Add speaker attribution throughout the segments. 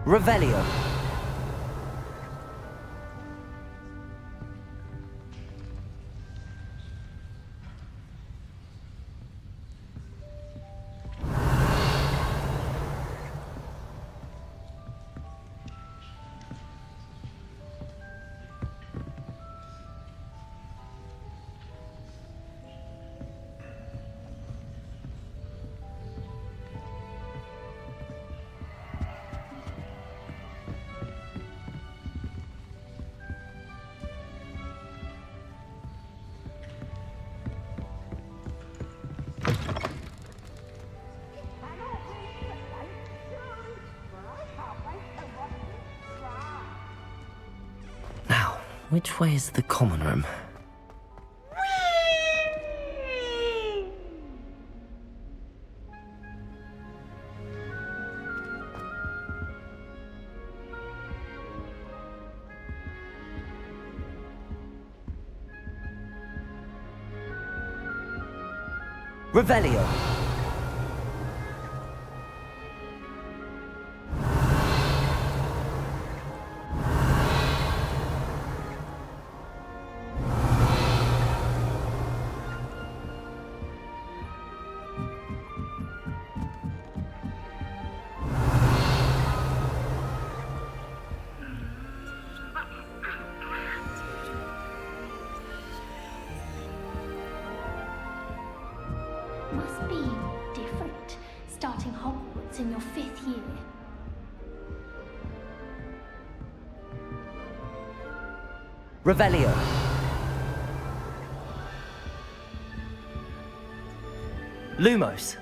Speaker 1: Revelio. Which way is the common room? Revelio.
Speaker 2: Must be different, starting Hogwarts in your 5th year.
Speaker 1: Revelio. Lumos.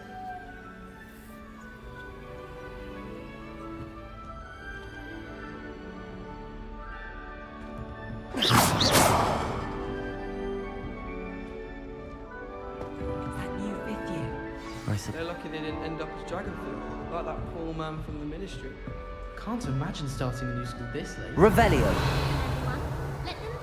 Speaker 3: They're lucky they didn't end up as Dragonfield, like that poor man from the Ministry.
Speaker 4: Can't imagine starting a new school this late.
Speaker 1: Revelio.
Speaker 2: Everyone, let them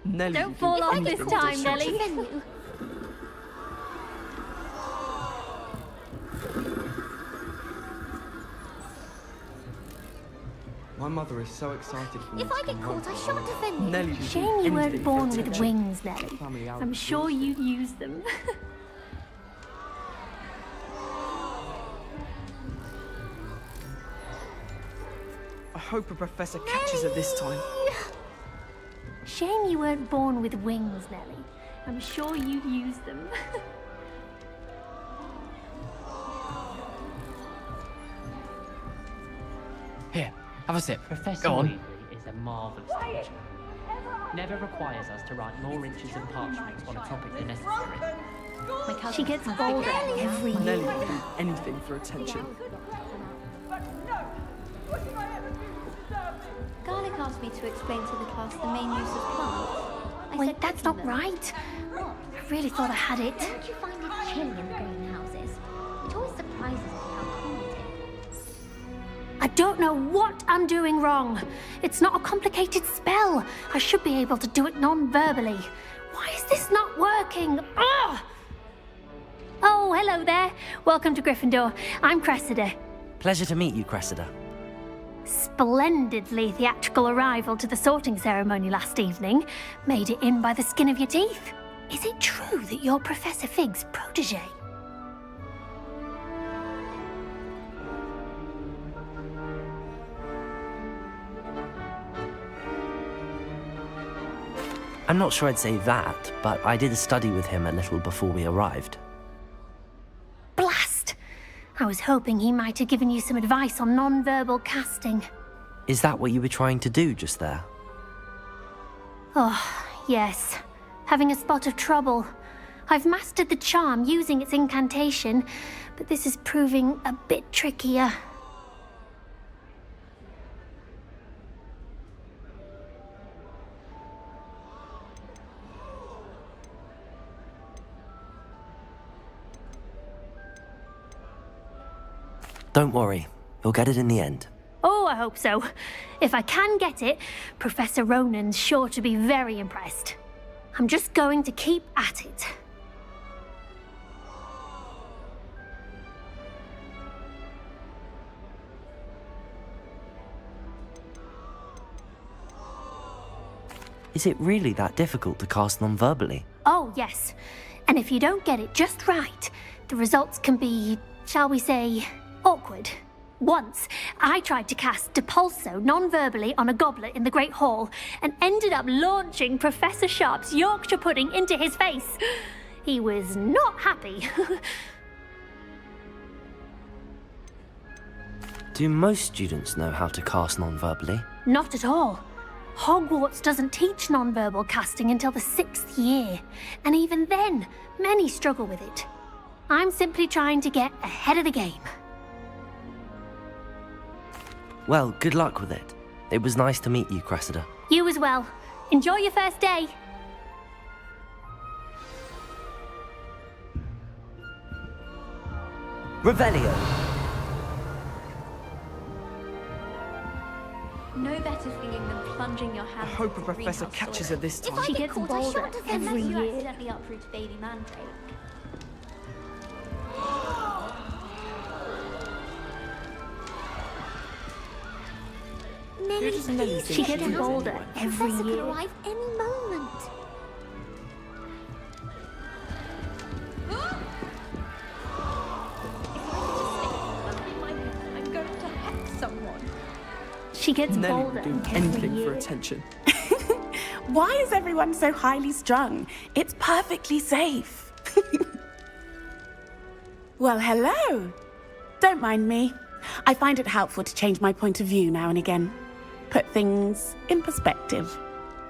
Speaker 2: through.
Speaker 3: Nelly,
Speaker 2: Don't fall off this time, Nelly.
Speaker 3: My mother is so excited for me.
Speaker 2: If I get caught, I shan't defend you.
Speaker 3: Nelly,
Speaker 2: Shame you weren't born with wings, Nelly.
Speaker 3: Family
Speaker 2: I'm sure you'd use them.
Speaker 3: I hope a professor catches her this time.
Speaker 2: Shame you weren't born with wings, Nelly. I'm sure you'd use them.
Speaker 4: Here, have a sip.
Speaker 5: Professor
Speaker 4: Go on.
Speaker 5: Weasley is a marvellous teacher. Never requires us to write more inches of parchment on a topic than necessary.
Speaker 2: She gets bolder every
Speaker 3: Nelly
Speaker 2: year.
Speaker 3: will do anything for attention.
Speaker 2: Garlic asked me to explain to the class the main use of plants. Wait, that's not right. I really thought I had it.
Speaker 6: Don't you find it chilly in the greenhouses? It always surprises me how cool it is.
Speaker 2: I don't know what I'm doing wrong. It's not a complicated spell. I should be able to do it non-verbally. Why is this not working? Ugh! Oh, hello there. Welcome to Gryffindor. I'm Cressida.
Speaker 1: Pleasure to meet you, Cressida.
Speaker 2: Splendidly theatrical arrival to the sorting ceremony last evening. Made it in by the skin of your teeth. Is it true that you're Professor Fig's protege?
Speaker 1: I'm not sure I'd say that, but I did study with him a little before we arrived.
Speaker 2: Blast! I was hoping he might have given you some advice on non-verbal casting.
Speaker 1: Is that what you were trying to do just there?
Speaker 2: Oh, yes. Having a spot of trouble. I've mastered the charm using its incantation, but this is proving a bit trickier.
Speaker 1: Don't worry, you'll get it in the end.
Speaker 2: Oh, I hope so. If I can get it, Professor Ronan's sure to be very impressed. I'm just going to keep at it.
Speaker 1: Is it really that difficult to cast non-verbally?
Speaker 2: Oh, yes. And if you don't get it just right, the results can be, shall we say, awkward. Once, I tried to cast Depulso non-verbally on a goblet in the Great Hall and ended up launching Professor Sharp's Yorkshire pudding into his face. He was not happy.
Speaker 1: Do most students know how to cast non-verbally?
Speaker 2: Not at all. Hogwarts doesn't teach non-verbal casting until the 6th year, and even then, many struggle with it. I'm simply trying to get ahead of the game.
Speaker 1: Well, good luck with it. It was nice to meet you, Cressida.
Speaker 2: You as well. Enjoy your first day.
Speaker 1: Revelio!
Speaker 6: No better feeling than plunging your hand.
Speaker 3: I hope a
Speaker 6: into
Speaker 3: professor
Speaker 6: greenhouse
Speaker 3: catches
Speaker 6: soil.
Speaker 3: her this
Speaker 6: If
Speaker 3: time.
Speaker 6: I
Speaker 2: She
Speaker 6: get
Speaker 2: gets
Speaker 6: caught, I
Speaker 2: bolder
Speaker 6: shan't defend
Speaker 2: every
Speaker 6: unless you
Speaker 2: year.
Speaker 6: accidentally uproot baby mandrake. Nelly,
Speaker 3: does Nelly
Speaker 6: please
Speaker 3: think
Speaker 2: She
Speaker 6: get
Speaker 2: gets
Speaker 6: down.
Speaker 2: bolder every
Speaker 6: Professor could
Speaker 2: year.
Speaker 6: arrive any moment. I'm going to hex someone.
Speaker 2: She gets
Speaker 3: Nelly
Speaker 2: bolder
Speaker 3: would do
Speaker 2: every
Speaker 3: anything for
Speaker 2: year.
Speaker 3: attention.
Speaker 7: Why is everyone so highly strung? It's perfectly safe. Well, hello. Don't mind me. I find it helpful to change my point of view now and again. Put things in perspective.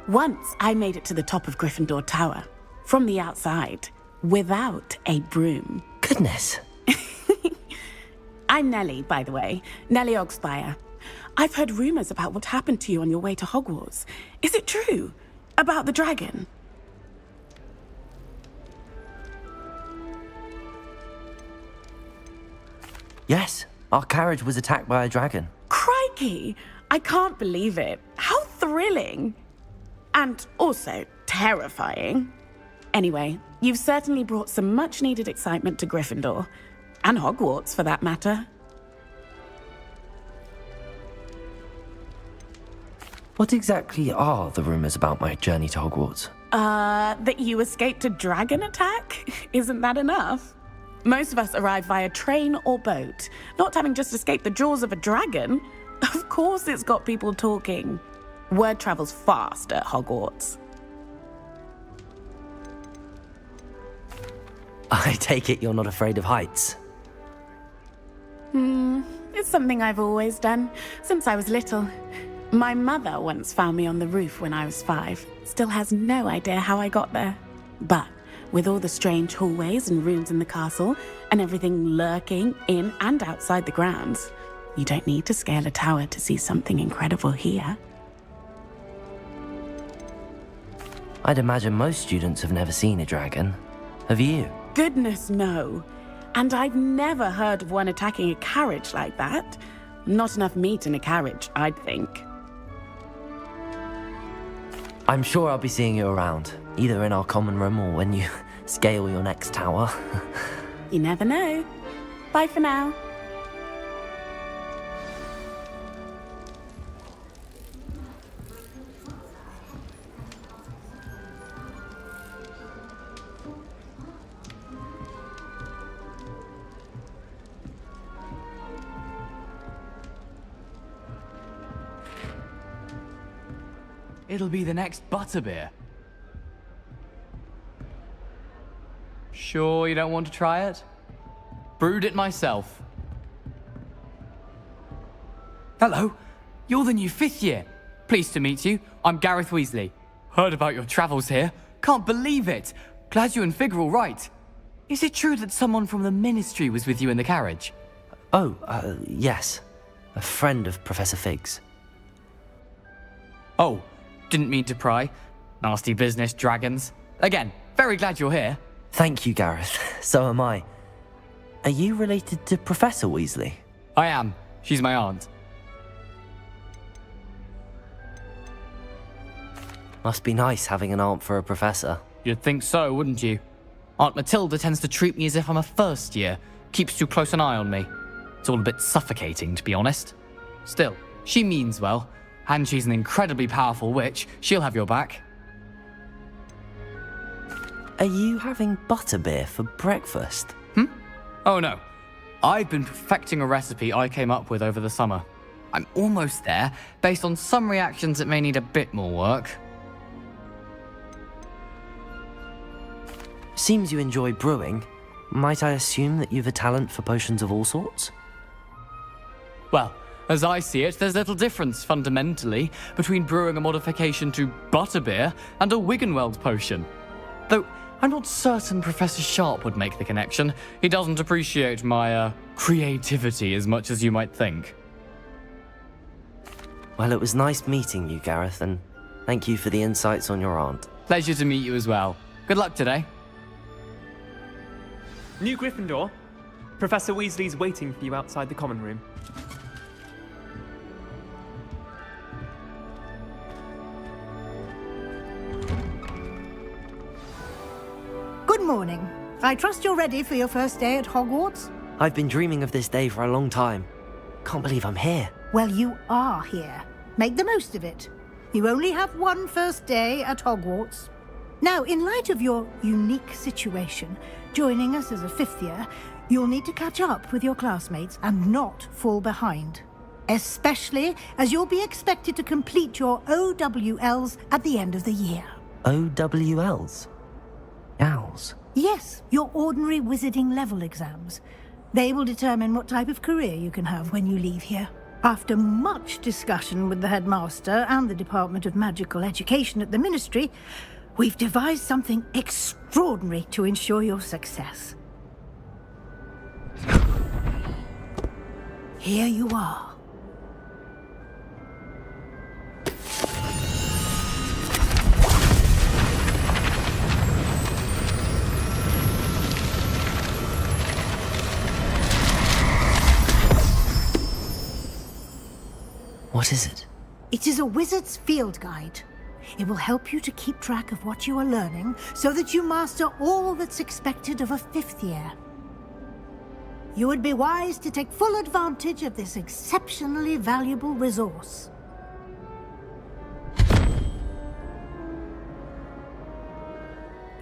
Speaker 7: Once I made it to the top of Gryffindor Tower, from the outside, without a broom.
Speaker 1: Goodness!
Speaker 7: I'm Nellie, by the way. Nellie Ogspire. I've heard rumors about what happened to you on your way to Hogwarts. Is it true? About the dragon?
Speaker 1: Yes, our carriage was attacked by a dragon.
Speaker 7: Crikey! I can't believe it. How thrilling! And also terrifying. Anyway, you've certainly brought some much-needed excitement to Gryffindor. And Hogwarts, for that matter.
Speaker 1: What exactly are the rumors about my journey to Hogwarts?
Speaker 7: That you escaped a dragon attack? Isn't that enough? Most of us arrive via train or boat, not having just escaped the jaws of a dragon. Of course it's got people talking. Word travels fast at Hogwarts.
Speaker 1: I take it you're not afraid of heights.
Speaker 7: It's something I've always done, since I was little. My mother once found me on the roof when I was 5. Still has no idea how I got there. But with all the strange hallways and rooms in the castle, and everything lurking in and outside the grounds, you don't need to scale a tower to see something incredible here.
Speaker 1: I'd imagine most students have never seen a dragon. Have you?
Speaker 7: Goodness, no. And I've never heard of one attacking a carriage like that. Not enough meat in a carriage, I'd think.
Speaker 1: I'm sure I'll be seeing you around, either in our common room or when you scale your next tower.
Speaker 7: You never know. Bye for now.
Speaker 4: It'll be the next butterbeer. Sure you don't want to try it? Brewed it myself. Hello, you're the new 5th year. Pleased to meet you. I'm Gareth Weasley. Heard about your travels here. Can't believe it. Glad you and Fig are all right. Is it true that someone from the Ministry was with you in the carriage?
Speaker 1: Oh, yes. A friend of Professor Fig's.
Speaker 4: Oh, didn't mean to pry. Nasty business, dragons. Again, very glad you're here.
Speaker 1: Thank you, Gareth. So am I. Are you related to Professor Weasley?
Speaker 4: I am. She's my aunt.
Speaker 1: Must be nice having an aunt for a professor.
Speaker 4: You'd think so, wouldn't you? Aunt Matilda tends to treat me as if I'm a first year, keeps too close an eye on me. It's all a bit suffocating, to be honest. Still, she means well, and she's an incredibly powerful witch. She'll have your back.
Speaker 1: Are you having butterbeer for breakfast?
Speaker 4: Oh no. I've been perfecting a recipe I came up with over the summer. I'm almost there, based on some reactions that may need a bit more work.
Speaker 1: Seems you enjoy brewing. Might I assume that you've a talent for potions of all sorts?
Speaker 4: Well, as I see it, there's little difference, fundamentally, between brewing a modification to butterbeer and a Wiggenweld potion. Though, I'm not certain Professor Sharp would make the connection. He doesn't appreciate my, creativity as much as you might think.
Speaker 1: Well, it was nice meeting you, Gareth, and thank you for the insights on your aunt.
Speaker 4: Pleasure to meet you as well. Good luck today.
Speaker 8: New Gryffindor. Professor Weasley's waiting for you outside the common room.
Speaker 9: Good morning. I trust you're ready for your first day at Hogwarts?
Speaker 1: I've been dreaming of this day for a long time. Can't believe I'm here.
Speaker 9: Well, you are here. Make the most of it. You only have one first day at Hogwarts. Now, in light of your unique situation, joining us as a fifth year, you'll need to catch up with your classmates and not fall behind. Especially as you'll be expected to complete your OWLs at the end of the year.
Speaker 1: OWLs? Owls?
Speaker 9: Yes, your ordinary wizarding level exams. They will determine what type of career you can have when you leave here. After much discussion with the headmaster and the Department of Magical Education at the Ministry, we've devised something extraordinary to ensure your success. Here you are.
Speaker 1: What is it?
Speaker 9: It is a wizard's field guide. It will help you to keep track of what you are learning so that you master all that's expected of a fifth year. You would be wise to take full advantage of this exceptionally valuable resource.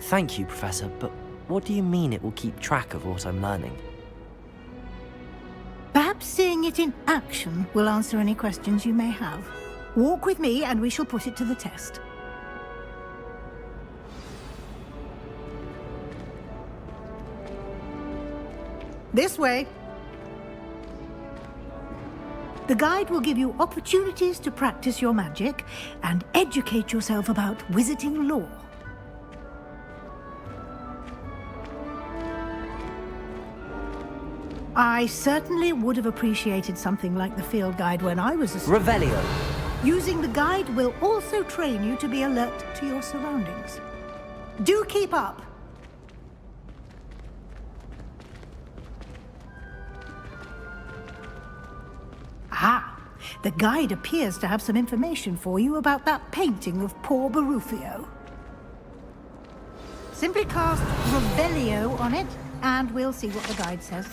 Speaker 1: Thank you, Professor, but what do you mean it will keep track of what I'm learning?
Speaker 9: Perhaps seeing it in action will answer any questions you may have. Walk with me and we shall put it to the test. This way. The guide will give you opportunities to practice your magic and educate yourself about wizarding lore. I certainly would have appreciated something like the field guide when I was a student.
Speaker 1: Revelio.
Speaker 9: Using the guide will also train you to be alert to your surroundings. Do keep up. Ah, the guide appears to have some information for you about that painting of poor Barufio. Simply cast Revelio on it, and we'll see what the guide says.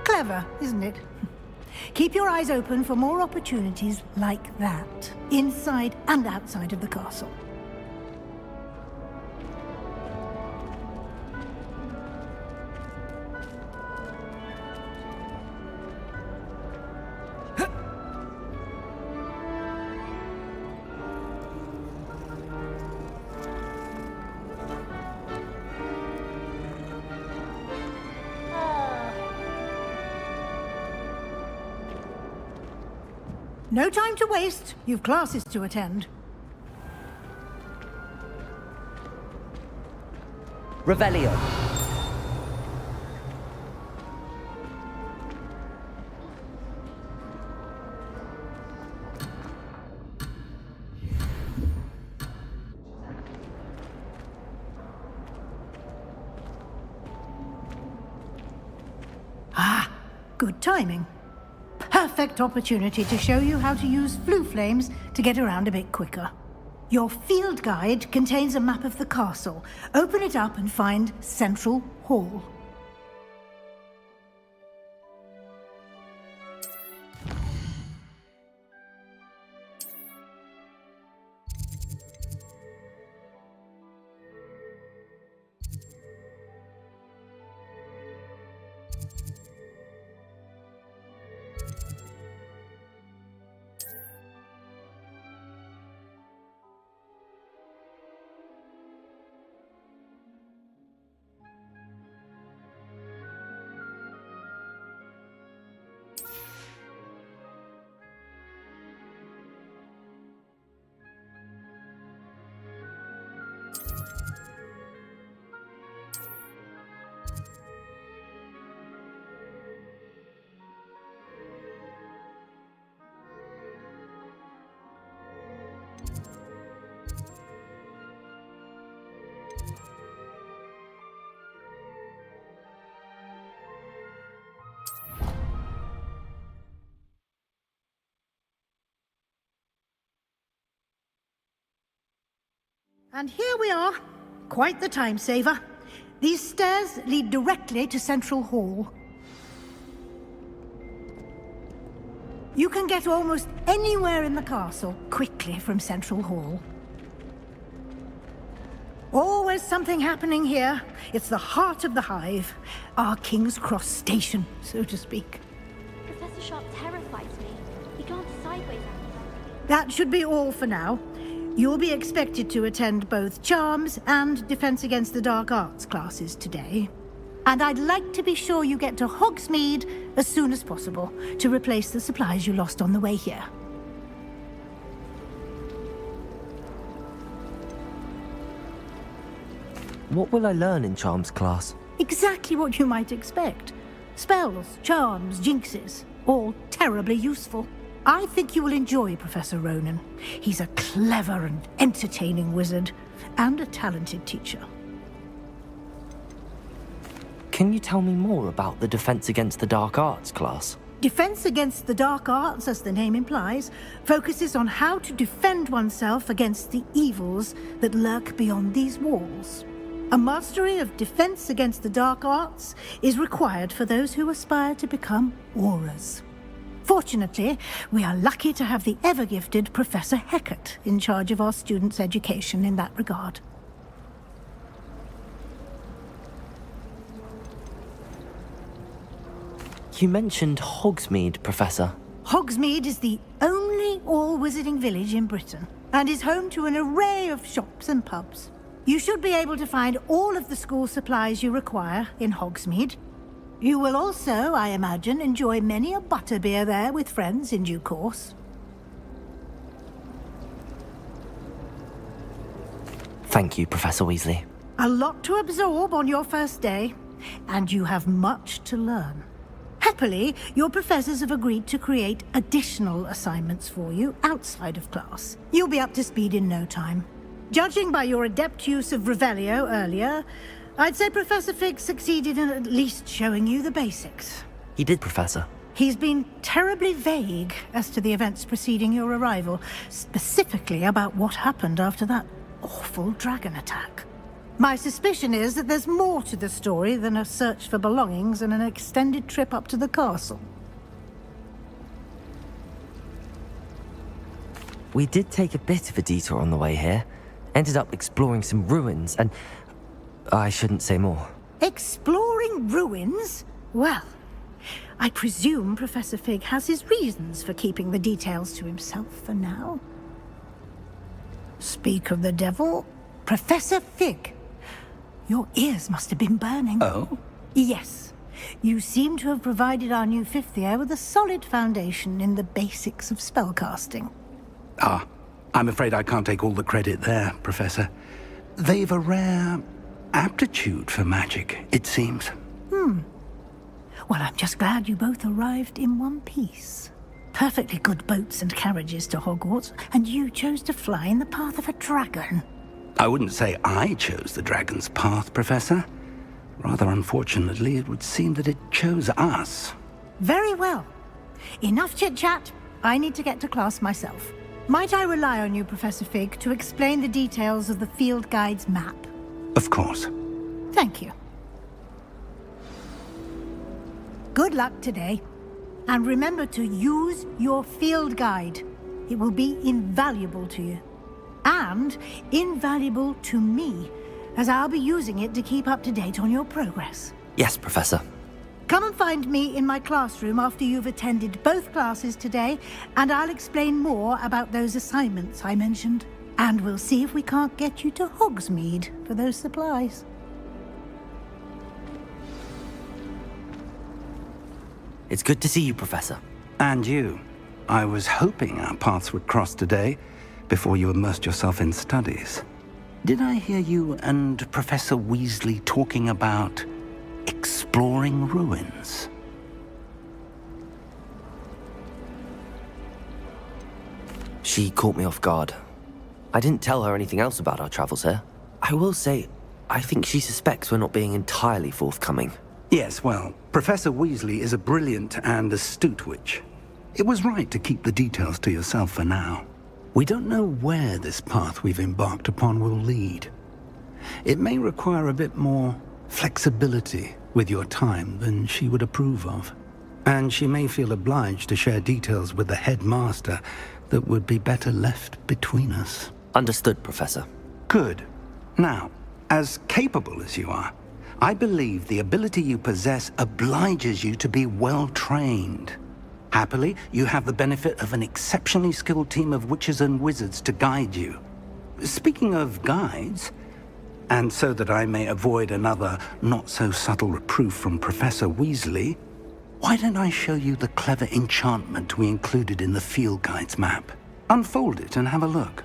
Speaker 9: Clever, isn't it? Keep your eyes open for more opportunities like that, inside and outside of the castle. no time to waste. You've classes to attend.
Speaker 1: Revelio.
Speaker 9: Good timing. Perfect opportunity to show you how to use flue flames to get around a bit quicker. Your field guide contains a map of the castle. Open it up and find Central Hall. And here we are. Quite the time saver. These stairs lead directly to Central Hall. You can get almost anywhere in the castle quickly from Central Hall. Always something happening here. It's the heart of the Hive. Our King's Cross station, so to speak.
Speaker 6: Professor Sharp terrifies me. He glanced sideways at me.
Speaker 9: That should be all for now. You'll be expected to attend both Charms and Defense Against the Dark Arts classes today. And I'd like to be sure you get to Hogsmeade as soon as possible to replace the supplies you lost on the way here.
Speaker 1: What will I learn in Charms class?
Speaker 9: Exactly what you might expect. Spells, charms, jinxes, all terribly useful. I think you will enjoy Professor Ronan. He's a clever and entertaining wizard, and a talented teacher.
Speaker 1: Can you tell me more about the Defense Against the Dark Arts class?
Speaker 9: Defense Against the Dark Arts, as the name implies, focuses on how to defend oneself against the evils that lurk beyond these walls. A mastery of Defense Against the Dark Arts is required for those who aspire to become Aurors. Fortunately, we are lucky to have the ever-gifted Professor Hecat in charge of our students' education in that regard.
Speaker 1: You mentioned Hogsmeade, Professor.
Speaker 9: Hogsmeade is the only all-wizarding village in Britain, and is home to an array of shops and pubs. You should be able to find all of the school supplies you require in Hogsmeade. You will also, I imagine, enjoy many a butterbeer there with friends in due course.
Speaker 1: Thank you, Professor Weasley.
Speaker 9: A lot to absorb on your first day, and you have much to learn. Happily, your professors have agreed to create additional assignments for you outside of class. You'll be up to speed in no time. Judging by your adept use of Revelio earlier, I'd say Professor Fig succeeded in at least showing you the basics.
Speaker 1: He did, Professor.
Speaker 9: He's been terribly vague as to the events preceding your arrival, specifically about what happened after that awful dragon attack. My suspicion is that there's more to the story than a search for belongings and an extended trip up to the castle.
Speaker 1: We did take a bit of a detour on the way here. Ended up exploring some ruins, and I shouldn't say more.
Speaker 9: Exploring ruins? Well, I presume Professor Fig has his reasons for keeping the details to himself for now. Speak of the devil, Professor Fig. Your ears must have been burning.
Speaker 10: Oh?
Speaker 9: Yes. You seem to have provided our new fifth year with a solid foundation in the basics of spellcasting.
Speaker 10: Ah, I'm afraid I can't take all the credit there, Professor. They've a rare aptitude for magic, it seems.
Speaker 9: Well, I'm just glad you both arrived in one piece. Perfectly good boats and carriages to Hogwarts, and you chose to fly in the path of a dragon.
Speaker 10: I wouldn't say I chose the dragon's path, Professor. Rather unfortunately, it would seem that it chose us.
Speaker 9: Very well. Enough chit-chat. I need to get to class myself. Might I rely on you, Professor Fig, to explain the details of the field guide's map?
Speaker 10: Of course.
Speaker 9: Thank you. Good luck today. And remember to use your field guide. It will be invaluable to you. And invaluable to me, as I'll be using it to keep up to date on your progress.
Speaker 1: Yes, Professor.
Speaker 9: Come and find me in my classroom after you've attended both classes today, and I'll explain more about those assignments I mentioned. And we'll see if we can't get you to Hogsmeade for those supplies.
Speaker 1: It's good to see you, Professor.
Speaker 10: And you. I was hoping our paths would cross today, before you immersed yourself in studies. Did I hear you and Professor Weasley talking about exploring ruins?
Speaker 1: She caught me off guard. I didn't tell her anything else about our travels here. I will say, I think she suspects we're not being entirely forthcoming.
Speaker 10: Yes, well, Professor Weasley is a brilliant and astute witch. It was right to keep the details to yourself for now. We don't know where this path we've embarked upon will lead. It may require a bit more flexibility with your time than she would approve of. And she may feel obliged to share details with the headmaster that would be better left between us.
Speaker 1: Understood, Professor.
Speaker 10: Good. Now, as capable as you are, I believe the ability you possess obliges you to be well trained. Happily, you have the benefit of an exceptionally skilled team of witches and wizards to guide you. Speaking of guides, and so that I may avoid another not-so-subtle reproof from Professor Weasley, why don't I show you the clever enchantment we included in the field guide's map? Unfold it and have a look.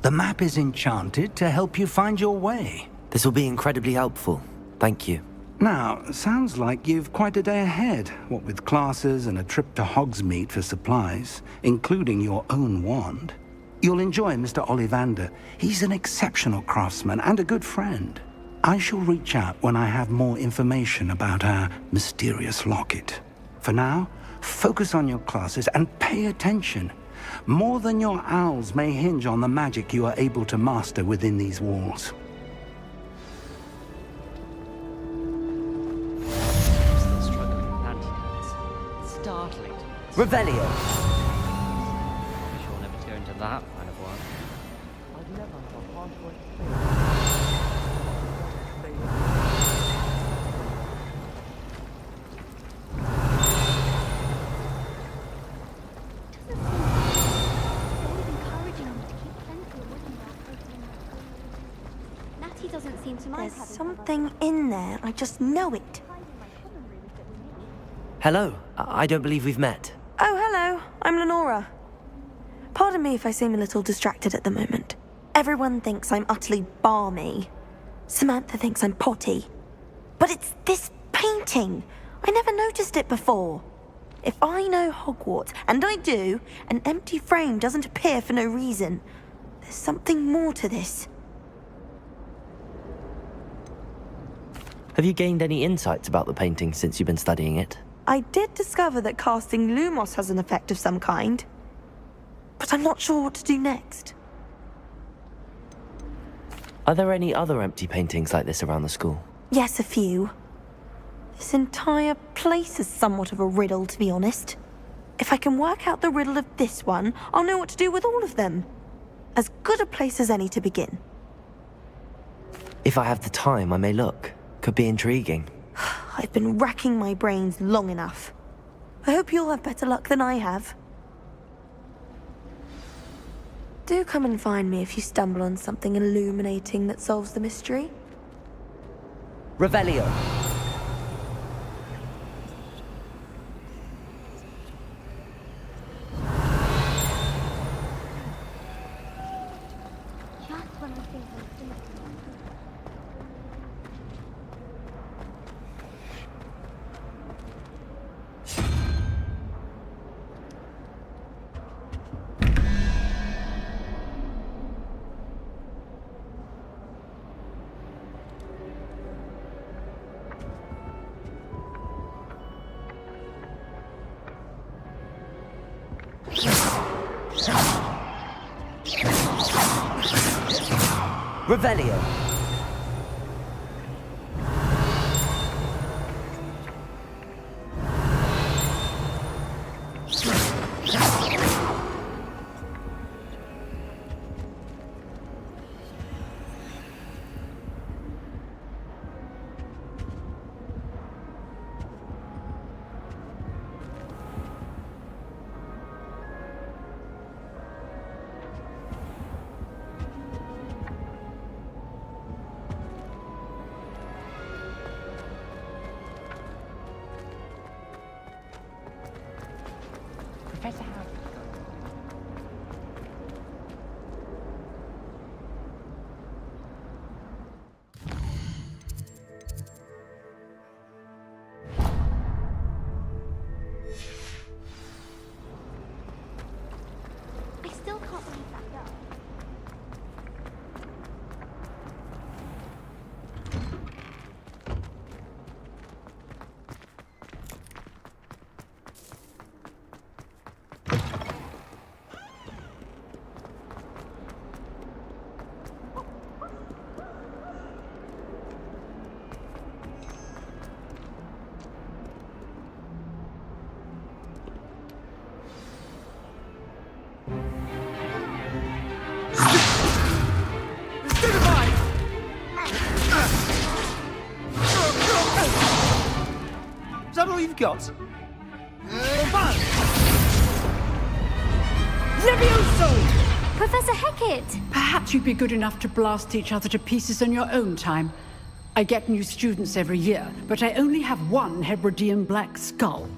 Speaker 10: The map is enchanted to help you find your way.
Speaker 1: This will be incredibly helpful. Thank you.
Speaker 10: Now, sounds like you've quite a day ahead, what with classes and a trip to Hogsmeade for supplies, including your own wand. You'll enjoy Mr. Ollivander. He's an exceptional craftsman and a good friend. I shall reach out when I have more information about our mysterious locket. For now, focus on your classes and pay attention. More than your owls may hinge on the magic you are able to master within these walls.
Speaker 5: Still struggling with antidotes. Startling.
Speaker 1: Revelio!
Speaker 5: Be sure never to go into that kind of work.
Speaker 6: Natty doesn't seem to mind.
Speaker 11: There's something in there. I just know it.
Speaker 1: Hello. I don't believe we've met.
Speaker 11: Oh, hello. I'm Lenora. Pardon me if I seem a little distracted at the moment. Everyone thinks I'm utterly balmy. Samantha thinks I'm potty. But it's this painting. I never noticed it before. If I know Hogwarts, and I do, an empty frame doesn't appear for no reason. There's something more to this.
Speaker 1: Have you gained any insights about the painting since you've been studying it?
Speaker 11: I did discover that casting Lumos has an effect of some kind, but I'm not sure what to do next.
Speaker 1: Are there any other empty paintings like this around the school?
Speaker 11: Yes, a few. This entire place is somewhat of a riddle, to be honest. If I can work out the riddle of this one, I'll know what to do with all of them. As good a place as any to begin.
Speaker 1: If I have the time, I may look. Could be intriguing.
Speaker 11: I've been racking my brains long enough. I hope you'll have better luck than I have. Do come and find me if you stumble on something illuminating that solves the mystery.
Speaker 1: Revelio.
Speaker 6: Just when I think I'm finished.
Speaker 1: Revelio.
Speaker 5: Professor Harry.
Speaker 6: I still can't believe that girl.
Speaker 3: Is that all you've got?
Speaker 2: Professor Hecat!
Speaker 12: Perhaps you'd be good enough to blast each other to pieces in your own time. I get new students every year, but I only have one Hebridean black skull.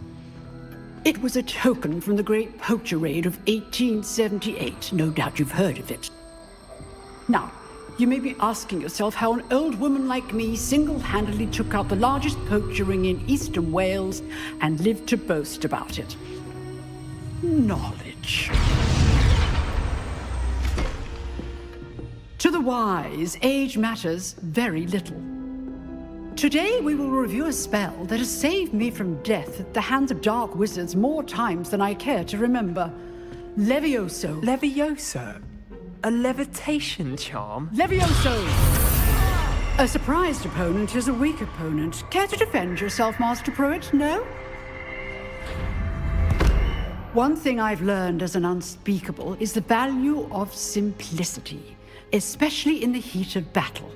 Speaker 12: It was a token from the Great Poacher Raid of 1878. No doubt you've heard of it. Now, you may be asking yourself how an old woman like me single-handedly took out the largest poacher ring in eastern Wales and lived to boast about it. Knowledge. To the wise, age matters very little. Today we will review a spell that has saved me from death at the hands of dark wizards more times than I care to remember. Levioso.
Speaker 8: Levioso? A levitation charm?
Speaker 12: Levioso! A surprised opponent is a weak opponent. Care to defend yourself, Master Pruitt? No? One thing I've learned as an unspeakable is the value of simplicity, especially in the heat of battle.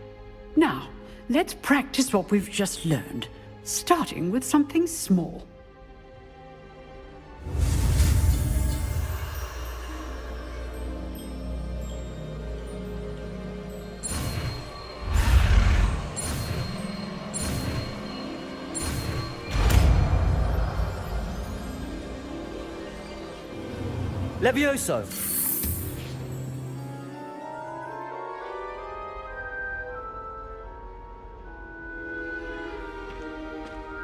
Speaker 12: Now, let's practice what we've just learned, starting with something small.
Speaker 1: Levioso!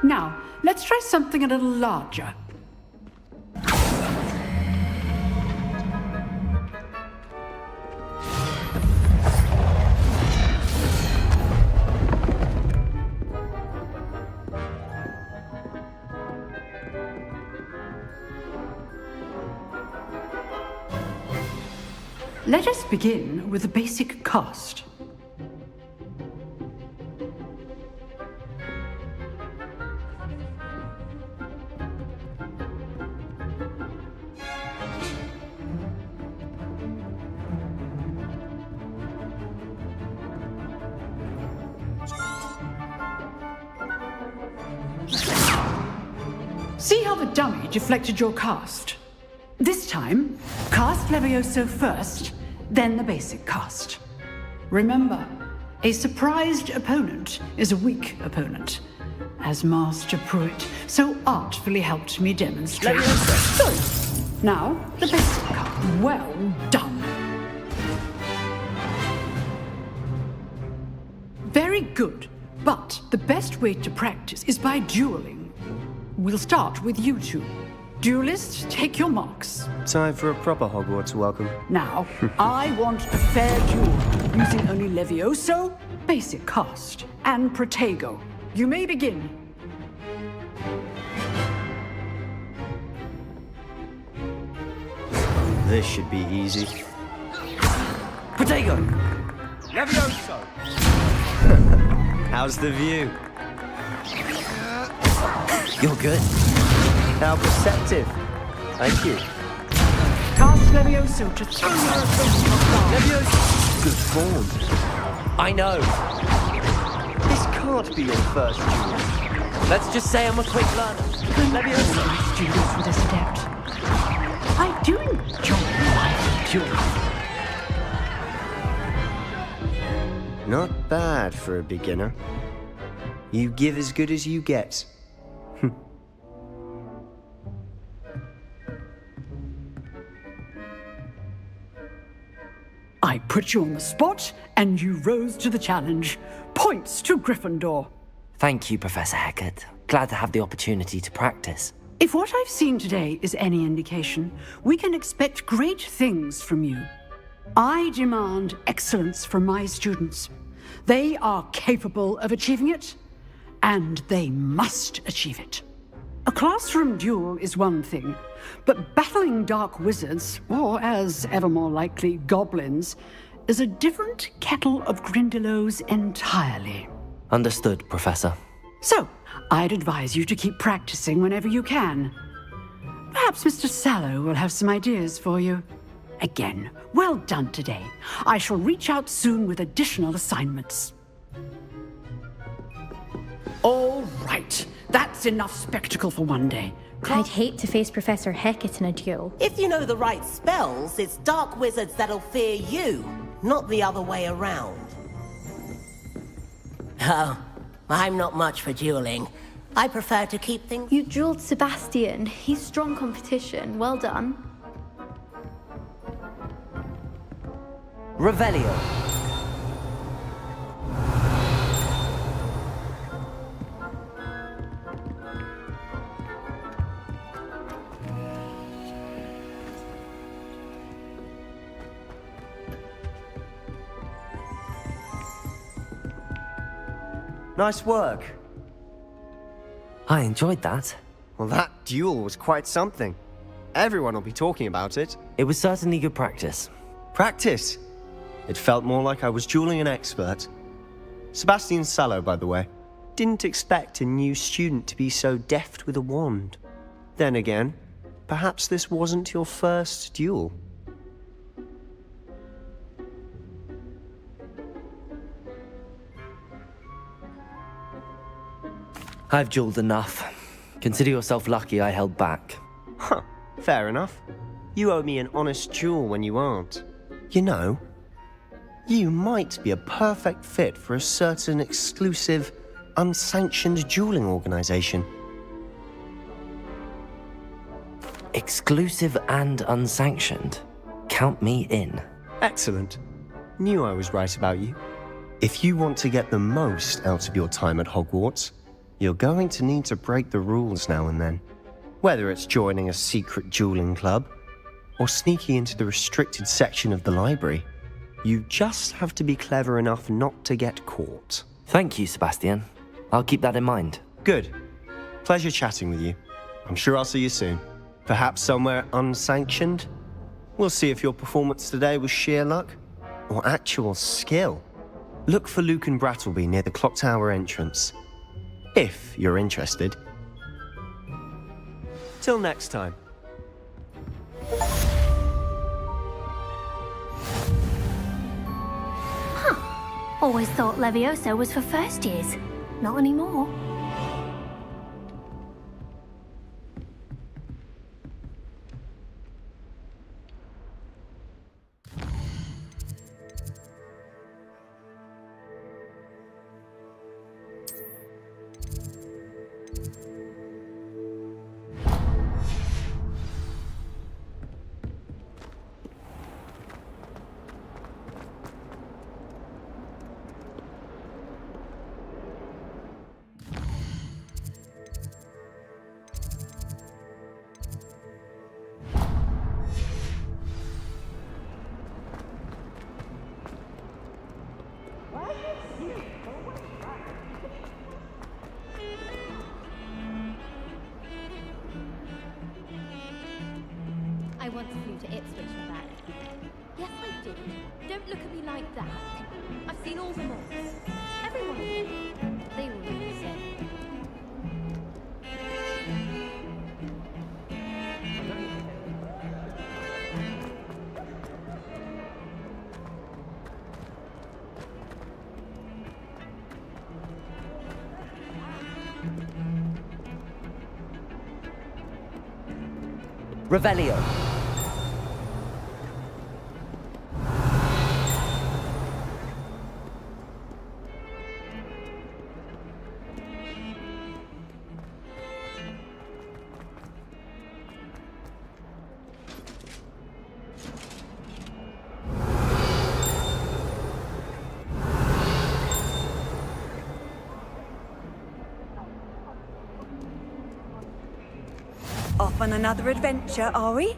Speaker 12: Now, let's try something a little larger. Let us begin with the basic cast. See how the dummy deflected your cast? This time, cast Levioso first, then the basic cast. Remember, a surprised opponent is a weak opponent, as Master Pruitt so artfully helped me demonstrate. So, now, the basic cast. Well done. Very good, but the best way to practice is by dueling. We'll start with you two. Duelists, take your marks.
Speaker 13: Time for a proper Hogwarts welcome.
Speaker 12: Now, I want a fair duel, using only Levioso, basic cast, and Protego. You may begin.
Speaker 13: This should be easy.
Speaker 1: Protego!
Speaker 13: Levioso! How's the view?
Speaker 1: You're good.
Speaker 13: How perceptive. Thank you.
Speaker 12: Cast Levioso to throw your opponent off guard.
Speaker 13: Levioso! Good form.
Speaker 1: I know.
Speaker 13: This can't be your first duel.
Speaker 1: Let's just say I'm a quick learner.
Speaker 12: Levioso students with this adept. I do enjoy my duel.
Speaker 13: Not bad for a beginner. You give as good as you get.
Speaker 12: I put you on the spot, and you rose to the challenge. Points to Gryffindor.
Speaker 1: Thank you, Professor Hecat. Glad to have the opportunity to practice.
Speaker 12: If what I've seen today is any indication, we can expect great things from you. I demand excellence from my students. They are capable of achieving it, and they must achieve it. A classroom duel is one thing, but battling dark wizards, or as ever more likely, goblins, is a different kettle of Grindylows entirely.
Speaker 1: Understood, Professor.
Speaker 12: So, I'd advise you to keep practicing whenever you can. Perhaps Mr. Sallow will have some ideas for you. Again, well done today. I shall reach out soon with additional assignments. All right. That's enough spectacle for one day.
Speaker 6: I'd hate to face Professor Hecat in a duel.
Speaker 14: If you know the right spells, it's dark wizards that'll fear you, not the other way around. Oh, I'm not much for dueling. I prefer to keep things...
Speaker 6: You dueled Sebastian. He's strong competition. Well done.
Speaker 1: Revelio.
Speaker 13: Nice work.
Speaker 1: I enjoyed that.
Speaker 13: Well, that duel was quite something. Everyone will be talking about it.
Speaker 1: It was certainly good practice.
Speaker 13: Practice? It felt more like I was dueling an expert. Sebastian Sallow, by the way. Didn't expect a new student to be so deft with a wand. Then again, perhaps this wasn't your first duel.
Speaker 1: I've dueled enough. Consider yourself lucky I held back.
Speaker 13: Huh, fair enough. You owe me an honest duel when you aren't. You know, you might be a perfect fit for a certain exclusive, unsanctioned dueling organization.
Speaker 1: Exclusive and unsanctioned? Count me in.
Speaker 13: Excellent. Knew I was right about you. If you want to get the most out of your time at Hogwarts, you're going to need to break the rules now and then. Whether it's joining a secret dueling club, or sneaking into the restricted section of the library, you just have to be clever enough not to get caught.
Speaker 1: Thank you, Sebastian. I'll keep that in mind.
Speaker 13: Good. Pleasure chatting with you. I'm sure I'll see you soon. Perhaps somewhere unsanctioned? We'll see if your performance today was sheer luck or actual skill. Look for Luke and Brattleby near the clock tower entrance, if you're interested. Till next time.
Speaker 2: Always thought Levioso was for first years. Not anymore.
Speaker 6: I once flew to Ipswich and back. Yes, I did. Don't look at me like that. I've seen all the malls. Everyone of them. They all look the same.
Speaker 1: Revelio.
Speaker 11: Off on another adventure, are we?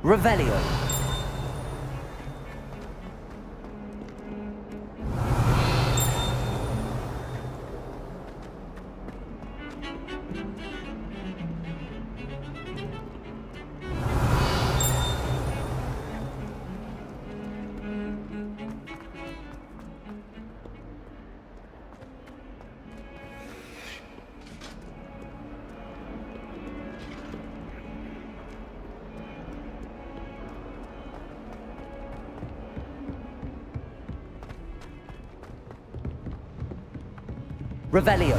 Speaker 1: Revelio. Revelio.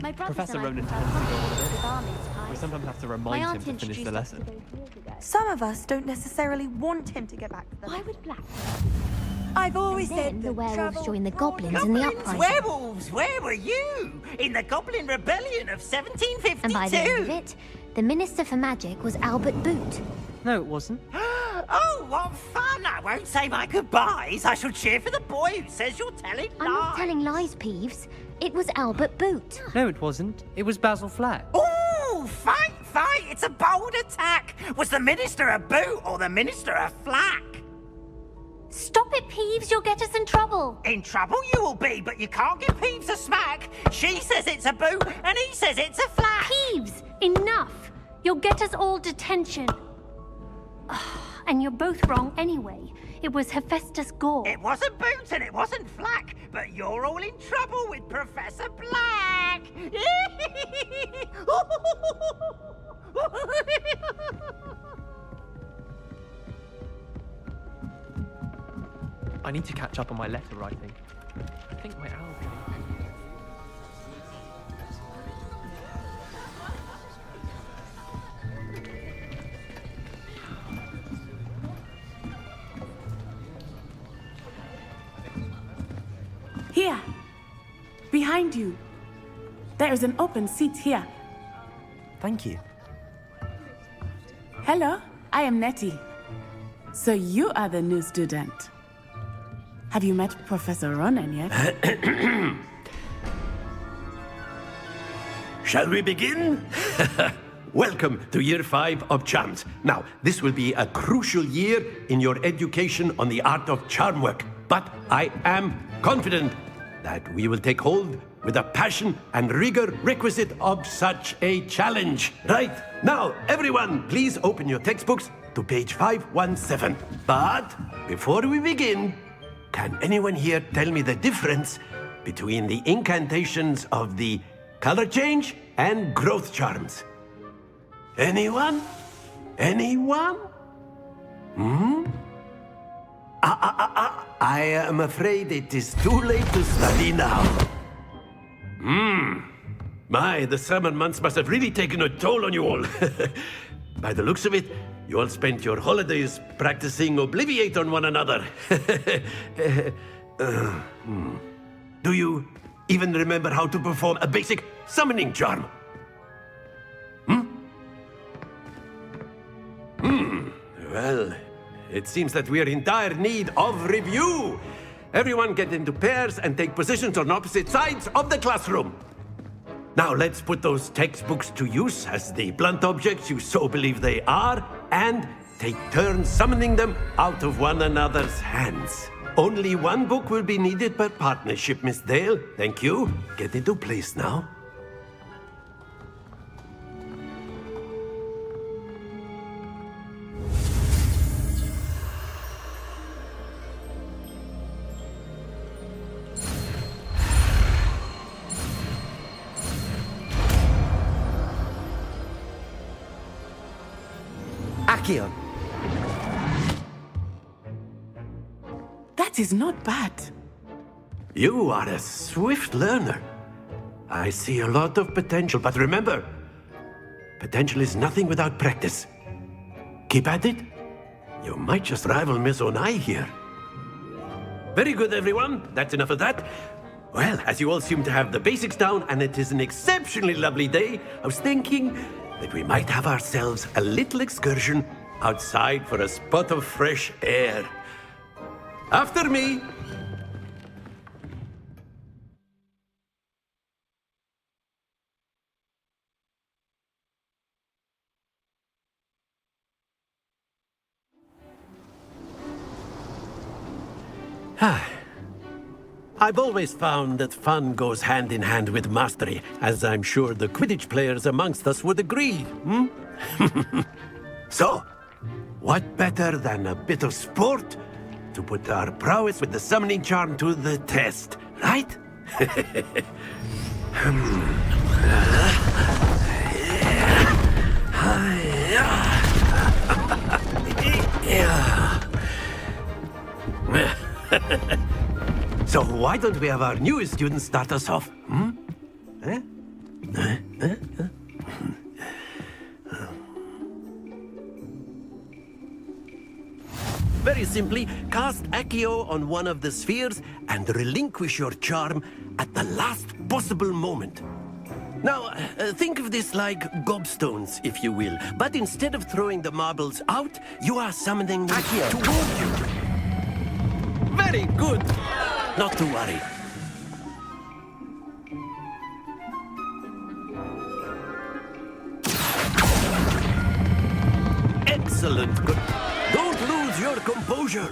Speaker 6: My brother
Speaker 8: Professor
Speaker 6: said I
Speaker 8: Ronan
Speaker 6: prefer
Speaker 8: tends to go on a
Speaker 6: pumpkins
Speaker 8: bit.
Speaker 6: to barmaid's pies.
Speaker 8: We sometimes have to
Speaker 6: My
Speaker 8: remind him
Speaker 6: aunt
Speaker 8: to finish the
Speaker 6: introduced us to
Speaker 8: lesson.
Speaker 6: those years ago.
Speaker 11: Some of us don't necessarily want him to get back to them.
Speaker 6: Why would Black?
Speaker 11: I've always
Speaker 6: Then
Speaker 11: said
Speaker 6: the
Speaker 11: that
Speaker 6: werewolves
Speaker 11: travel
Speaker 6: joined the
Speaker 11: brought
Speaker 6: goblins in the
Speaker 15: Goblins,
Speaker 6: uprising.
Speaker 15: werewolves, where were you? In the Goblin Rebellion of 1752?
Speaker 2: And by the end of it, the Minister for Magic was Albert Boot.
Speaker 4: No, it wasn't.
Speaker 15: Oh, what fun! I won't say my goodbyes. I shall cheer for the boy who says you're telling lies.
Speaker 2: I'm not telling lies, Peeves. It was Albert Boot.
Speaker 4: No, it wasn't. It was Basil Flack.
Speaker 15: Ooh, fight! It's a bold attack. Was the Minister a boot or the Minister a flack?
Speaker 2: Stop it, Peeves. You'll get us in trouble.
Speaker 15: In trouble you will be, but you can't give Peeves a smack. She says it's a boot and he says it's a flack.
Speaker 2: Peeves, enough. You'll get us all detention. And you're both wrong anyway. It was Hephaestus Gore.
Speaker 15: It wasn't boot and it wasn't flack, but you're all in trouble with Professor Black.
Speaker 8: I need to catch up on my letter writing. I think my owl's getting...
Speaker 7: Here. Behind you. There is an open seat here.
Speaker 1: Thank you.
Speaker 7: Hello, I am Nettie. So you are the new student. Have you met Professor Ronan yet?
Speaker 16: Shall we begin? welcome to Year 5 of Charms. Now, this will be a crucial year in your education on the art of charm work. But I am confident that we will take hold with the passion and rigor requisite of such a challenge. Right, now, everyone, please open your textbooks to page 517. But before we begin, can anyone here tell me the difference between the incantations of the color change and growth charms? Anyone? Anyone? I am afraid it is too late to study now. My, the summer months must have really taken a toll on you all. By the looks of it, you all spent your holidays practicing Obliviate on one another. Do you even remember how to perform a basic summoning charm? Well, it seems that we are in dire need of review. Everyone get into pairs and take positions on opposite sides of the classroom. Now let's put those textbooks to use as the blunt objects you so believe they are, and take turns summoning them out of one another's hands. Only one book will be needed per partnership, Miss Dale. Thank you. Get into place now.
Speaker 1: Accio.
Speaker 7: That is not bad.
Speaker 16: You are a swift learner. I see a lot of potential, but remember, potential is nothing without practice. Keep at it. You might just rival Miss Onai here. Very good, everyone. That's enough of that. Well, as you all seem to have the basics down, and it is an exceptionally lovely day, I was thinking that we might have ourselves a little excursion outside for a spot of fresh air. After me. I've always found that fun goes hand in hand with mastery, as I'm sure the Quidditch players amongst us would agree, So, what better than a bit of sport to put our prowess with the summoning charm to the test, right? So why don't we have our newest student start us off? Very simply, cast Accio on one of the spheres and relinquish your charm at the last possible moment. Now, think of this like gobstones, if you will. But instead of throwing the marbles out, you are summoning them toward you. Very good. Not to worry. Excellent. Good. Don't lose your composure.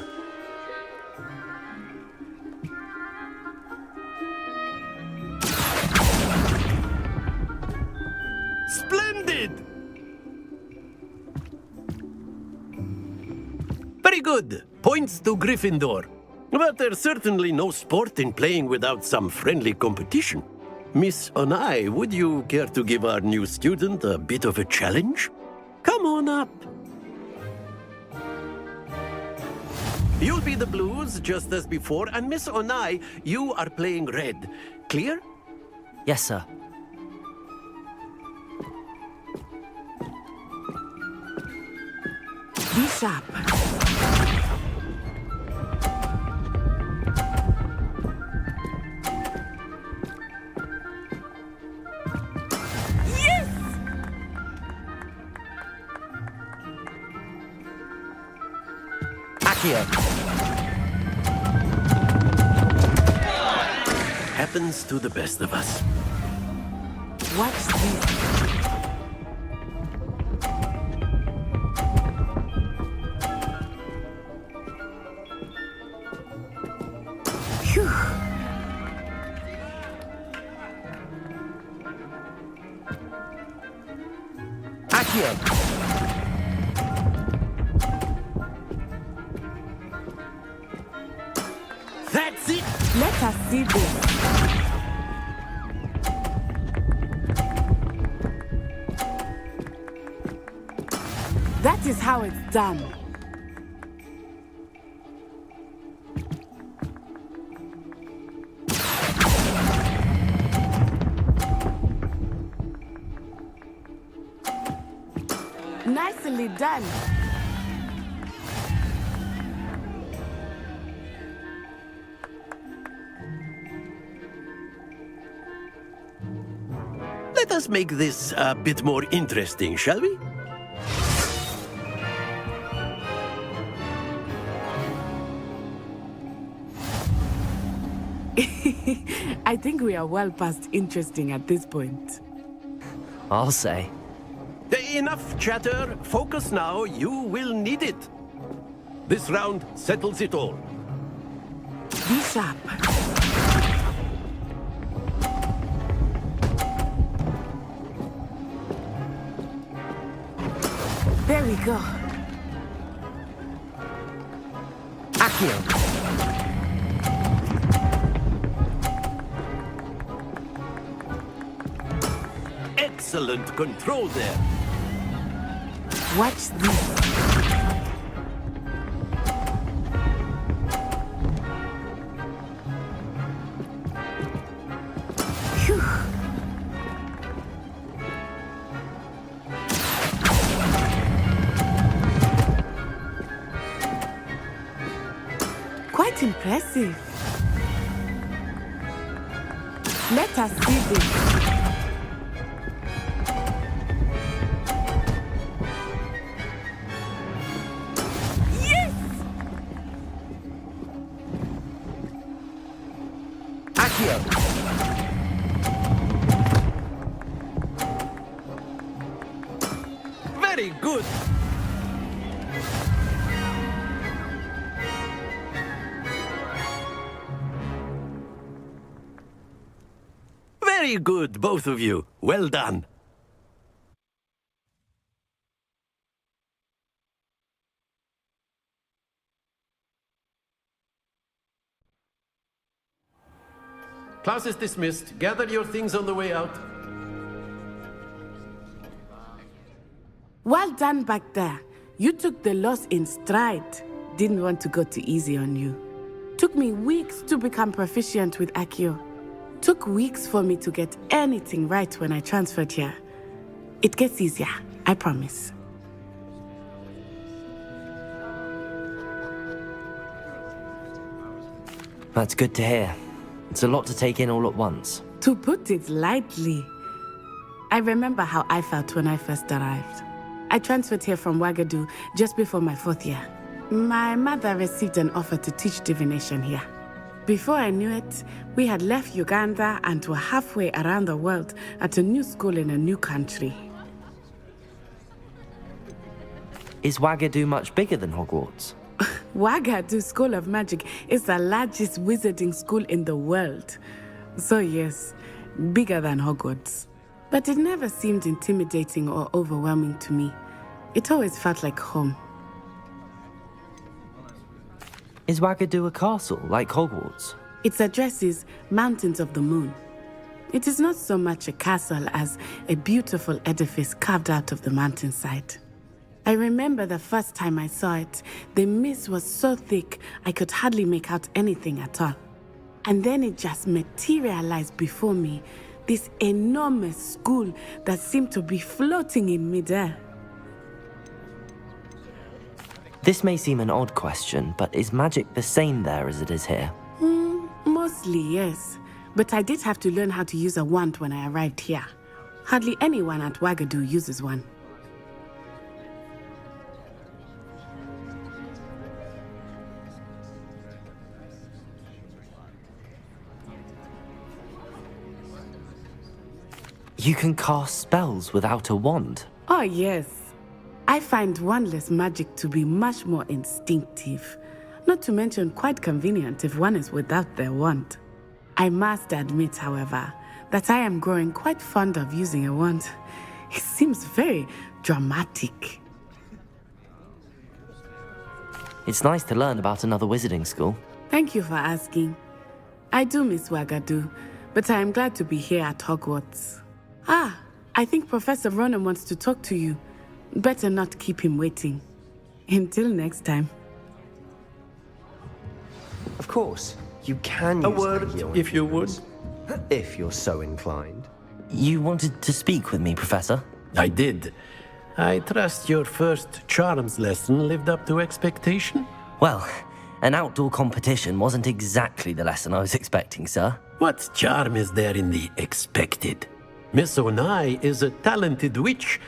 Speaker 16: Splendid. Very good. Points to Gryffindor. But there's certainly no sport in playing without some friendly competition. Miss Onai, would you care to give our new student a bit of a challenge? Come on up. You'll be the blues, just as before, and Miss Onai, you are playing red. Clear?
Speaker 1: Yes, sir.
Speaker 7: Be sharp.
Speaker 1: Accio.
Speaker 16: Happens to the best of us.
Speaker 7: What's this?
Speaker 1: Accio!
Speaker 16: That's it!
Speaker 7: Let us see this. That is how it's done. Nicely done.
Speaker 16: Let us make this a bit more interesting, shall we?
Speaker 7: I think we are well past interesting at this point.
Speaker 1: I'll say.
Speaker 16: Enough chatter. Focus now. You will need it. This round settles it all.
Speaker 7: Be sharp. There we go.
Speaker 1: Accio!
Speaker 16: Excellent control there.
Speaker 7: Watch this. Phew. Quite impressive. Let us see this.
Speaker 16: Very good. Very good, both of you. Well done. Class is dismissed. Gather your things on the way out.
Speaker 7: Well done back there. You took the loss in stride. Didn't want to go too easy on you. Took me weeks to become proficient with Accio. Took weeks for me to get anything right when I transferred here. It gets easier, I promise.
Speaker 1: That's good to hear. It's a lot to take in all at once.
Speaker 7: To put it lightly, I remember how I felt when I first arrived. I transferred here from Ouagadougou just before my 4th year. My mother received an offer to teach divination here. Before I knew it, we had left Uganda and were halfway around the world at a new school in a new country.
Speaker 1: Is Ouagadougou much bigger than Hogwarts?
Speaker 7: Ouagadougou School of Magic is the largest wizarding school in the world. So yes, bigger than Hogwarts. But it never seemed intimidating or overwhelming to me. It always felt like home.
Speaker 1: Is Ouagadougou a castle, like Hogwarts?
Speaker 7: Its address is Mountains of the Moon. It is not so much a castle as a beautiful edifice carved out of the mountainside. I remember the first time I saw it, the mist was so thick I could hardly make out anything at all. And then it just materialized before me, this enormous school that seemed to be floating in midair.
Speaker 1: This may seem an odd question, but is magic the same there as it is here?
Speaker 7: Mostly, yes. But I did have to learn how to use a wand when I arrived here. Hardly anyone at Ouagadougou uses one.
Speaker 1: You can cast spells without a wand?
Speaker 7: Oh, yes. I find wandless magic to be much more instinctive. Not to mention quite convenient if one is without their wand. I must admit, however, that I am growing quite fond of using a wand. He seems very dramatic.
Speaker 1: It's nice to learn about another wizarding school.
Speaker 7: Thank you for asking. I do miss Wagadu, but I am glad to be here at Hogwarts. Ah, I think Professor Ronan wants to talk to you. Better not keep him waiting. Until next time.
Speaker 13: Of course, you can use
Speaker 16: A word,
Speaker 13: Legio
Speaker 16: if you would.
Speaker 13: influence, if you're so inclined.
Speaker 1: You wanted to speak with me, Professor?
Speaker 16: I did. I trust your first charms lesson lived up to expectation?
Speaker 1: Well, an outdoor competition wasn't exactly the lesson I was expecting, sir.
Speaker 16: What charm is there in the expected? Miss Onai is a talented witch.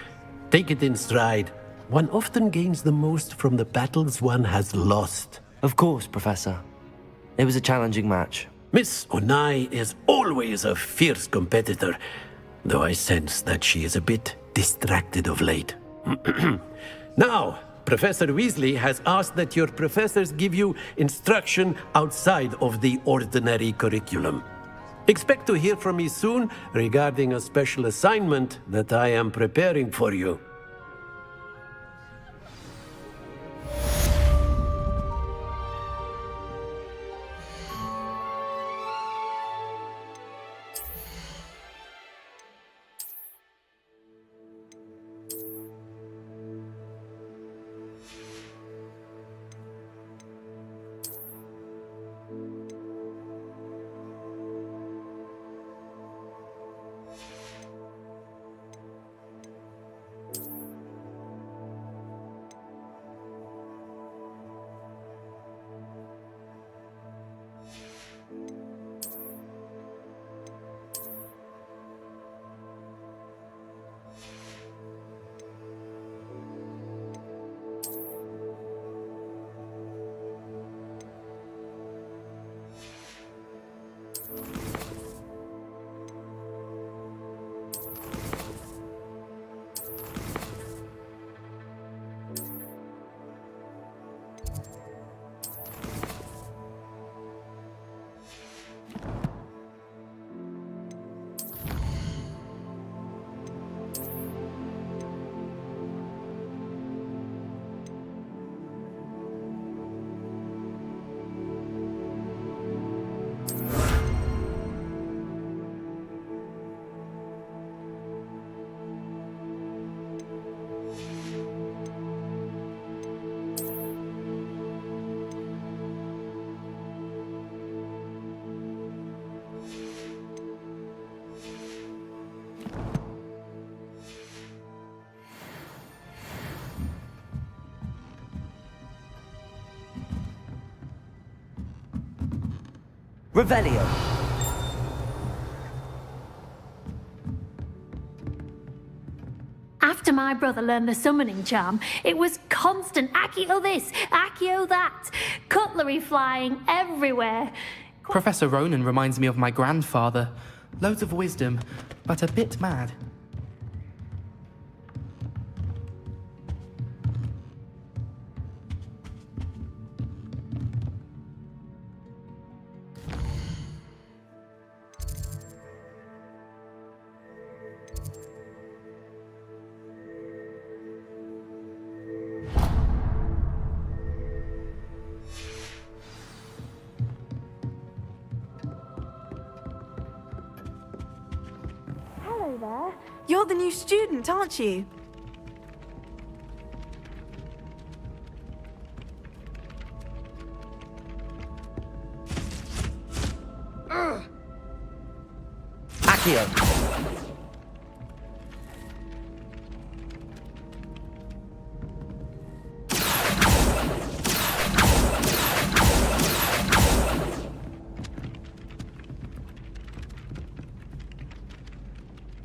Speaker 16: Take it in stride. One often gains the most from the battles one has lost.
Speaker 1: Of course, Professor. It was a challenging match.
Speaker 16: Miss Onai is always a fierce competitor, though I sense that she is a bit distracted of late. Now, Professor Weasley has asked that your professors give you instruction outside of the ordinary curriculum. Expect to hear from me soon regarding a special assignment that I am preparing for you.
Speaker 1: Revelio.
Speaker 2: After my brother learned the summoning charm, it was constant Accio this, Accio that, cutlery flying everywhere.
Speaker 4: Professor Ronan reminds me of my grandfather. Loads of wisdom, but a bit mad.
Speaker 11: Hello there. You're the new student, aren't you?
Speaker 1: Accio.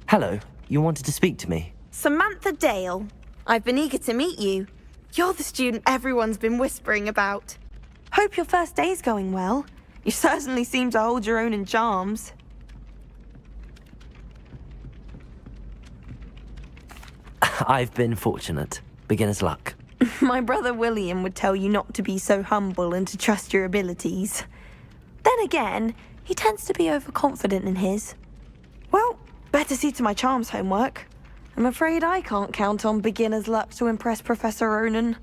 Speaker 1: Hello, you wanted to speak to me?
Speaker 11: Samantha Dale. I've been eager to meet you. You're the student everyone's been whispering about. Hope your first day's going well. You certainly seem to hold your own in charms.
Speaker 1: I've been fortunate. Beginner's luck.
Speaker 11: My brother William would tell you not to be so humble and to trust your abilities. Then again, he tends to be overconfident in his. Well, better see to my charms homework. I'm afraid I can't count on beginner's luck to impress Professor Ronan.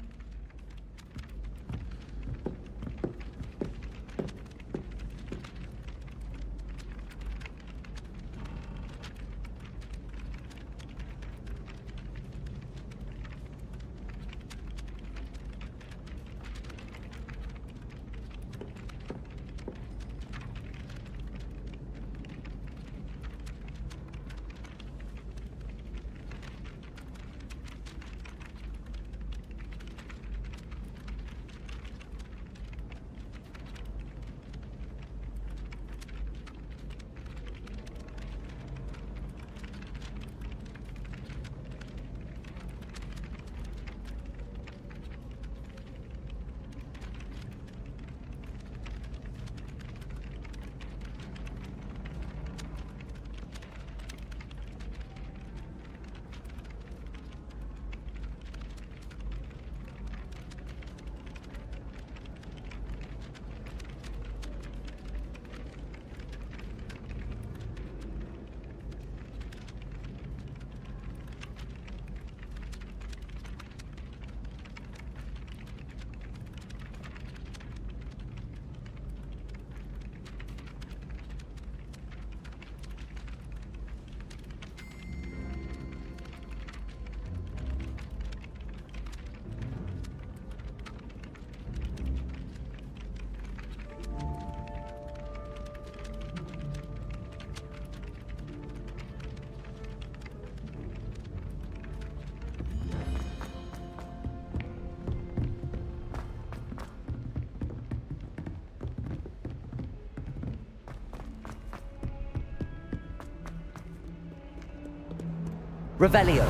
Speaker 1: Revelio.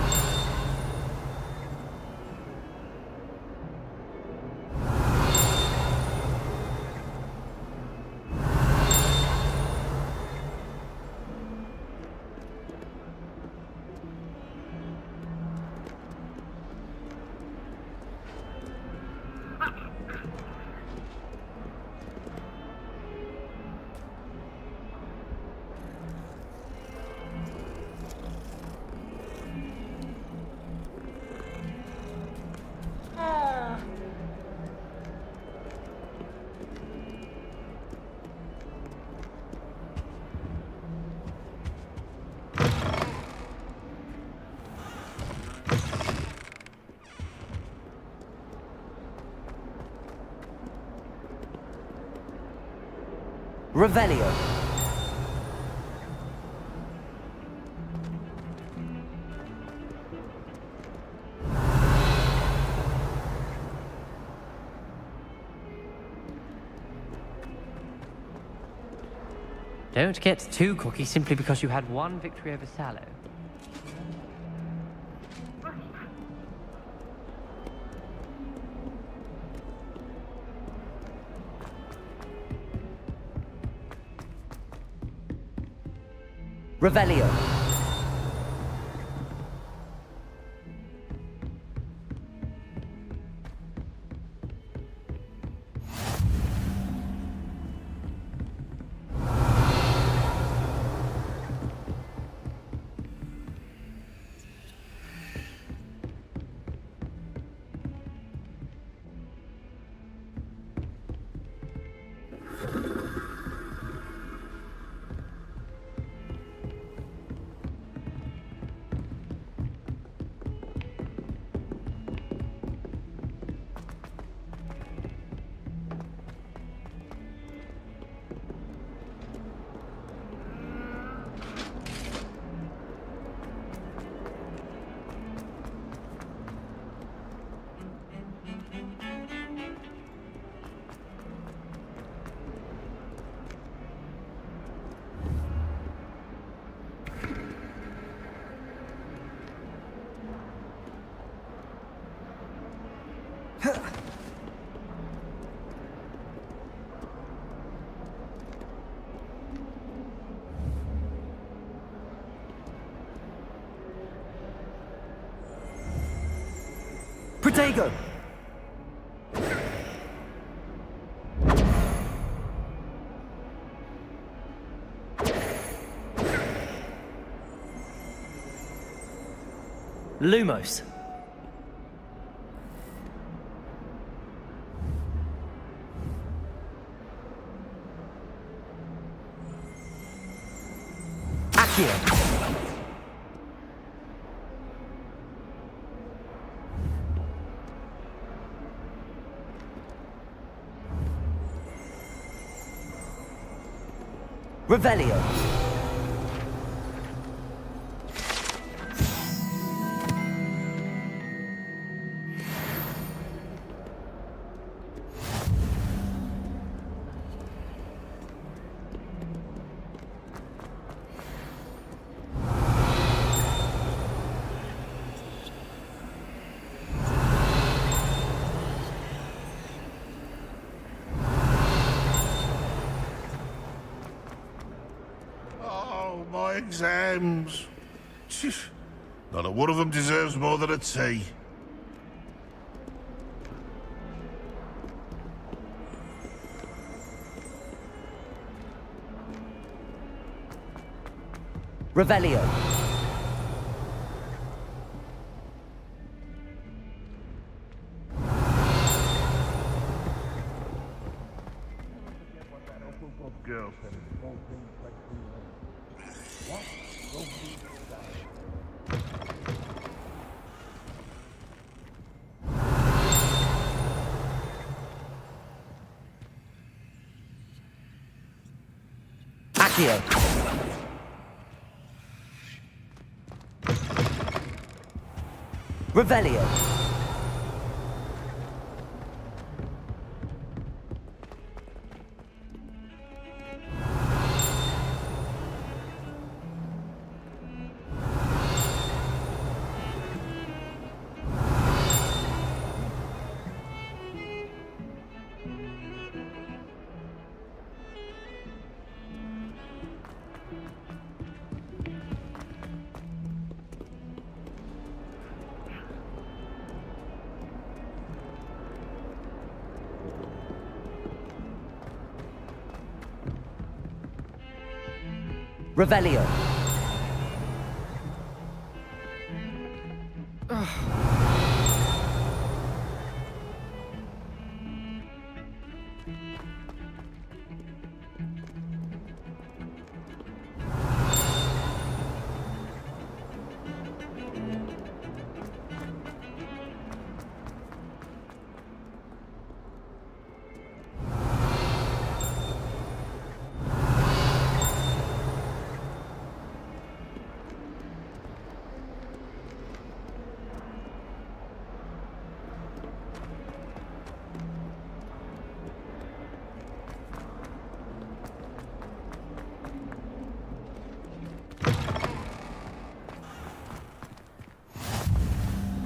Speaker 1: Revelio.
Speaker 5: Don't get too cocky simply because you had one victory over Sallow.
Speaker 1: Revelio. Protego! Lumos. Accio. Revelio.
Speaker 17: Oh, my exams. Phew. Not a one of them deserves more than a tea.
Speaker 1: Revelio.
Speaker 17: Girl.
Speaker 1: Accio. Revelio. Revelio.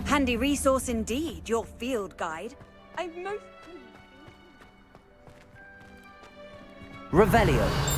Speaker 18: Handy resource indeed, your field guide. I'm most...
Speaker 1: Revelio.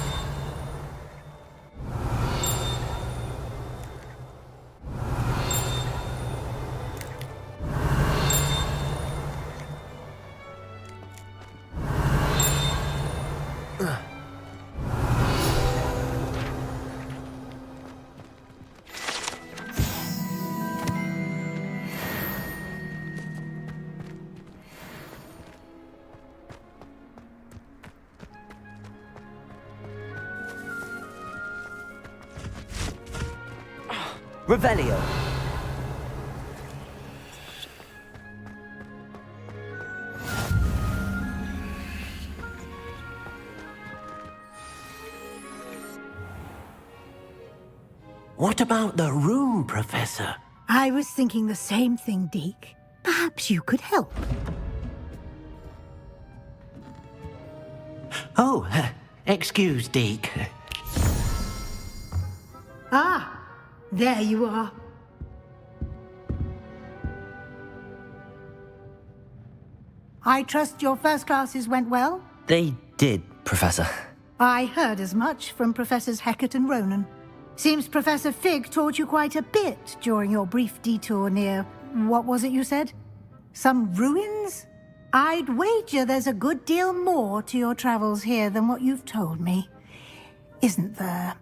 Speaker 1: Revelio.
Speaker 15: What about the room, Professor?
Speaker 9: I was thinking the same thing, Deke. Perhaps you could help.
Speaker 15: Oh, excuse, Deke.
Speaker 9: Ah, there you are. I trust your first classes went well?
Speaker 1: They did, Professor.
Speaker 9: I heard as much from Professors Hecat and Ronan. Seems Professor Fig taught you quite a bit during your brief detour near... what was it you said? Some ruins? I'd wager there's a good deal more to your travels here than what you've told me. Isn't there?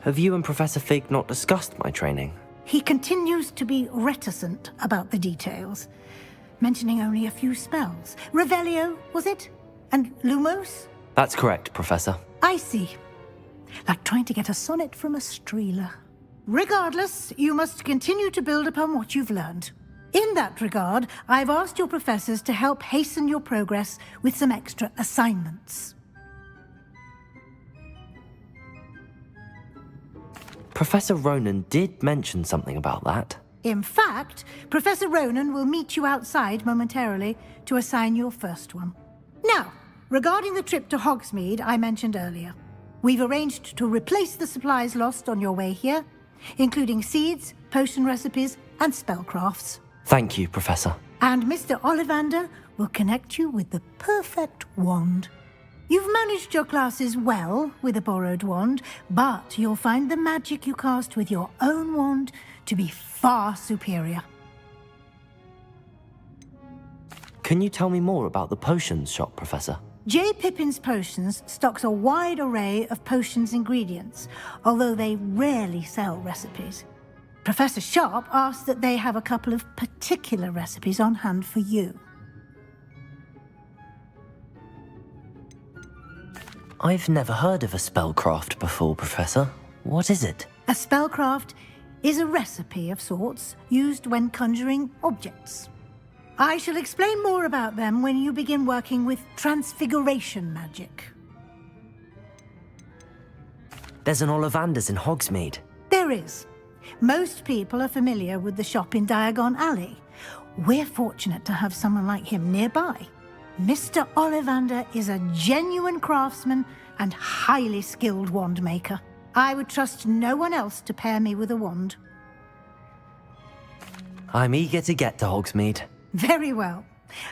Speaker 1: Have you and Professor Fig not discussed my training?
Speaker 9: He continues to be reticent about the details, mentioning only a few spells. Revelio, was it? And Lumos?
Speaker 1: That's correct, Professor.
Speaker 9: I see. Like trying to get a sonnet from a streeler. Regardless, you must continue to build upon what you've learned. In that regard, I've asked your professors to help hasten your progress with some extra assignments.
Speaker 1: Professor Ronan did mention something about that.
Speaker 9: In fact, Professor Ronan will meet you outside momentarily to assign your first one. Now, regarding the trip to Hogsmeade I mentioned earlier, we've arranged to replace the supplies lost on your way here, including seeds, potion recipes, and spellcrafts.
Speaker 1: Thank you, Professor.
Speaker 9: And Mr. Ollivander will connect you with the perfect wand. You've managed your classes well with a borrowed wand, but you'll find the magic you cast with your own wand to be far superior.
Speaker 1: Can you tell me more about the potions shop, Professor?
Speaker 9: J. Pippin's Potions stocks a wide array of potions ingredients, although they rarely sell recipes. Professor Sharp asked that they have a couple of particular recipes on hand for you.
Speaker 1: I've never heard of a spellcraft before, Professor. What is it?
Speaker 9: A spellcraft is a recipe of sorts used when conjuring objects. I shall explain more about them when you begin working with transfiguration magic.
Speaker 1: There's an Ollivander's in Hogsmeade.
Speaker 9: There is. Most people are familiar with the shop in Diagon Alley. We're fortunate to have someone like him nearby. Mr. Ollivander is a genuine craftsman and highly skilled wand maker. I would trust no one else to pair me with a wand.
Speaker 1: I'm eager to get to Hogsmeade.
Speaker 9: Very well.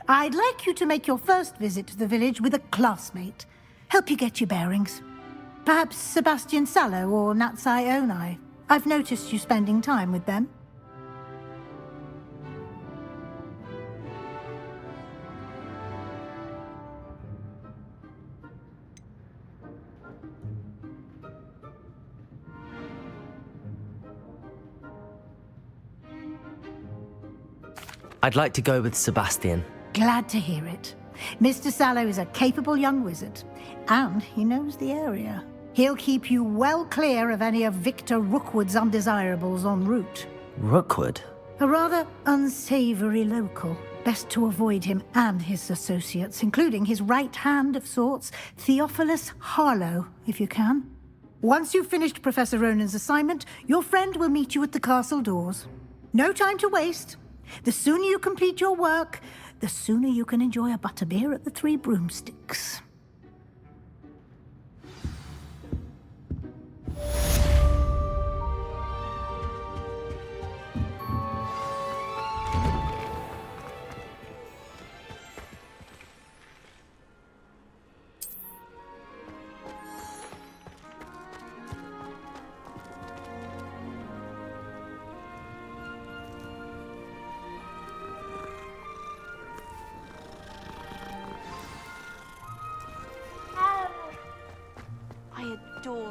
Speaker 9: I'd like you to make your first visit to the village with a classmate. Help you get your bearings. Perhaps Sebastian Sallow or Natsai Onai. I've noticed you spending time with them.
Speaker 1: I'd like to go with Sebastian.
Speaker 9: Glad to hear it. Mr. Sallow is a capable young wizard, and he knows the area. He'll keep you well clear of any of Victor Rookwood's undesirables en route.
Speaker 1: Rookwood?
Speaker 9: A rather unsavory local. Best to avoid him and his associates, including his right hand of sorts, Theophilus Harlow, if you can. Once you've finished Professor Ronan's assignment, your friend will meet you at the castle doors. No time to waste. The sooner you complete your work, the sooner you can enjoy a butterbeer at the Three Broomsticks.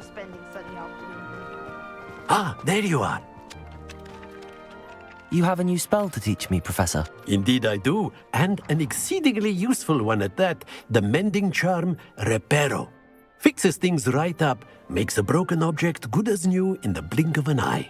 Speaker 19: Spending Sunday afternoon.
Speaker 16: Ah, there you are.
Speaker 1: You have a new spell to teach me, Professor.
Speaker 16: Indeed I do, and an exceedingly useful one at that. The mending charm, Reparo. Fixes things right up, makes a broken object good as new in the blink of an eye.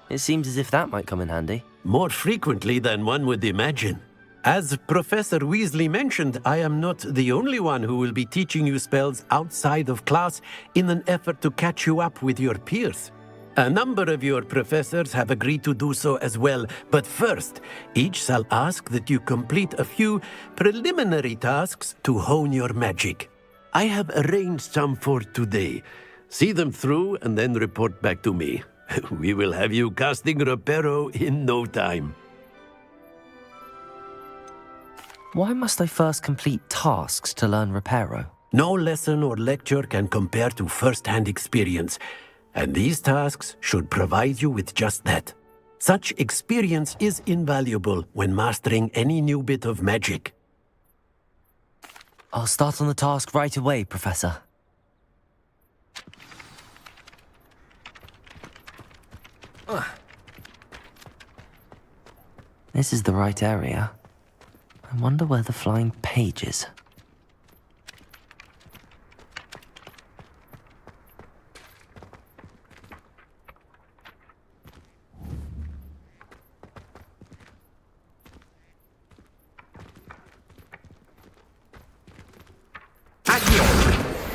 Speaker 1: It seems as if that might come in handy.
Speaker 16: More frequently than one would imagine. As Professor Weasley mentioned, I am not the only one who will be teaching you spells outside of class in an effort to catch you up with your peers. A number of your professors have agreed to do so as well, but first, each shall ask that you complete a few preliminary tasks to hone your magic. I have arranged some for today. See them through and then report back to me. We will have you casting Reparo in no time.
Speaker 1: Why must I first complete tasks to learn Reparo?
Speaker 16: No lesson or lecture can compare to first-hand experience, and these tasks should provide you with just that. Such experience is invaluable when mastering any new bit of magic.
Speaker 1: I'll start on the task right away, Professor. This is the right area. I wonder where the flying page is.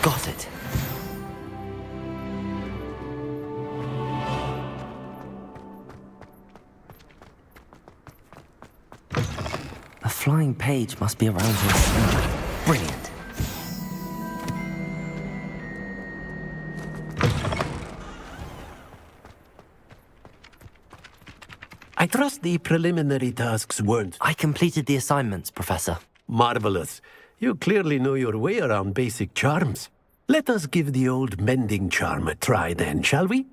Speaker 1: Got it. A flying page must be around here somewhere. Brilliant.
Speaker 16: I trust the preliminary tasks weren't...
Speaker 1: I completed the assignments, Professor.
Speaker 16: Marvelous. You clearly know your way around basic charms. Let us give the old mending charm a try then, shall we?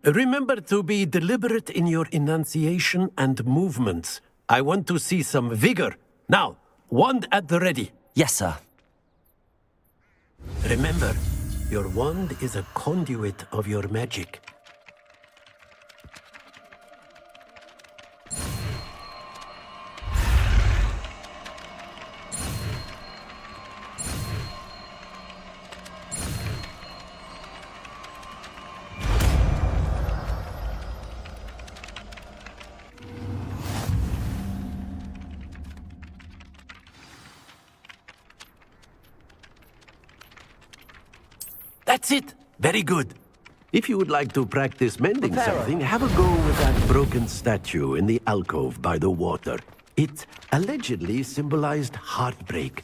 Speaker 16: Remember to be deliberate in your enunciation and movements. I want to see some vigor. Now, wand at the ready.
Speaker 1: Yes, sir.
Speaker 16: Remember, your wand is a conduit of your magic. That's it! Very good. If you would like to practice mending something, have a go with that broken statue in the alcove by the water. It allegedly symbolized heartbreak.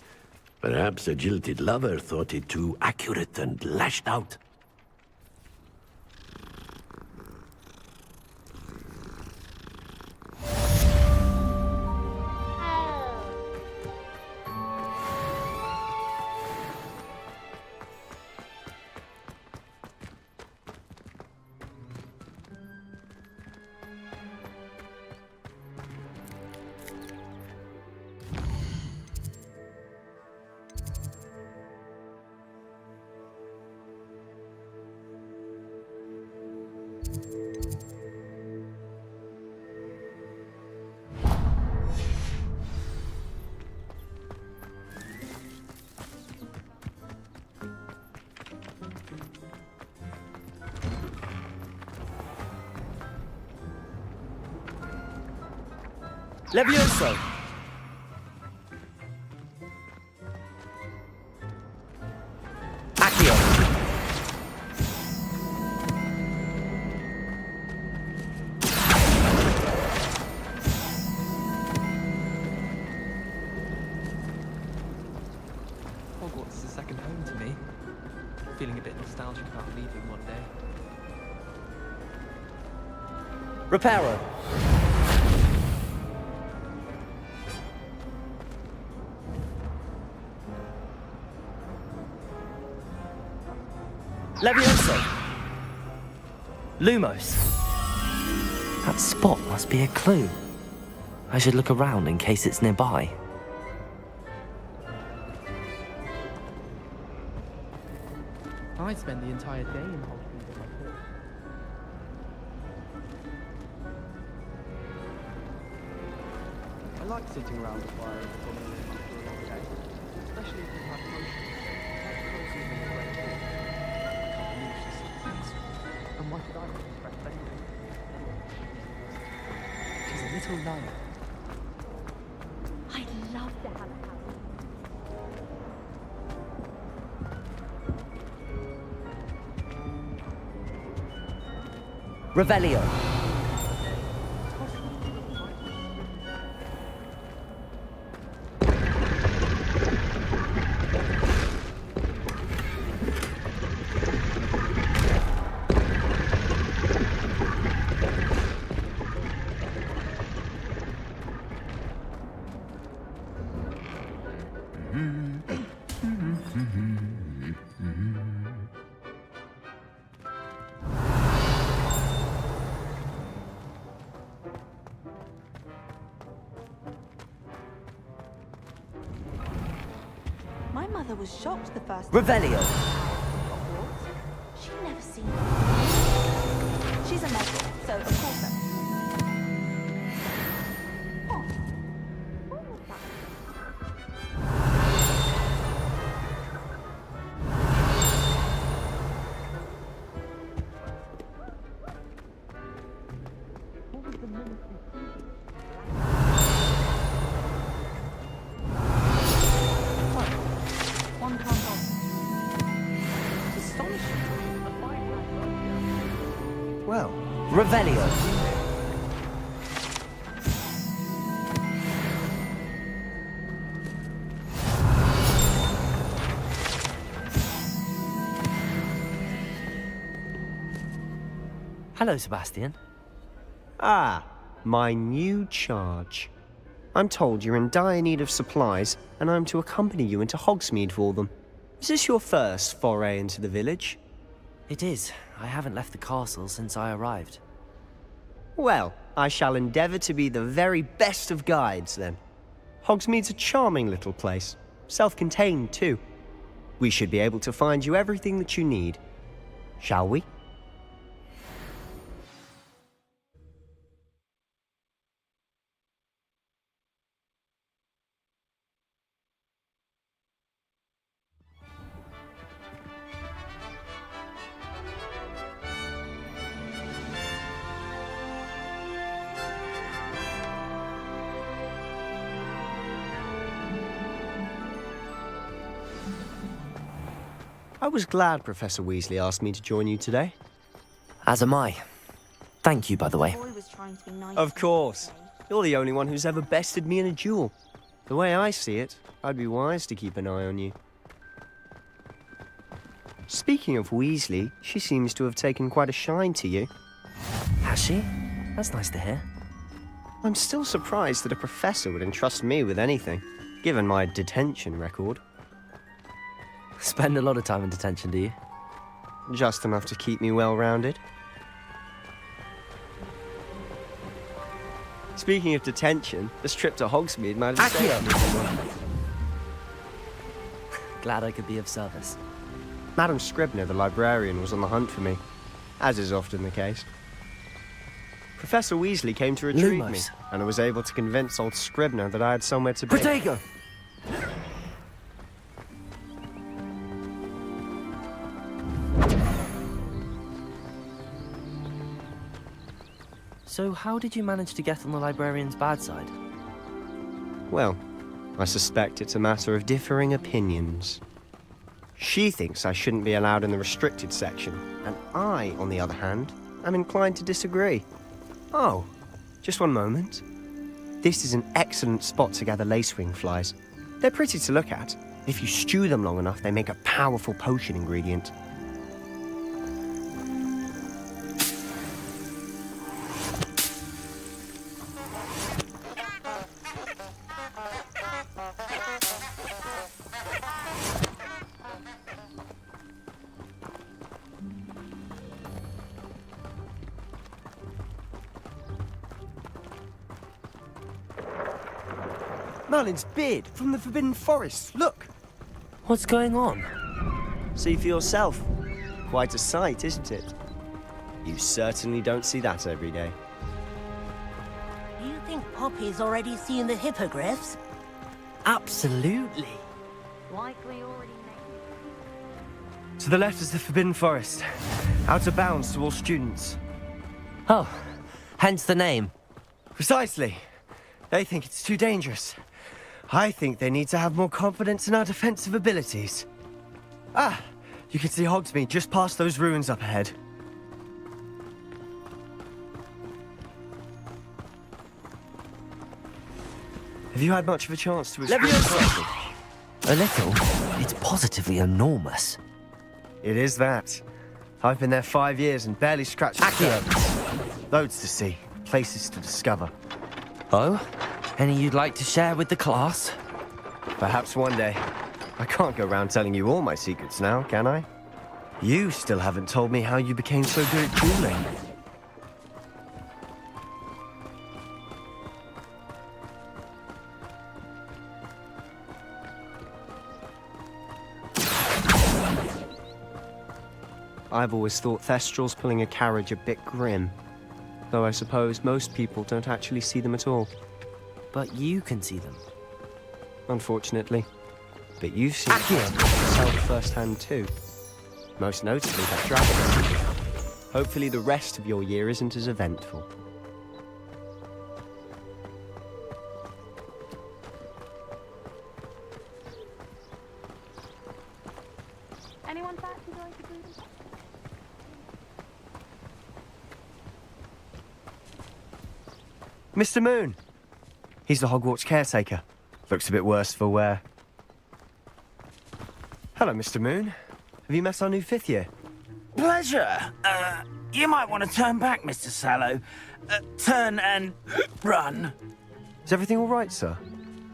Speaker 16: Perhaps a jilted lover thought it too accurate and lashed out.
Speaker 1: Levioso! Accio!
Speaker 8: Hogwarts is a second home to me. Feeling a bit nostalgic about leaving one day.
Speaker 1: Reparo! Levioso! Lumos! That spot must be a clue. I should look around in case it's nearby.
Speaker 8: I'd spend the entire day in Hogwarts if I could. I like sitting around the fire and talking after a long day, especially if you have potions. And why could I not respect anyone? She's a little liar.
Speaker 6: I'd love to have a house.
Speaker 1: Revelio!
Speaker 11: My mother was shocked the first
Speaker 1: Revelio!
Speaker 11: She'd never seen it. She's a medic, so of course.
Speaker 13: well. Revelio.
Speaker 1: Hello, Sebastian.
Speaker 13: Ah, my new charge. I'm told you're in dire need of supplies, and I'm to accompany you into Hogsmeade for them. Is this your first foray into the village?
Speaker 1: It is. I haven't left the castle since I arrived.
Speaker 13: Well, I shall endeavour to be the very best of guides, then. Hogsmeade's a charming little place. Self-contained, too. We should be able to find you everything that you need. Shall we? I was glad Professor Weasley asked me to join you today.
Speaker 1: As am I. Thank you, by the way.
Speaker 13: Of course. You're the only one who's ever bested me in a duel. The way I see it, I'd be wise to keep an eye on you. Speaking of Weasley, she seems to have taken quite a shine to you.
Speaker 1: Has she? That's nice to hear.
Speaker 13: I'm still surprised that a professor would entrust me with anything, given my detention record.
Speaker 1: Spend a lot of time in detention, do you?
Speaker 13: Just enough to keep me well-rounded. Speaking of detention, this trip to Hogsmeade might have saved me.
Speaker 1: Glad I could be of service.
Speaker 13: Madam Scribner, the librarian, was on the hunt for me, as is often the case. Professor Weasley came to retrieve me, and I was able to convince old Scribner that I had somewhere to be.
Speaker 1: Protego! So how did you manage to get on the librarian's bad side?
Speaker 13: Well, I suspect it's a matter of differing opinions. She thinks I shouldn't be allowed in the restricted section, and I, on the other hand, am inclined to disagree. Oh, just one moment. This is an excellent spot to gather lacewing flies. They're pretty to look at. If you stew them long enough, they make a powerful potion ingredient. Merlin's beard from the Forbidden Forest. Look!
Speaker 1: What's going on?
Speaker 13: See for yourself. Quite a sight, isn't it? You certainly don't see that every day.
Speaker 14: Do you think Poppy's already seen the hippogriffs?
Speaker 1: Absolutely.
Speaker 6: Likely already made.
Speaker 13: To the left is the Forbidden Forest. Out of bounds to all students.
Speaker 1: Oh, hence the name.
Speaker 13: Precisely. They think it's too dangerous. I think they need to have more confidence in our defensive abilities. Ah, you can see Hogsmeade just past those ruins up ahead. Have you had much of a chance to explore the castle?
Speaker 1: A little. It's positively enormous.
Speaker 13: It is that. I've been there 5 years and barely scratched the surface. Loads to see, places to discover.
Speaker 1: Oh? Any you'd like to share with the class?
Speaker 13: Perhaps one day. I can't go around telling you all my secrets now, can I? You still haven't told me how you became so good at dueling. I've always thought Thestrals pulling a carriage a bit grim. Though I suppose most people don't actually see them at all.
Speaker 1: But you can see them.
Speaker 13: Unfortunately. But you've seen yourself firsthand too. Most notably that dragon. Hopefully the rest of your year isn't as eventful.
Speaker 6: Anyone fancy going to do this?
Speaker 13: Mr. Moon. He's the Hogwarts caretaker. Looks a bit worse for wear. Hello, Mr. Moon. Have you met our new 5th year?
Speaker 15: Pleasure. You might want to turn back, Mr. Sallow. Turn and run.
Speaker 13: Is everything all right, sir?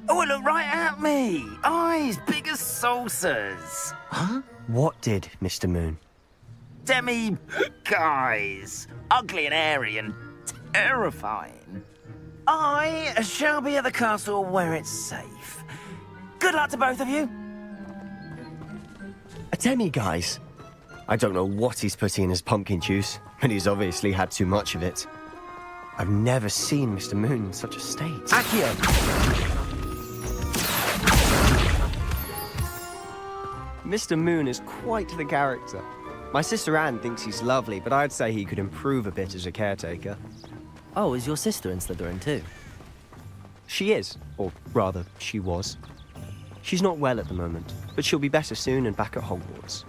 Speaker 15: Oh, look right at me. Eyes big as saucers.
Speaker 13: Huh? What did, Mr. Moon?
Speaker 15: Guys. Ugly and hairy and terrifying. I shall be at the castle where it's safe. Good luck to both of you.
Speaker 13: A demi-guise? I don't know what he's putting in his pumpkin juice, but he's obviously had too much of it. I've never seen Mr. Moon in such a state.
Speaker 15: Accio!
Speaker 13: Mr. Moon is quite the character. My sister Anne thinks he's lovely, but I'd say he could improve a bit as a caretaker.
Speaker 1: Oh, is your sister in Slytherin too?
Speaker 13: She is, or rather, she was. She's not well at the moment, but she'll be better soon and back at Hogwarts.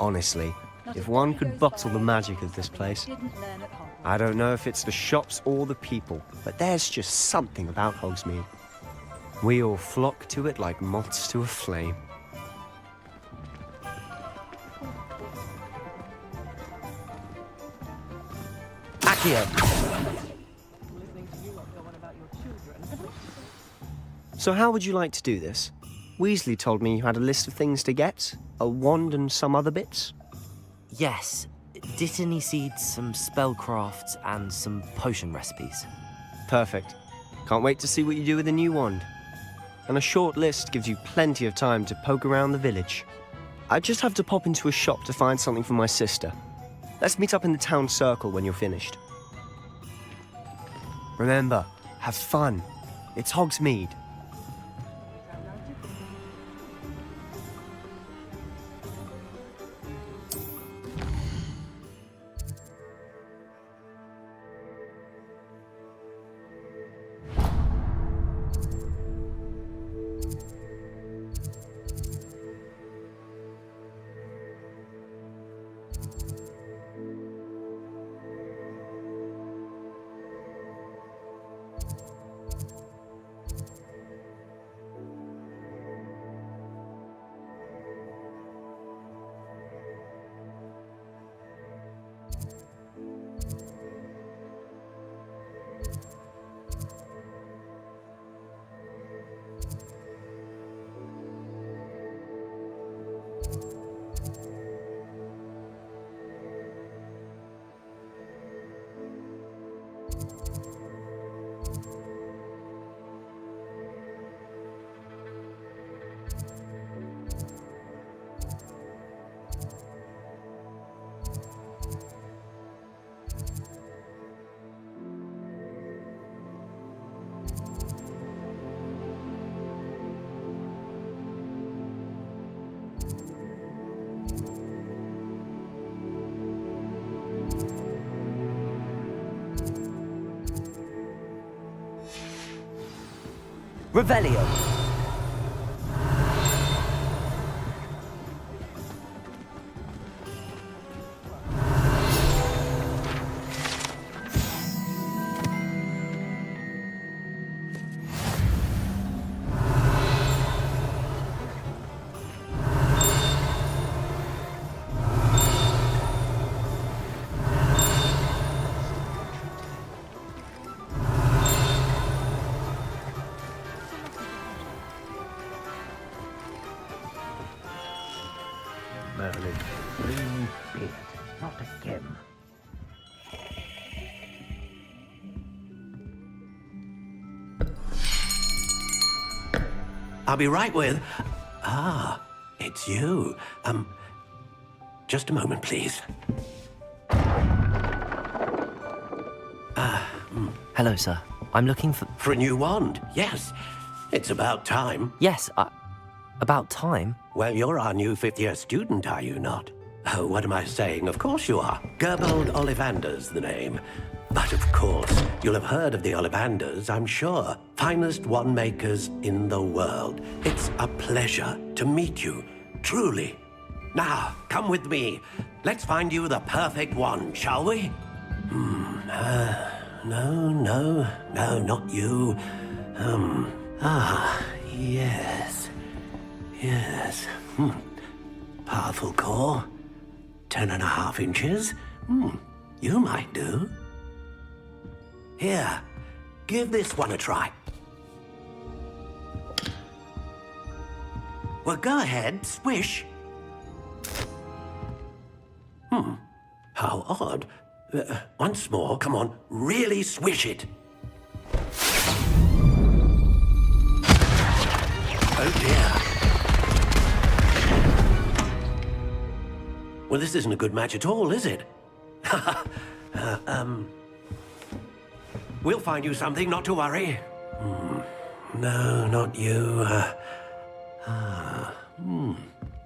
Speaker 13: Honestly, if one could bottle the magic of this place. I don't know if it's the shops or the people, but there's just something about Hogsmeade. We all flock to it like moths to a flame.
Speaker 1: Accio!
Speaker 13: So how would you like to do this? Weasley told me you had a list of things to get, a wand and some other bits.
Speaker 1: Yes. Dittany seeds, some spellcrafts, and some potion recipes.
Speaker 13: Perfect. Can't wait to see what you do with the new wand. And a short list gives you plenty of time to poke around the village. I just have to pop into a shop to find something for my sister. Let's meet up in the town circle when you're finished. Remember, have fun. It's Hogsmeade.
Speaker 1: Revelio.
Speaker 15: Merlin, green beard, not again.
Speaker 16: I'll be right with... Ah, it's you. Just a moment, please.
Speaker 1: Hello, sir. I'm looking for...
Speaker 16: For a new wand, yes. It's about time.
Speaker 1: Yes, about time?
Speaker 16: Well, you're our new 5th-year student, are you not? Oh, what am I saying? Of course you are. Gerbold Ollivander's the name. But of course, you'll have heard of the Ollivanders, I'm sure. Finest wand makers in the world. It's a pleasure to meet you, truly. Now, come with me. Let's find you the perfect wand, shall we? No, not you. Yes. Powerful core. 10.5 inches. You might do. Here, give this one a try. Well, go ahead, swish. How odd. Once more, come on, really swish it. Oh dear. Well, this isn't a good match at all, is it? We'll find you something, not to worry. No, not you.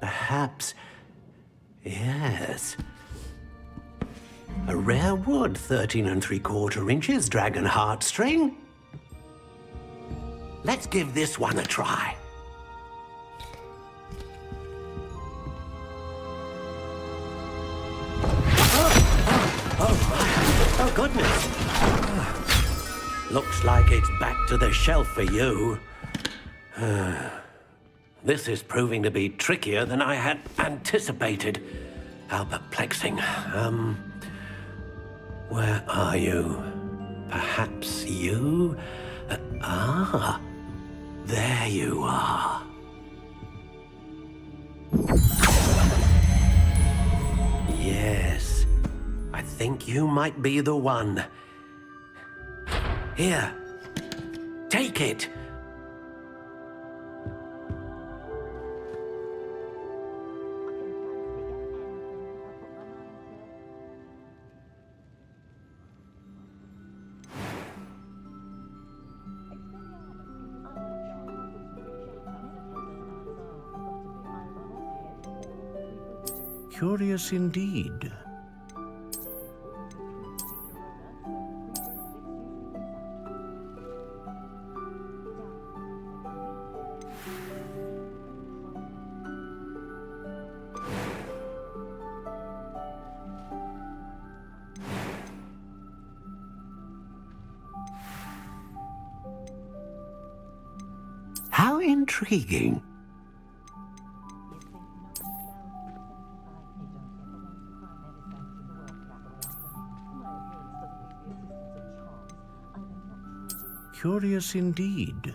Speaker 16: Perhaps. Yes. A rare wood, 13 3/4 inches, dragon heartstring. Let's give this one a try. Oh, goodness. Looks like it's back to the shelf for you. This is proving to be trickier than I had anticipated. How perplexing. Where are you? Perhaps you? There you are. Yes, I think you might be the one. Here, take it. Curious indeed. How intriguing. Curious indeed.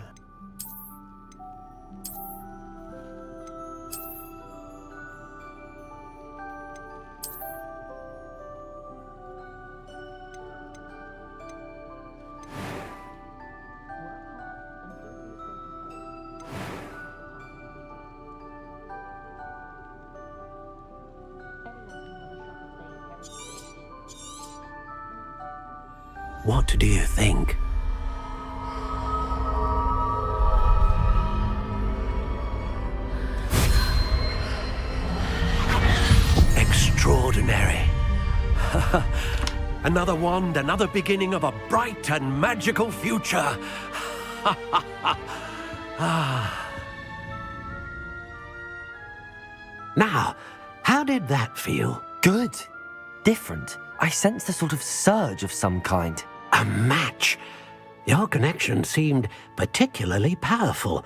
Speaker 16: What do you think? Extraordinary. Another wand, another beginning of a bright and magical future. Now, how did that feel?
Speaker 1: Good. Different. I sensed a sort of surge of some kind.
Speaker 16: A match. Your connection seemed particularly powerful.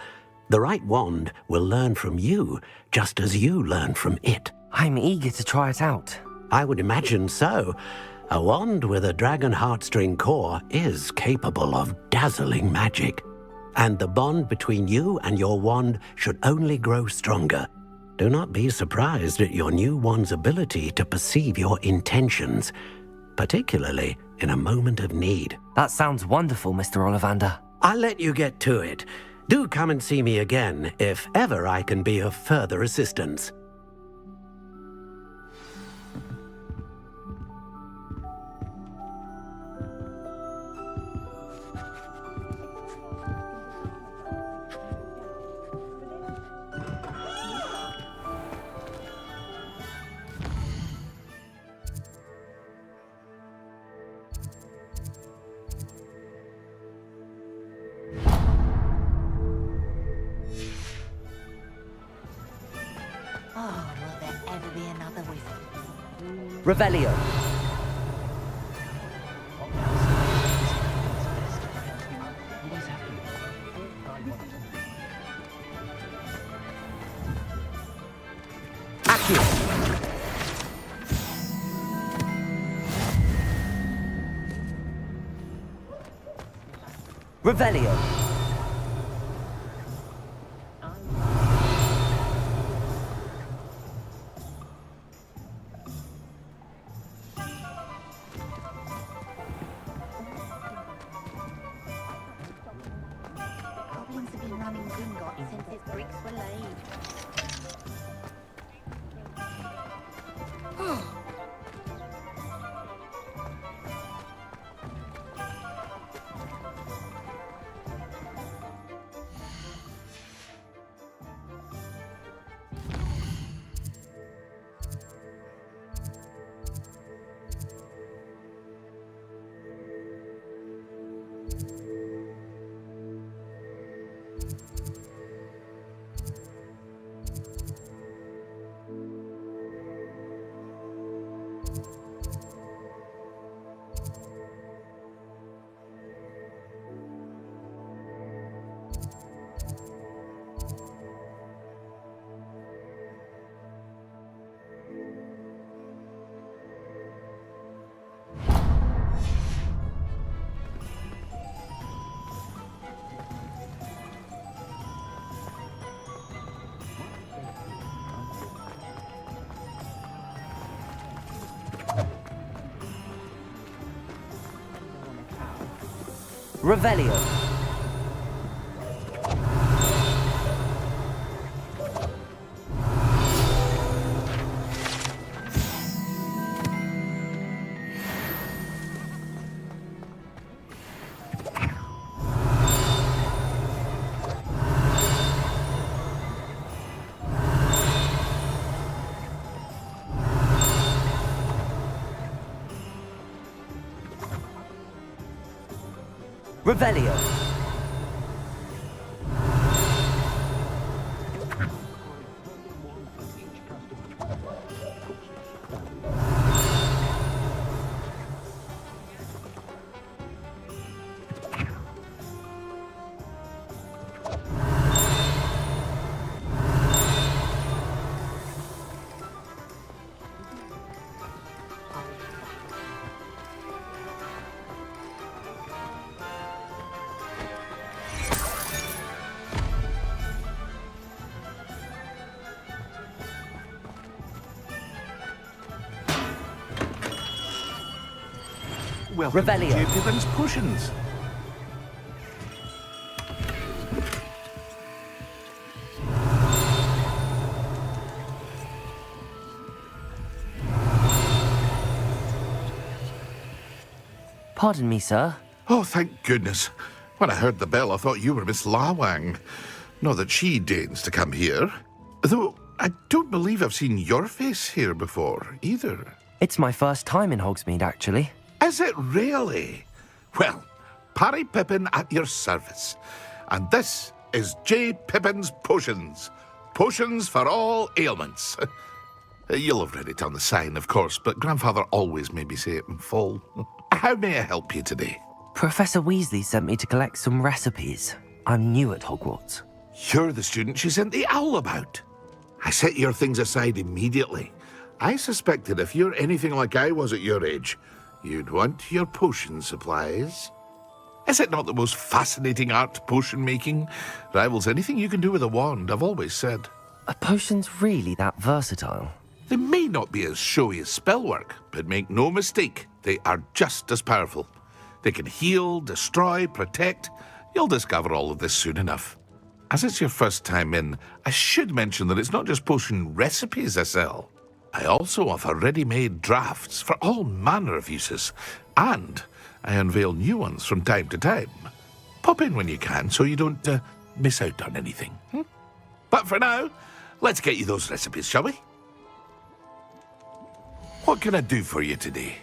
Speaker 16: The right wand will learn from you, just as you learn from it.
Speaker 1: I'm eager to try it out.
Speaker 16: I would imagine so. A wand with a dragon heartstring core is capable of dazzling magic. And the bond between you and your wand should only grow stronger. Do not be surprised at your new wand's ability to perceive your intentions, particularly in a moment of need.
Speaker 1: That sounds wonderful, Mr. Ollivander.
Speaker 16: I'll let you get to it. Do come and see me again if ever I can be of further assistance.
Speaker 1: Revelio. Accio. Revelio.
Speaker 6: Goblins have been running Gringotts since its bricks were laid.
Speaker 1: Revelio. Revelio.
Speaker 17: Welcome
Speaker 1: Revelio.
Speaker 17: to J. Pippin's Potions.
Speaker 1: Pardon me, sir.
Speaker 17: Oh, thank goodness. When I heard the bell, I thought you were Miss Lawang. Not that she deigns to come here. Though I don't believe I've seen your face here before, either.
Speaker 1: It's my first time in Hogsmeade, actually.
Speaker 17: Is it really? Well, Parry Pippin at your service. And this is J. Pippin's Potions. Potions for all ailments. You'll have read it on the sign, of course, but Grandfather always made me say it in full. How may I help you today?
Speaker 1: Professor Weasley sent me to collect some recipes. I'm new at Hogwarts.
Speaker 17: You're the student she sent the owl about. I set your things aside immediately. I suspected if you're anything like I was at your age, you'd want your potion supplies. Is it not the most fascinating art, potion making? Rivals anything you can do with a wand, I've always said.
Speaker 1: Are potions really that versatile?
Speaker 17: They may not be as showy as spellwork, but make no mistake, they are just as powerful. They can heal, destroy, protect. You'll discover all of this soon enough. As it's your first time in, I should mention that it's not just potion recipes I sell. I also offer ready-made drafts for all manner of uses, and I unveil new ones from time to time. Pop in when you can so you don't miss out on anything. But for now, let's get you those recipes, shall we? What can I do for you today?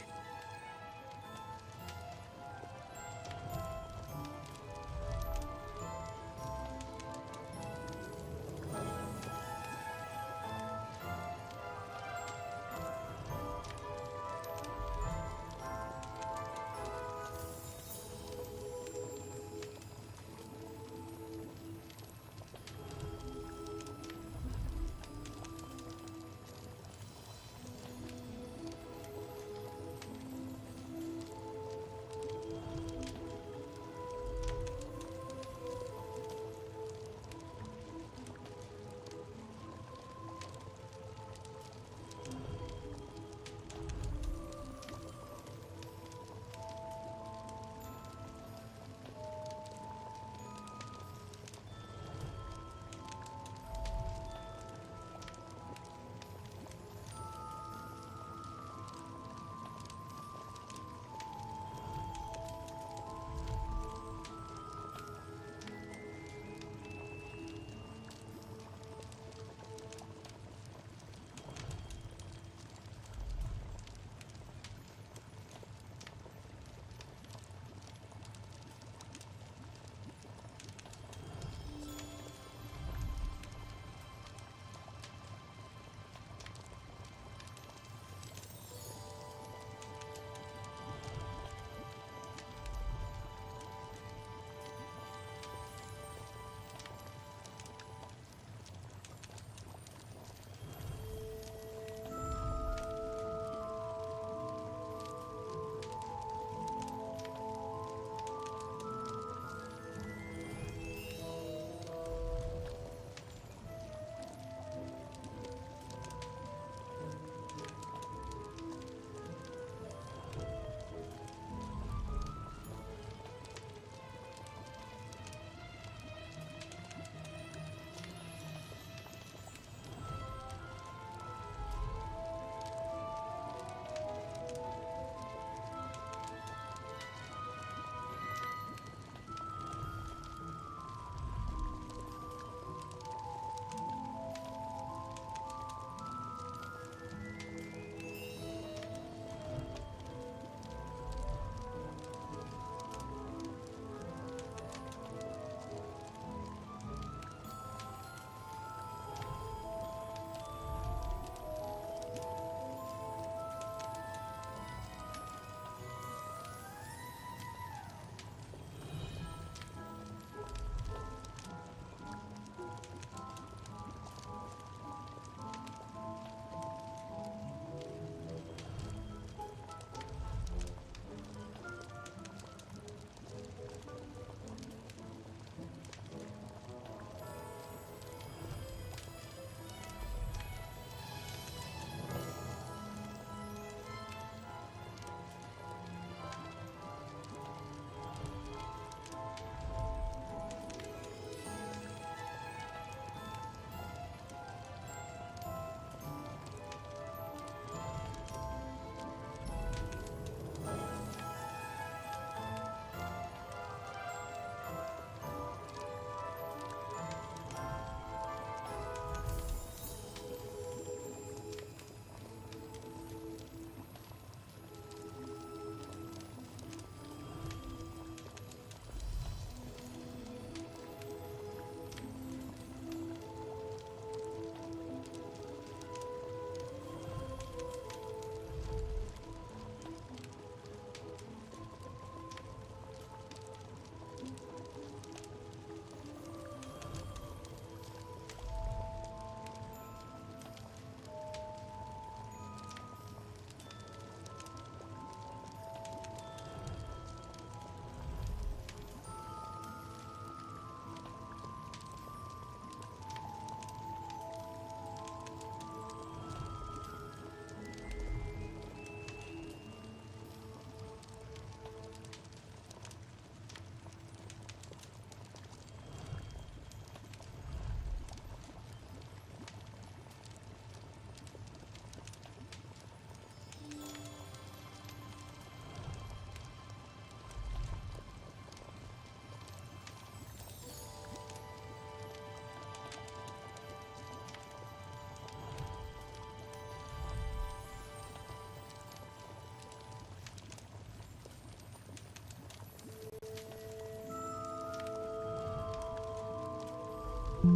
Speaker 17: Feel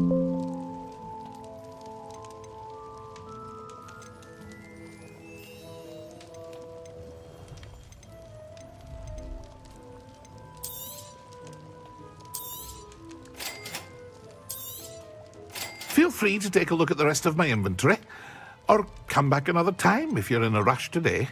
Speaker 17: free to take a look at the rest of my inventory, or come back another time if you're in a rush today.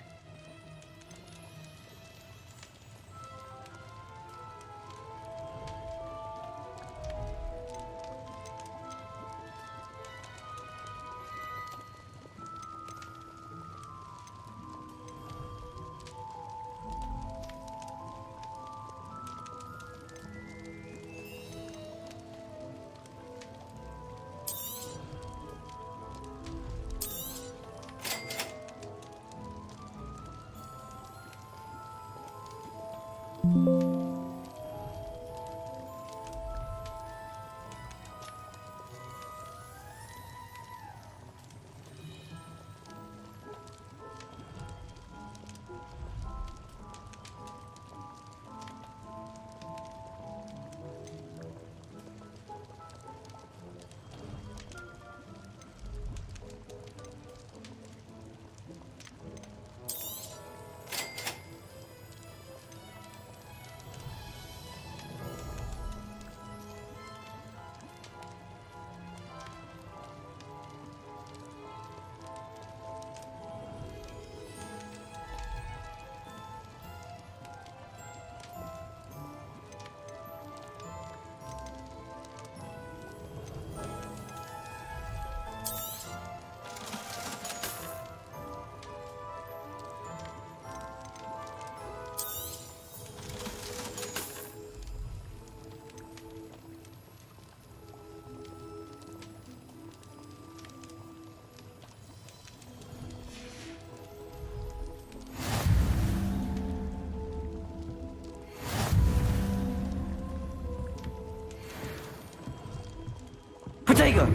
Speaker 1: Protego!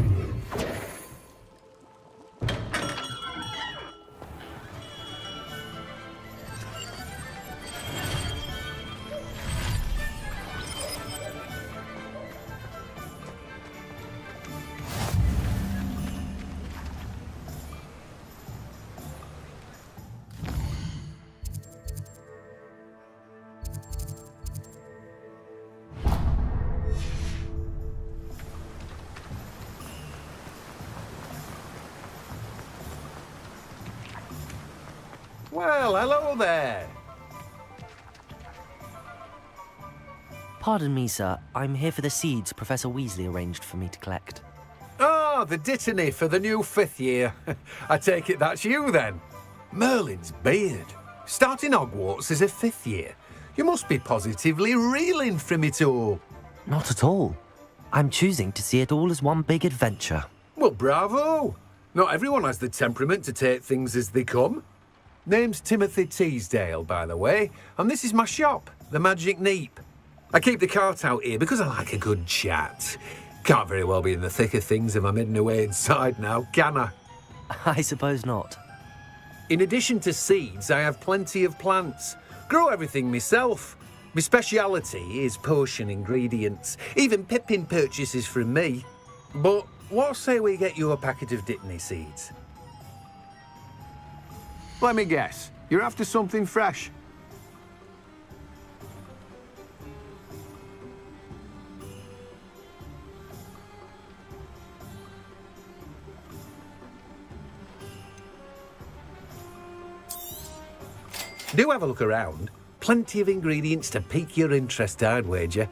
Speaker 20: Well, hello there.
Speaker 1: Pardon me, sir. I'm here for the seeds Professor Weasley arranged for me to collect.
Speaker 20: Oh, the dittany for the new 5th year. I take it that's you then. Merlin's beard. Starting Hogwarts as a 5th year. You must be positively reeling from it all.
Speaker 1: Not at all. I'm choosing to see it all as one big adventure.
Speaker 20: Well, bravo. Not everyone has the temperament to take things as they come. Name's Timothy Teasdale, by the way, and this is my shop, the Magic Neep. I keep the cart out here because I like a good chat. Can't very well be in the thick of things if I'm hidden away inside now, can I?
Speaker 1: I suppose not.
Speaker 20: In addition to seeds, I have plenty of plants. Grow everything myself. My speciality is potion ingredients. Even Pippin purchases from me. But what say we get you a packet of Dittany seeds?
Speaker 21: Let me guess. You're after something fresh.
Speaker 20: Do have a look around. Plenty of ingredients to pique your interest, I'd wager.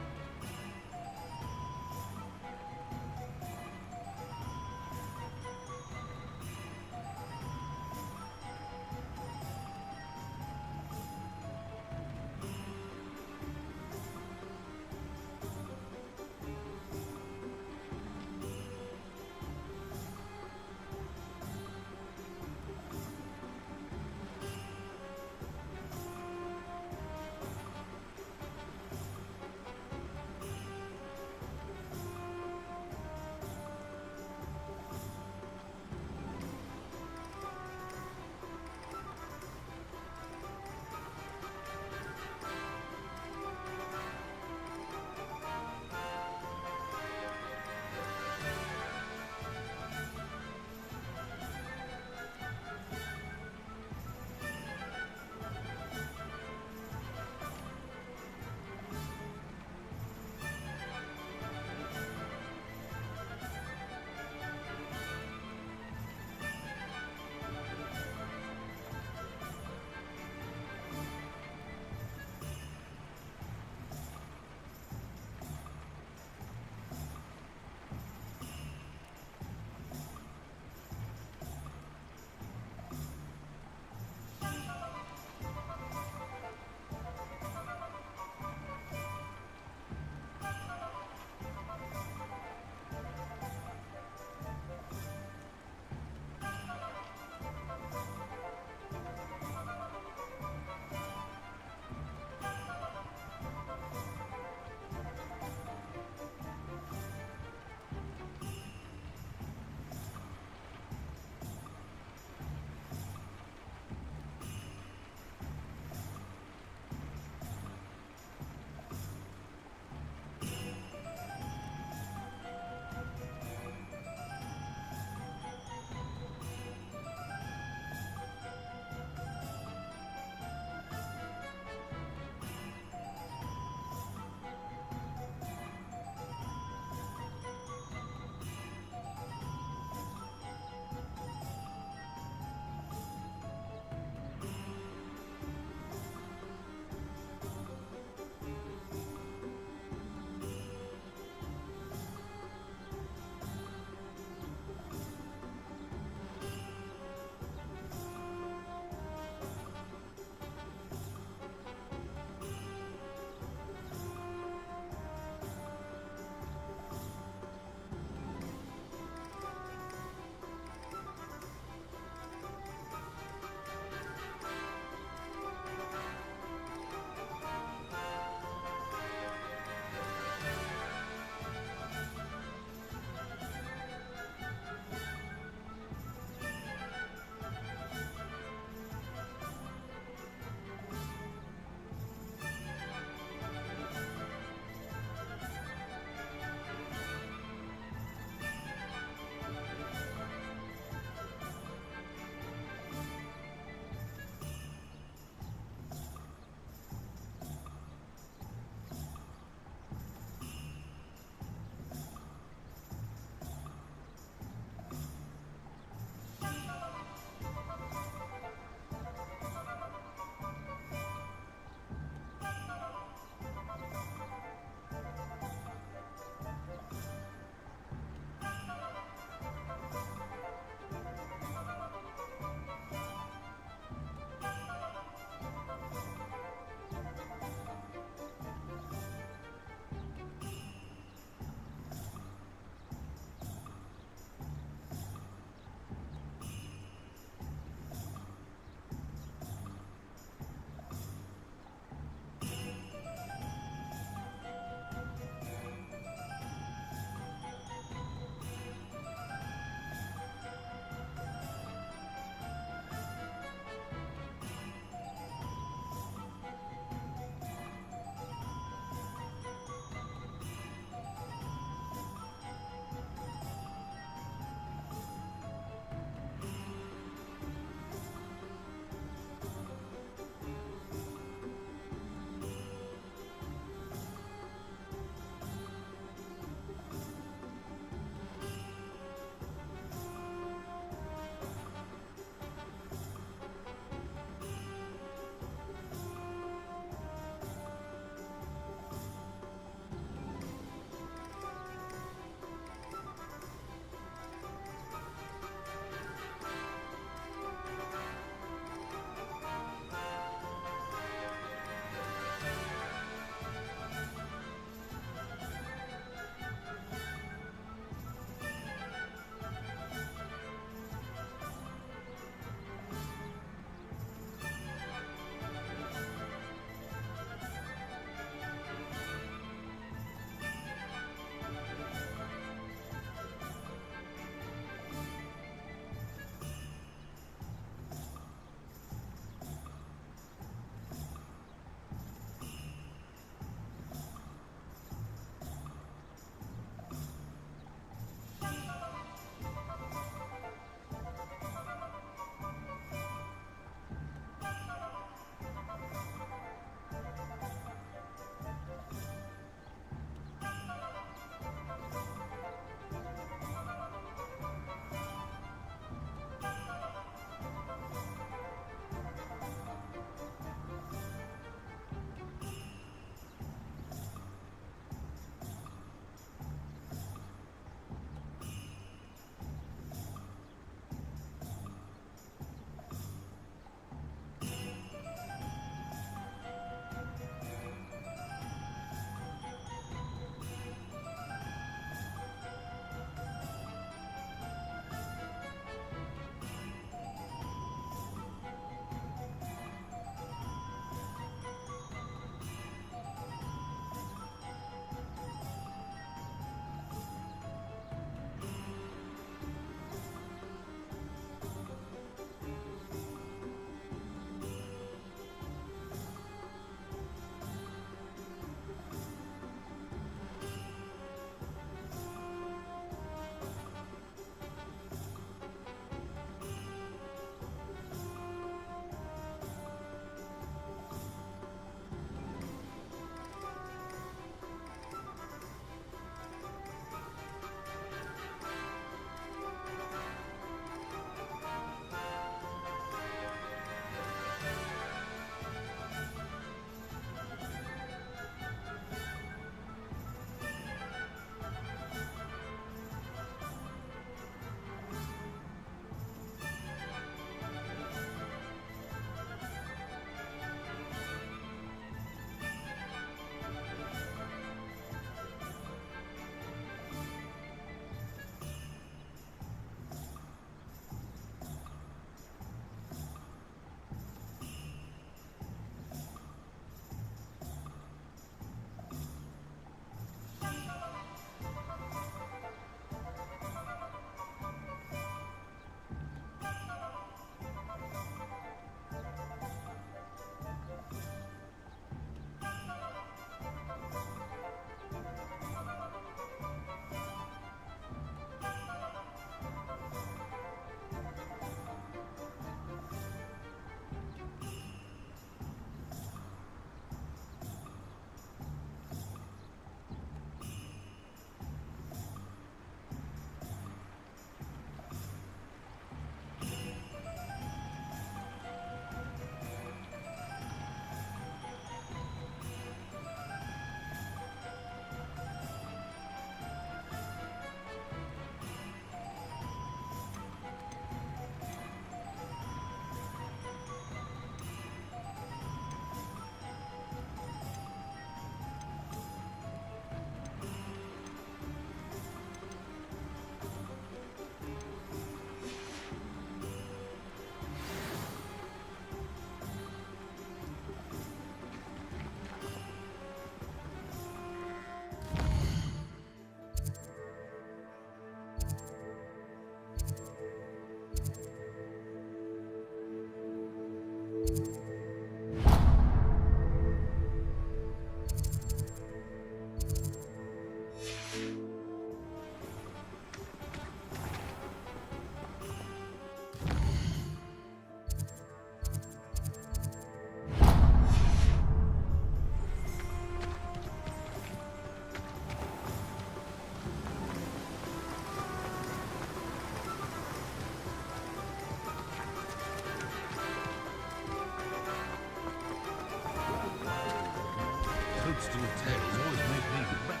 Speaker 17: Toadstool tales always make me refresh.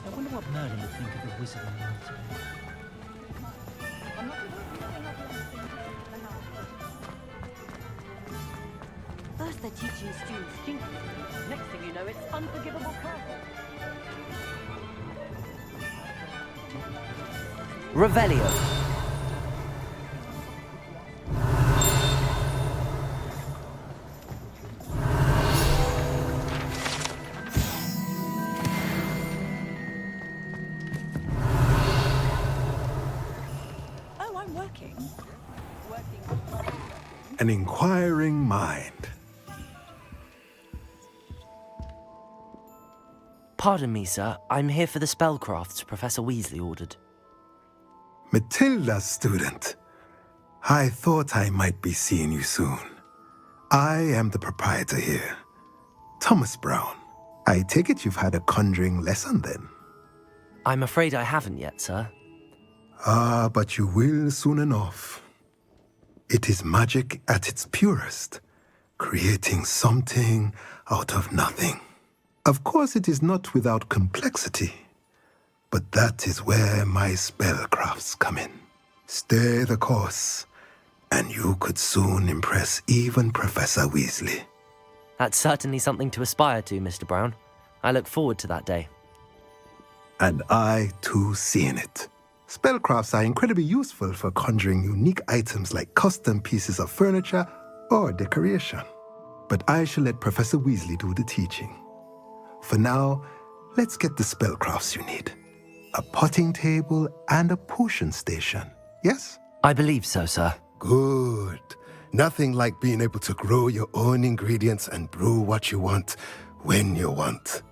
Speaker 5: I wonder what Merlin would think of the wizard in world today.
Speaker 10: First they're teaching students stupid. Next thing you know, it's unforgivable crime.
Speaker 1: Revelio.
Speaker 10: Oh, I'm working.
Speaker 22: An inquiring mind.
Speaker 1: Pardon me, sir. I'm here for the spellcrafts Professor Weasley ordered.
Speaker 22: Matilda's student. I thought I might be seeing you soon. I am the proprietor here, Thomas Brown. I take it you've had a conjuring lesson then?
Speaker 1: I'm afraid I haven't yet, sir.
Speaker 22: Ah, but you will soon enough. It is magic at its purest, creating something out of nothing. Of course, it is not without complexity, but that is where my spellcrafts come in. Stay the course, and you could soon impress even Professor Weasley.
Speaker 1: That's certainly something to aspire to, Mr. Brown. I look forward to that day.
Speaker 22: And I, too, seeing it. Spellcrafts are incredibly useful for conjuring unique items like custom pieces of furniture or decoration. But I shall let Professor Weasley do the teaching. For now, let's get the spellcrafts you need. A potting table and a potion station, yes?
Speaker 1: I believe so, sir.
Speaker 22: Good. Nothing like being able to grow your own ingredients and brew what you want when you want.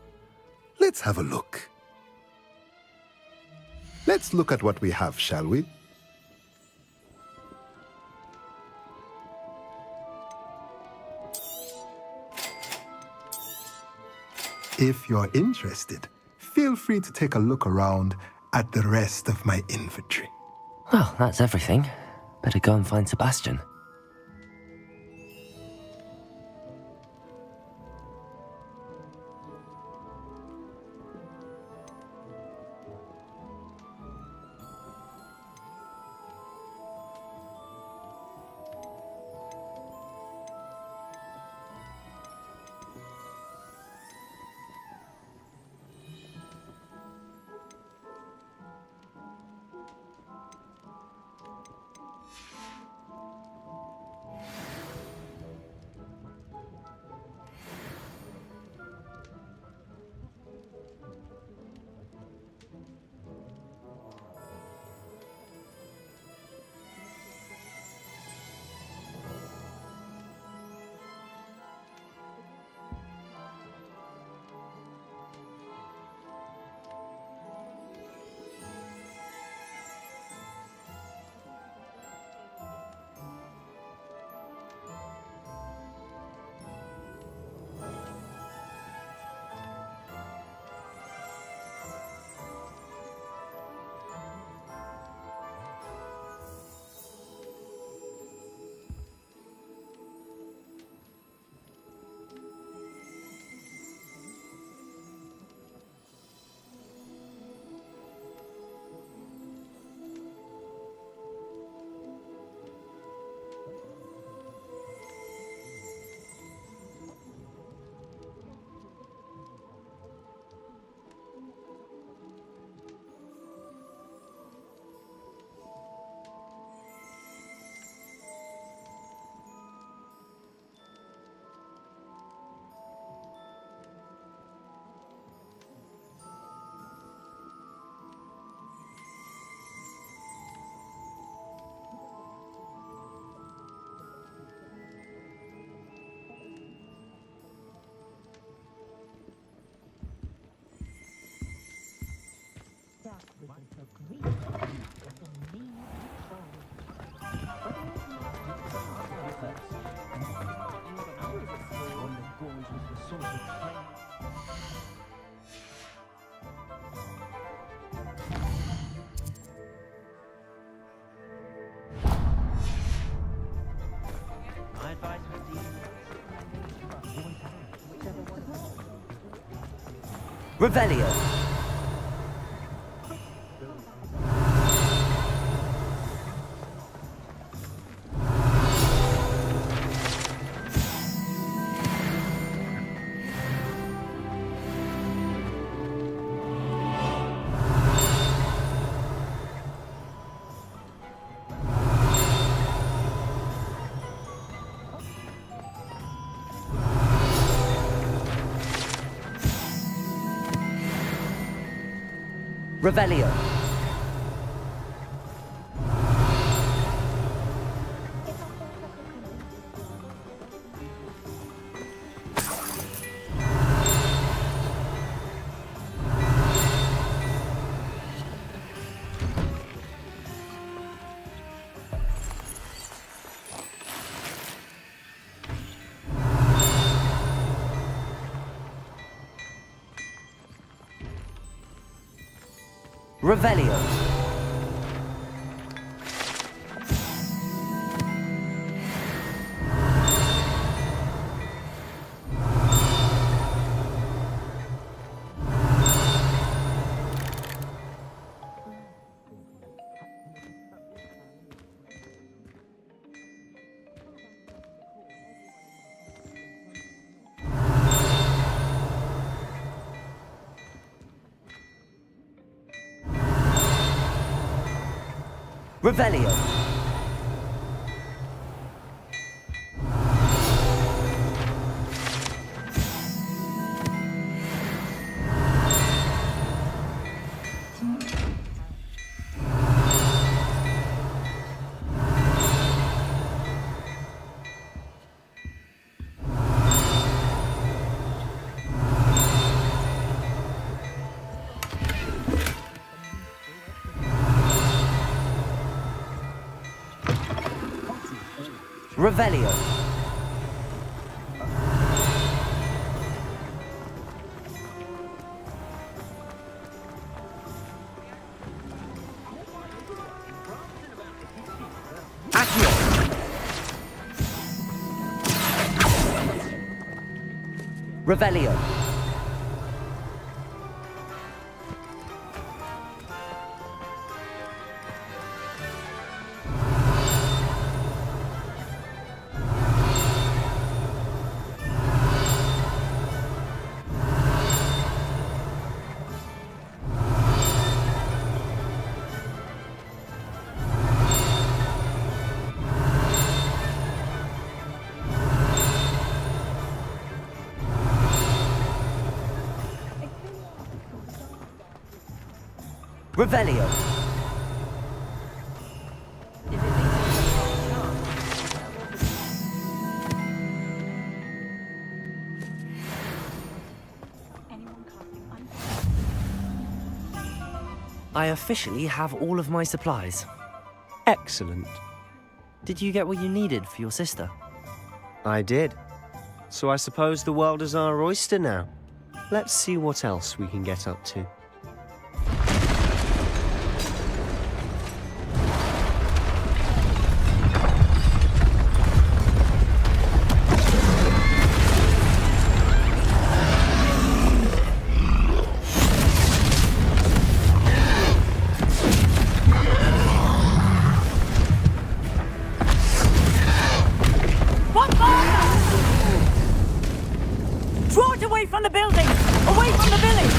Speaker 22: Let's have a look. Let's look at what we have, shall we? If you're interested, feel free to take a look around at the rest of my inventory.
Speaker 1: Well, that's everything. Better go and find Sebastian.
Speaker 5: My advice would be
Speaker 1: Revelio. Revelio. Revelio. Revelio. Revelio. Accio. Revelio. Revelio. I officially have all of my supplies.
Speaker 13: Excellent.
Speaker 1: Did you get what you needed for your sister?
Speaker 13: I did. So I suppose the world is our oyster now. Let's see what else we can get up to.
Speaker 18: Draw it away from the building! Away from the village!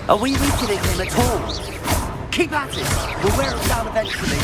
Speaker 1: Are we weakening him at all? Keep at it! We'll wear him down eventually.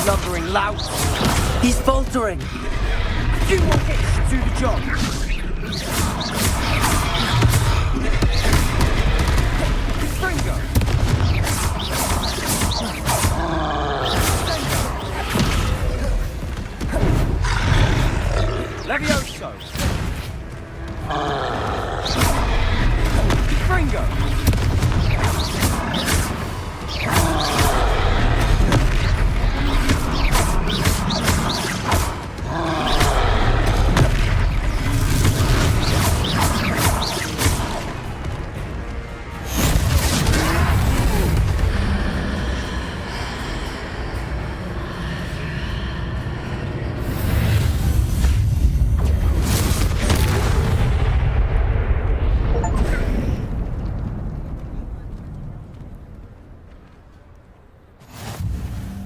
Speaker 15: lumbering lout. He's faltering. A few more hits to the job. Stringo. Levioso. Stringo.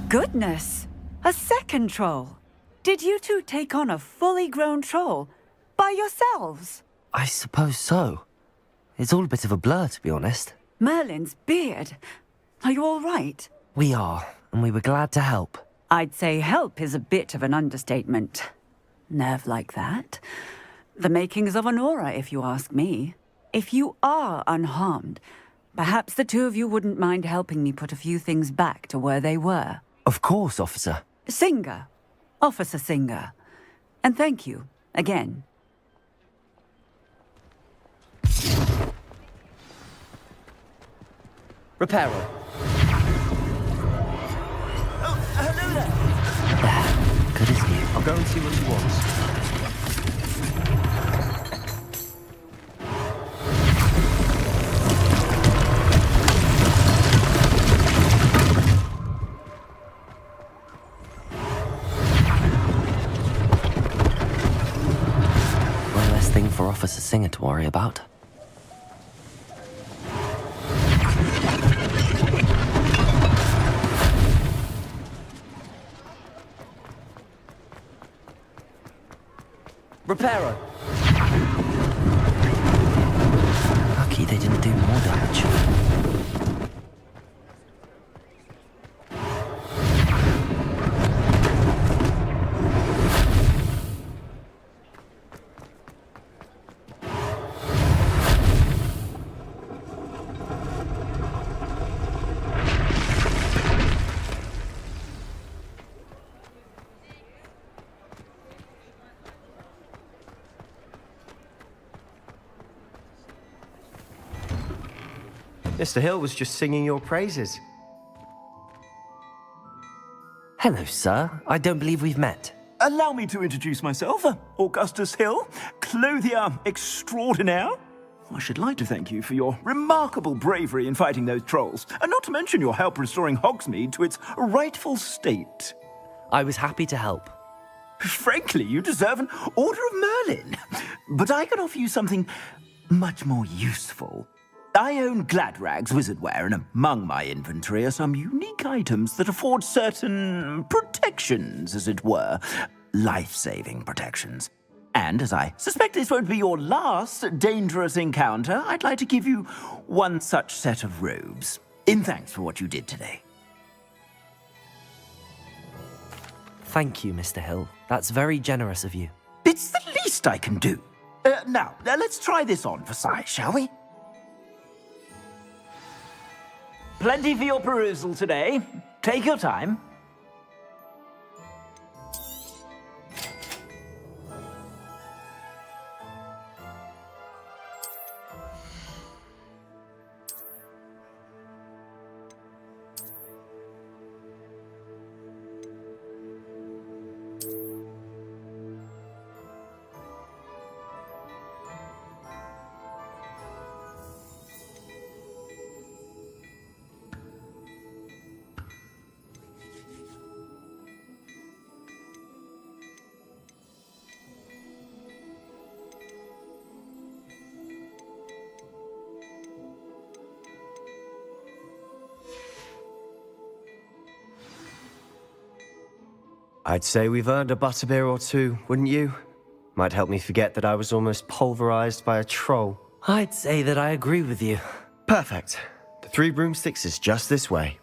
Speaker 18: Goodness! A second troll! Did you two take on a fully grown troll? By yourselves?
Speaker 1: I suppose so. It's all a bit of a blur, to be honest.
Speaker 18: Merlin's beard. Are you all right?
Speaker 1: We are, and we were glad to help.
Speaker 18: I'd say help is a bit of an understatement. Nerve like that. The makings of an aura, if you ask me. If you are unharmed, perhaps the two of you wouldn't mind helping me put a few things back to where they were.
Speaker 1: Of course, officer.
Speaker 18: Singer. Officer Singer. And thank you, again.
Speaker 1: Reparo.
Speaker 15: Oh, hello there.
Speaker 1: There. Good as new.
Speaker 13: I'll go and see what he wants.
Speaker 1: One less thing for Officer Singer to worry about. Reparo. Lucky they didn't do more damage.
Speaker 13: Mr. Hill was just singing your praises.
Speaker 1: Hello, sir. I don't believe we've met.
Speaker 3: Allow me to introduce myself, Augustus Hill, clothier extraordinaire. I should like to thank you for your remarkable bravery in fighting those trolls, and not to mention your help restoring Hogsmeade to its rightful state.
Speaker 1: I was happy to help.
Speaker 3: Frankly, you deserve an Order of Merlin. But I can offer you something much more useful. I own Gladrag's wizardware, and among my inventory are some unique items that afford certain protections, as it were. Life-saving protections. And as I suspect this won't be your last dangerous encounter, I'd like to give you one such set of robes, in thanks for what you did today.
Speaker 1: Thank you, Mr. Hill. That's very generous of you.
Speaker 3: It's the least I can do. Now, let's try this on for size, shall we? Plenty for your perusal today. Take your time.
Speaker 13: I'd say we've earned a butterbeer or two, wouldn't you? Might help me forget that I was almost pulverized by a troll.
Speaker 1: I'd say that I agree with you.
Speaker 13: Perfect. The 3 broomsticks is just this way.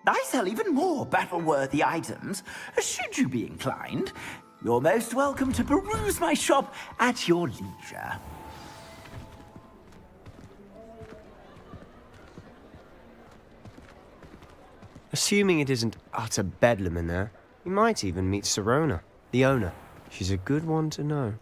Speaker 3: I sell even more battle-worthy items. Should you be inclined, you're most welcome to peruse my shop at your leisure.
Speaker 13: Assuming it isn't utter bedlam in there, you might even meet Sirona, the owner. She's a good one to know.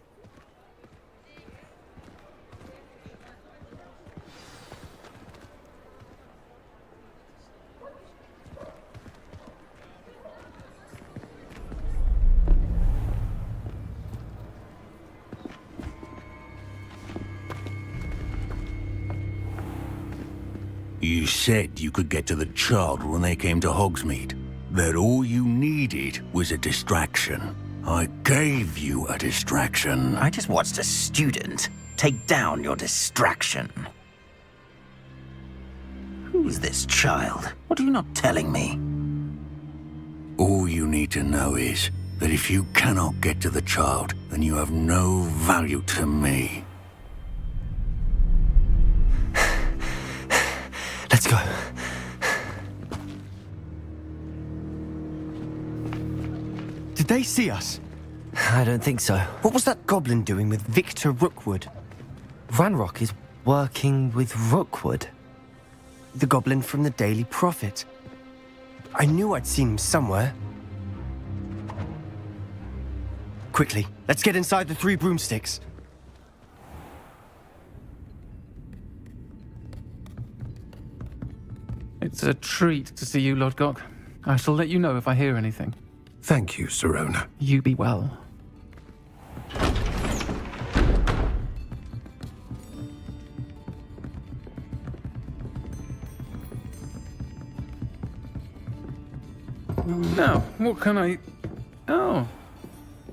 Speaker 7: You said you could get to the child when they came to Hogsmeade. That all you needed was a distraction. I gave you a distraction.
Speaker 15: I just watched a student take down your distraction. Who's this child? What are you not telling me?
Speaker 7: All you need to know is that if you cannot get to the child, then you have no value to me.
Speaker 1: Let's go.
Speaker 13: Did they see us?
Speaker 1: I don't think so.
Speaker 13: What was that goblin doing with Victor Rookwood?
Speaker 1: Ranrock is working with Rookwood.
Speaker 13: The goblin from the Daily Prophet. I knew I'd seen him somewhere. Quickly, let's get inside the 3 broomsticks.
Speaker 12: It's a treat to see you, Lodgok. I shall let you know if I hear anything.
Speaker 20: Thank you, Sirona.
Speaker 12: You be well. Now, what can I... Oh,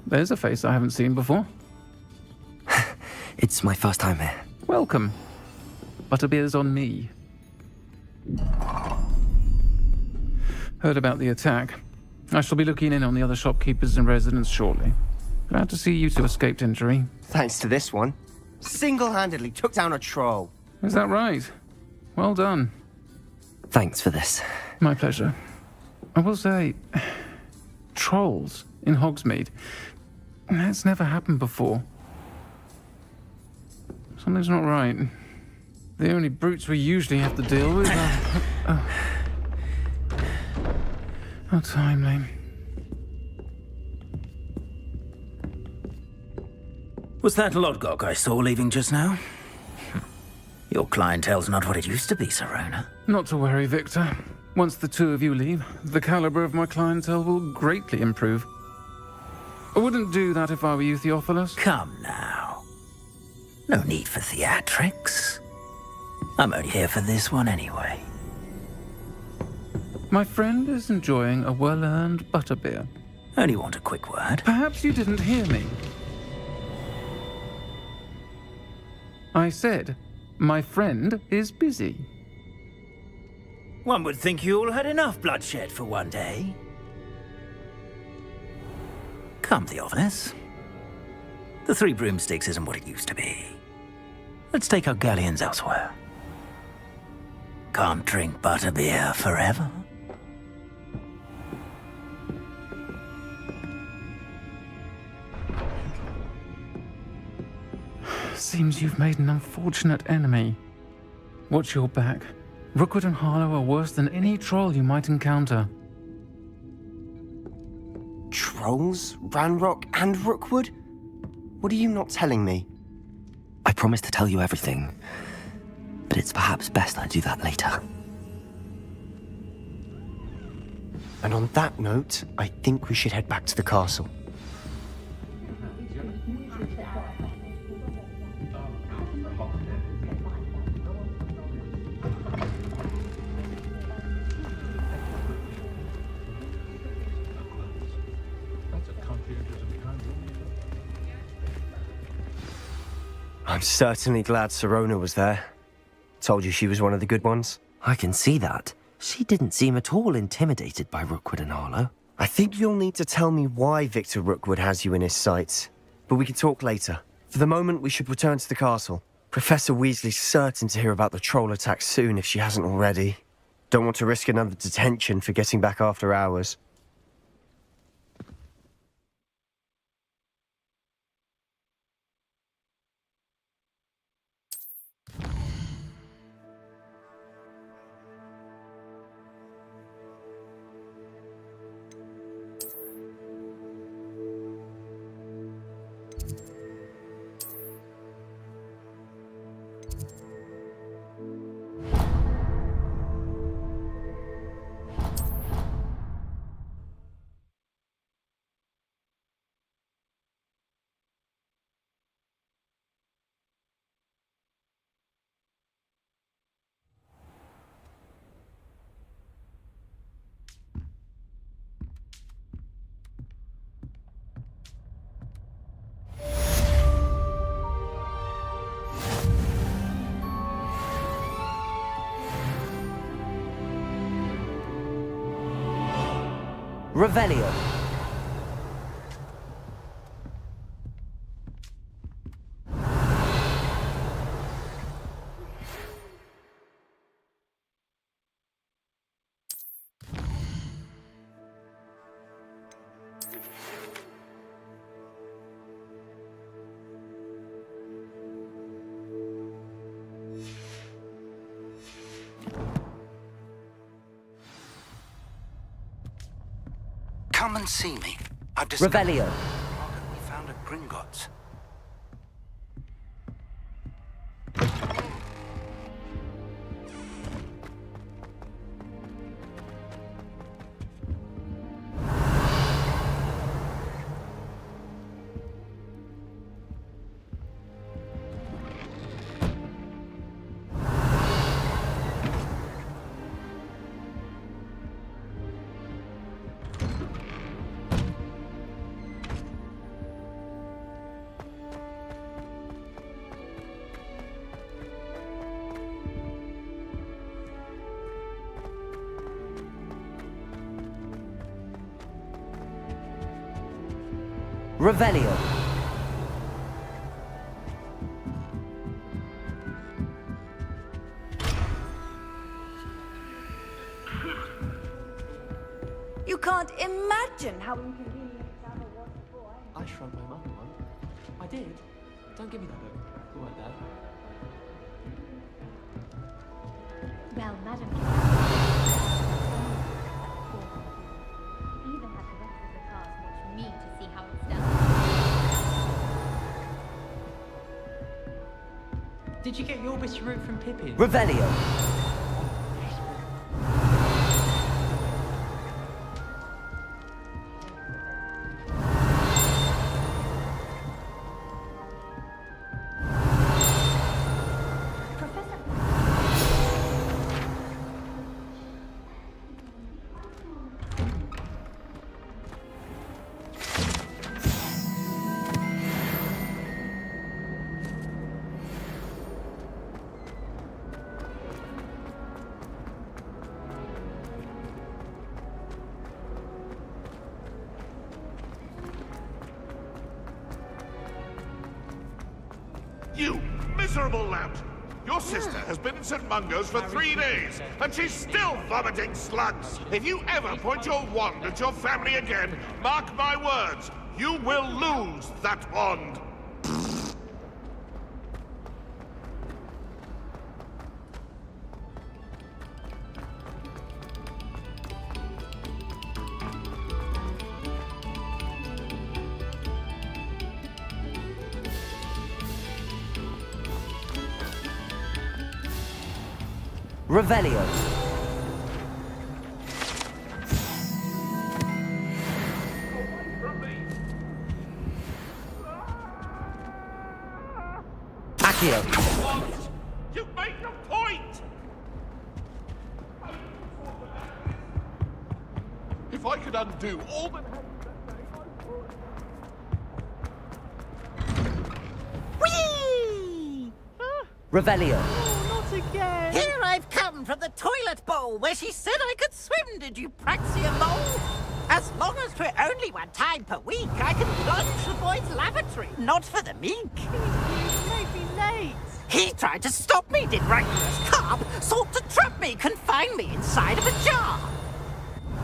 Speaker 12: there's a face I haven't seen before.
Speaker 1: It's my first time here.
Speaker 12: Welcome. Butterbeer's on me. Heard about the attack. I shall be looking in on the other shopkeepers and residents shortly. Glad to see you two escaped injury.
Speaker 13: Thanks to this one. Single-handedly took down a troll.
Speaker 12: Is that right? Well done.
Speaker 1: Thanks for this.
Speaker 12: My pleasure. I will say, trolls in Hogsmeade. That's never happened before. Something's not right. The only brutes we usually have to deal with are... How timely.
Speaker 15: Was that Lodgok I saw leaving just now? Your clientele's not what it used to be, Sirona.
Speaker 12: Not to worry, Victor. Once the 2 of you leave, the caliber of my clientele will greatly improve. I wouldn't do that if I were you, Theophilus.
Speaker 15: Come now. No need for theatrics. I'm only here for this one anyway.
Speaker 12: My friend is enjoying a well-earned butterbeer.
Speaker 15: Only want a quick word.
Speaker 12: Perhaps you didn't hear me. I said, my friend is busy.
Speaker 15: One would think you all had enough bloodshed for one day.
Speaker 2: Come, Theophilus. The Three Broomsticks isn't what it used to be. Let's take our galleons elsewhere. Can't drink butterbeer forever.
Speaker 12: Seems you've made an unfortunate enemy. Watch your back. Rookwood and Harlow are worse than any troll you might encounter.
Speaker 13: Trolls? Ranrock and Rookwood? What are you not telling me?
Speaker 1: I promised to tell you everything, but it's perhaps best I do that later.
Speaker 13: And on that note, I think we should head back to the castle. I'm certainly glad Sirona was there. Told you she was one of the good ones.
Speaker 1: I can see that. She didn't seem at all intimidated by Rookwood and Harlow.
Speaker 13: I think you'll need to tell me why Victor Rookwood has you in his sights. But we can talk later. For the moment, we should return to the castle. Professor Weasley's certain to hear about the troll attack soon if she hasn't already. Don't want to risk another detention for getting back after hours.
Speaker 1: Revelio.
Speaker 2: Come and see me. I've discovered
Speaker 1: Revelio.
Speaker 2: we found at Gringotts.
Speaker 1: Revelio.
Speaker 4: You can't imagine how inconvenient Santa was for
Speaker 8: I shrugged my mother once. I did. Don't give me that look. Go on, Dad.
Speaker 6: Well, Madam even had the rest of the cast watch me to see how it's done.
Speaker 5: Did you get your Orbis route from Pippin?
Speaker 1: Revelio.
Speaker 17: You miserable lout! Your sister has been in St. Mungo's for 3 days, and she's still vomiting slugs! If you ever point your wand at your family again, mark my words, you will lose that wand!
Speaker 1: Revelio. Accio.
Speaker 17: You make your point! If I could undo all the...
Speaker 14: Whee!
Speaker 1: Revelio.
Speaker 14: Not again. Here I've come from the toilet bowl where she said I could swim, did you praxia mole? As long as for only 1 time per week, I can plunge the boy's lavatory, not for the meek. You make me late. He tried to stop me, did rancorous carp, sought to trap me, confine me inside of a jar.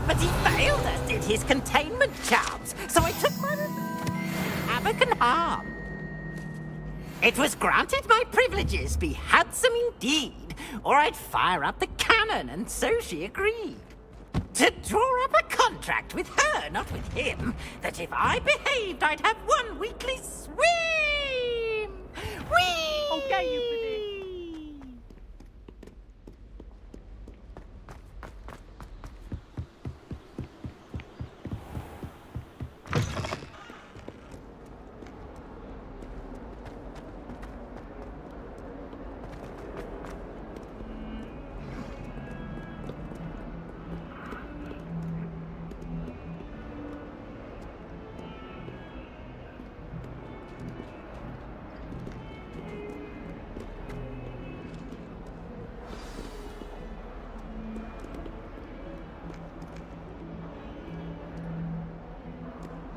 Speaker 14: But he failed, as did his containment charms, so I took my havoc and harm. It was granted my privileges be handsome indeed, or I'd fire up the cannon, and so she agreed. To draw up a contract with her, not with him, that if I behaved, I'd have 1 weekly swim! Whee! Okay, you for this.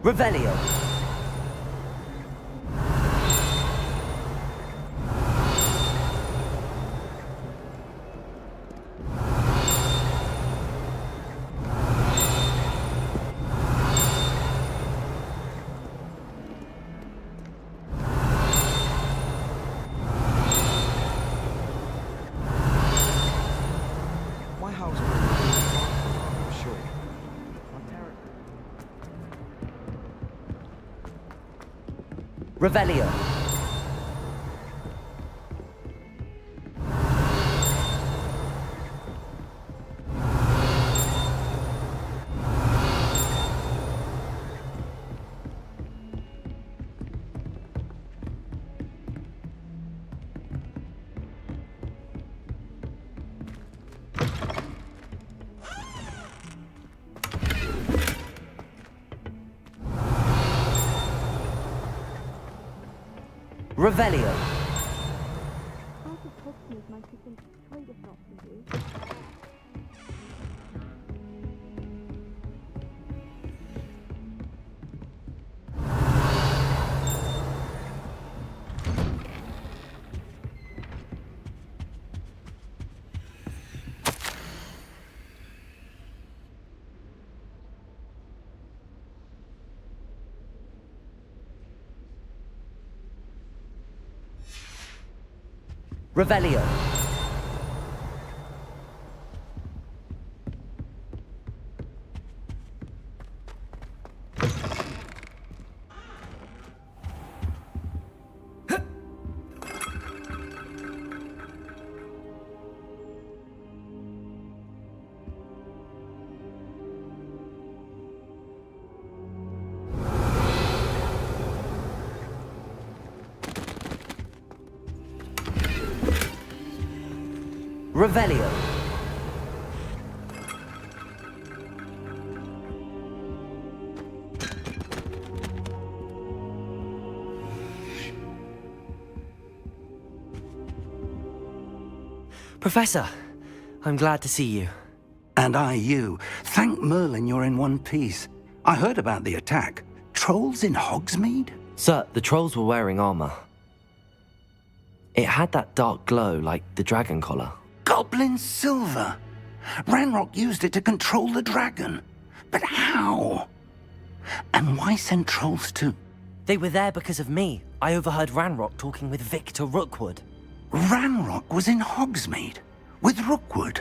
Speaker 1: Revelio.
Speaker 9: My house was sure.
Speaker 1: Revelio. Revelio. Revelio. Revelio. Professor, I'm glad to see you.
Speaker 2: And I you. Thank Merlin you're in one piece. I heard about the attack. Trolls in Hogsmeade?
Speaker 1: Sir, the trolls were wearing armor. It had that dark glow like the dragon collar.
Speaker 15: Goblin silver! Ranrock used it to control the dragon. But how? And why send trolls too?
Speaker 1: They were there because of me. I overheard Ranrock talking with Victor Rookwood.
Speaker 15: Ranrock was in Hogsmeade? With Rookwood?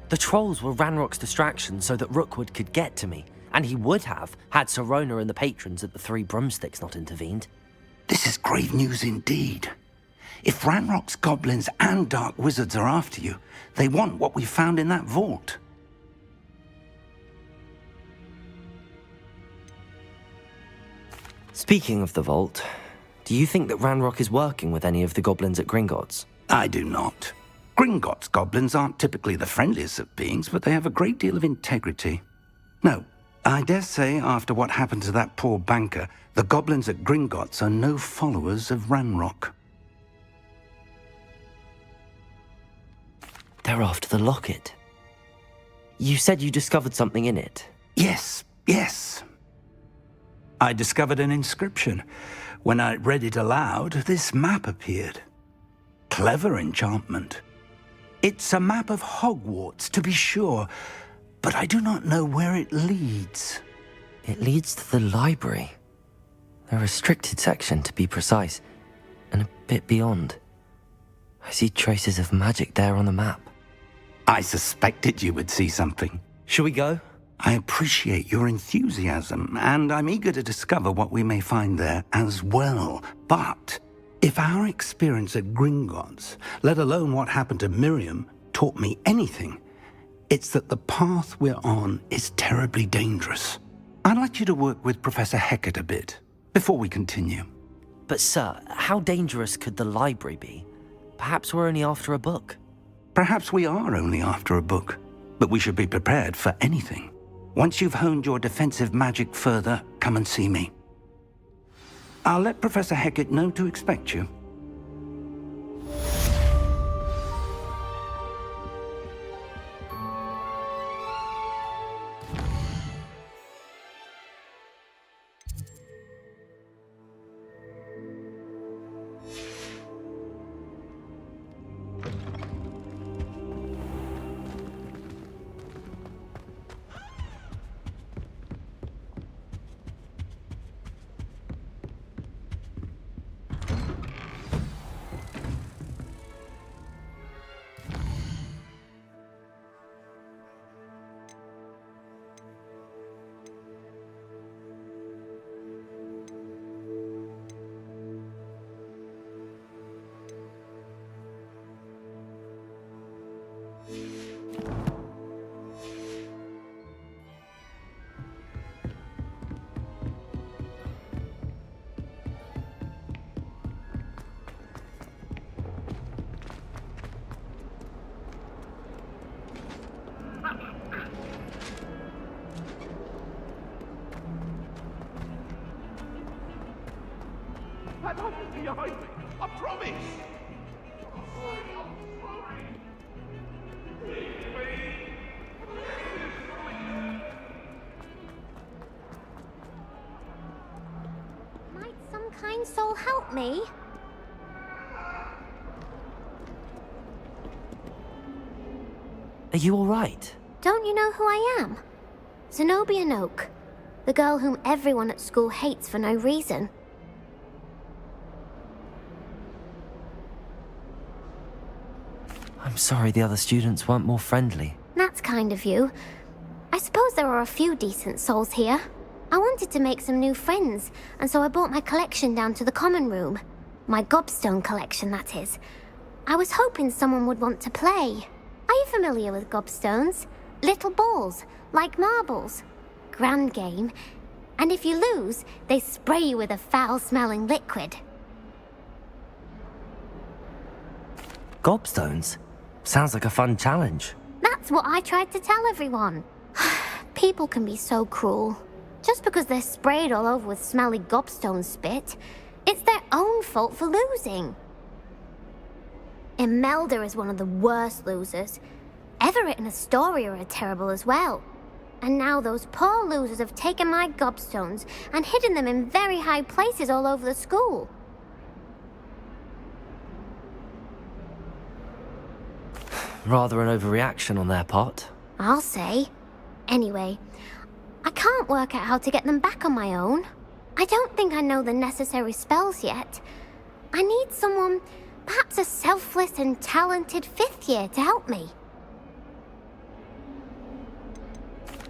Speaker 1: The trolls were Ranrock's distraction so that Rookwood could get to me. And he would have, had Sirona and the patrons at the Three Broomsticks not intervened.
Speaker 15: This is grave news indeed. If Ranrock's goblins and dark wizards are after you, they want what we found in that vault.
Speaker 1: Speaking of the vault, do you think that Ranrock is working with any of the goblins at Gringotts?
Speaker 15: I do not. Gringotts goblins aren't typically the friendliest of beings, but they have a great deal of integrity. No, I dare say after what happened to that poor banker, the goblins at Gringotts are no followers of Ranrock.
Speaker 1: They're after the locket. You said you discovered something in it.
Speaker 15: Yes. I discovered an inscription. When I read it aloud, this map appeared. Clever enchantment. It's a map of Hogwarts, to be sure, but I do not know where it leads.
Speaker 1: It leads to the library. A restricted section, to be precise, and a bit beyond. I see traces of magic there on the map.
Speaker 15: I suspected you would see something.
Speaker 1: Shall we go?
Speaker 15: I appreciate your enthusiasm, and I'm eager to discover what we may find there as well. But if our experience at Gringotts, let alone what happened to Miriam, taught me anything, it's that the path we're on is terribly dangerous. I'd like you to work with Professor Hecat a bit before we continue.
Speaker 1: But sir, how dangerous could the library be? Perhaps we're only after a book.
Speaker 15: Perhaps we are only after a book, but we should be prepared for anything. Once you've honed your defensive magic further, come and see me. I'll let Professor Hecat know to expect you.
Speaker 17: That office behind me, I promise!
Speaker 6: Might some kind soul help me?
Speaker 1: Are you all right?
Speaker 6: Don't you know who I am? Zenobia Noak, the girl whom everyone at school hates for no reason.
Speaker 1: I'm sorry the other students weren't more friendly.
Speaker 6: That's kind of you. I suppose there are a few decent souls here. I wanted to make some new friends, and so I brought my collection down to the common room. My gobstone collection, that is. I was hoping someone would want to play. Are you familiar with gobstones? Little balls, like marbles. Grand game. And if you lose, they spray you with a foul-smelling liquid.
Speaker 1: Gobstones? Sounds like a fun challenge.
Speaker 6: That's what I tried to tell everyone. People can be so cruel. Just because they're sprayed all over with smelly gobstone spit, it's their own fault for losing. Imelda is one of the worst losers. Everett and Astoria are terrible as well. And now those poor losers have taken my gobstones and hidden them in very high places all over the school.
Speaker 1: Rather an overreaction on their part.
Speaker 6: I'll say. Anyway, I can't work out how to get them back on my own. I don't think I know the necessary spells yet. I need someone, perhaps a selfless and talented 5th year to help me.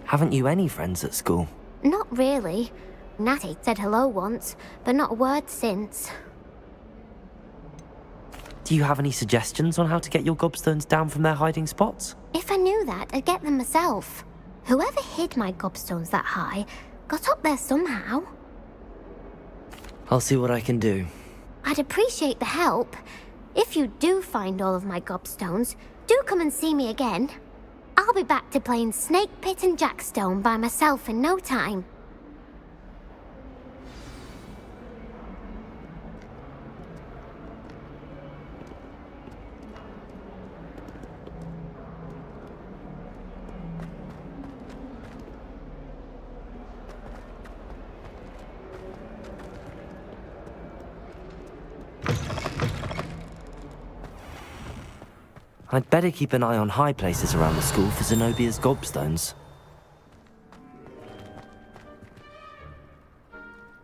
Speaker 1: Haven't you any friends at school?
Speaker 6: Not really. Natty said hello once, but not a word since.
Speaker 1: Do you have any suggestions on how to get your gobstones down from their hiding spots?
Speaker 6: If I knew that, I'd get them myself. Whoever hid my gobstones that high got up there somehow.
Speaker 1: I'll see what I can do.
Speaker 6: I'd appreciate the help. If you do find all of my gobstones, do come and see me again. I'll be back to playing Snake Pit and Jackstone by myself in no time.
Speaker 1: I'd better keep an eye on high places around the school for Zenobia's gobstones.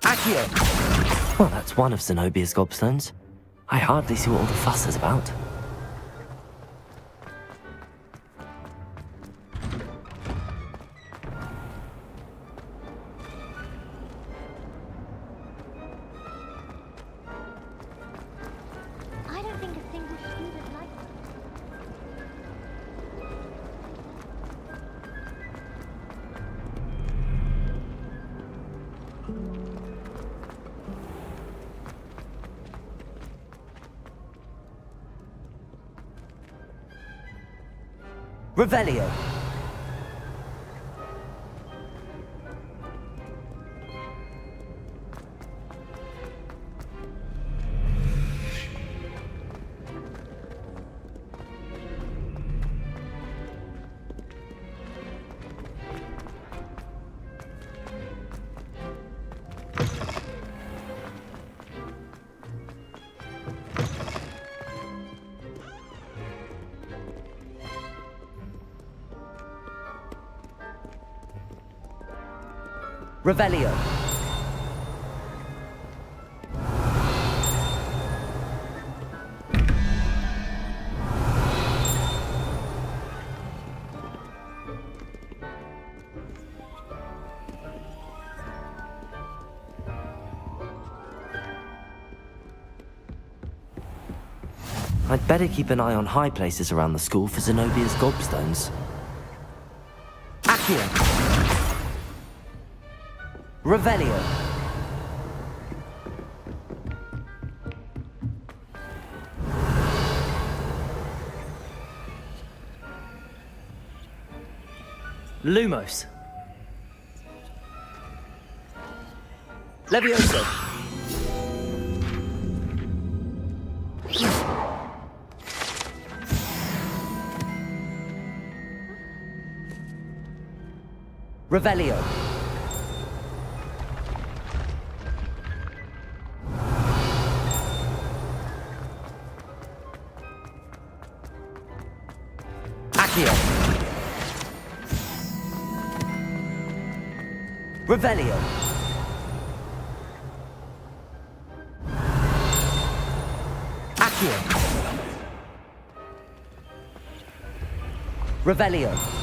Speaker 14: Accio!
Speaker 1: Well, that's one of Zenobia's gobstones. I hardly see what all the fuss is about.
Speaker 6: I don't think a single student likes it.
Speaker 14: Revelio. Revelio.
Speaker 1: I'd better keep an eye on high places around the school for Zenobia's gobstones.
Speaker 14: Accio. Revelio.
Speaker 1: Lumos.
Speaker 14: Levioso. Revelio. Accio. Revelio. Accio. Revelio.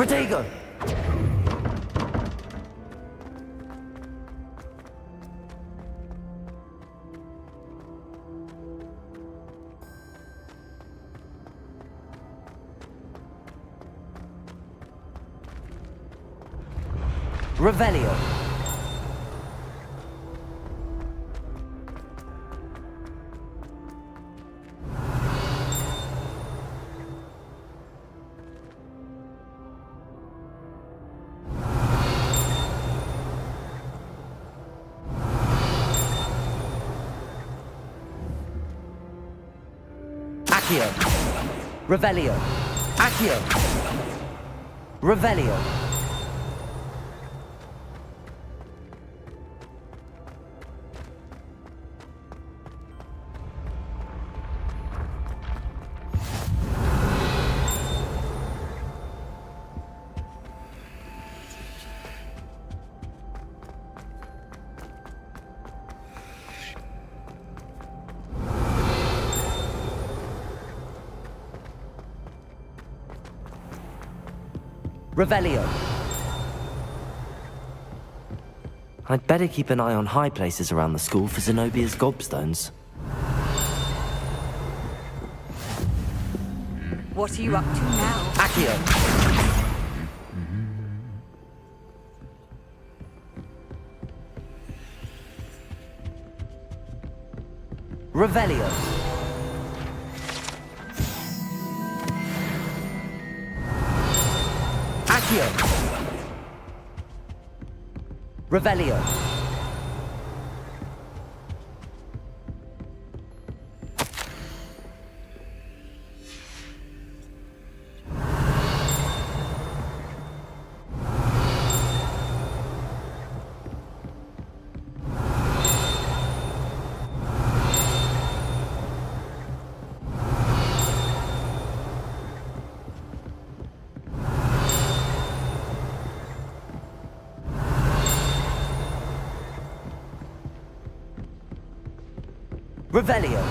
Speaker 1: Protego! Revelio. Accio. Revelio. Accio. Revelio. Revelio. I'd better keep an eye on high places around the school for Zenobia's gobstones.
Speaker 10: What are you up to now?
Speaker 1: Accio. Revelio. Accio. Revelio. Revelio.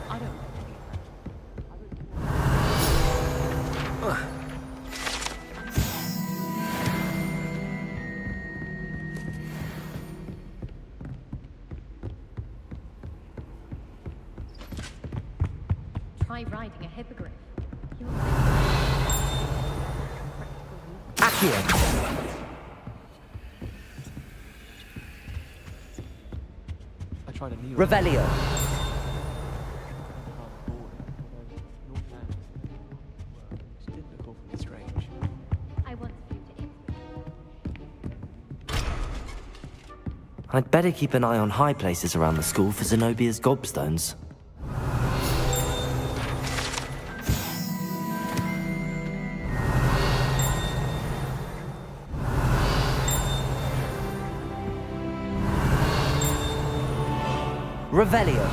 Speaker 5: I don't. Try riding a hippogriff.
Speaker 1: Accio.
Speaker 8: I tried a new
Speaker 1: Revelio.
Speaker 8: It did look awfully strange.
Speaker 5: I want you to.
Speaker 1: I'd better keep an eye on high places around the school for Zenobia's gobstones. Revelio.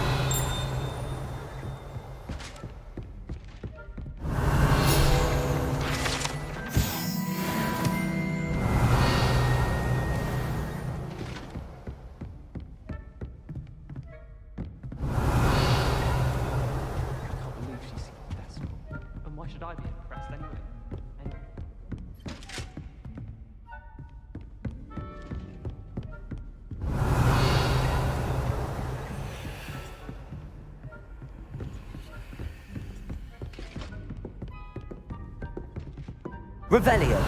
Speaker 8: I can't believe she seemed desperate. And why should I be impressed anyway?
Speaker 1: Revelio.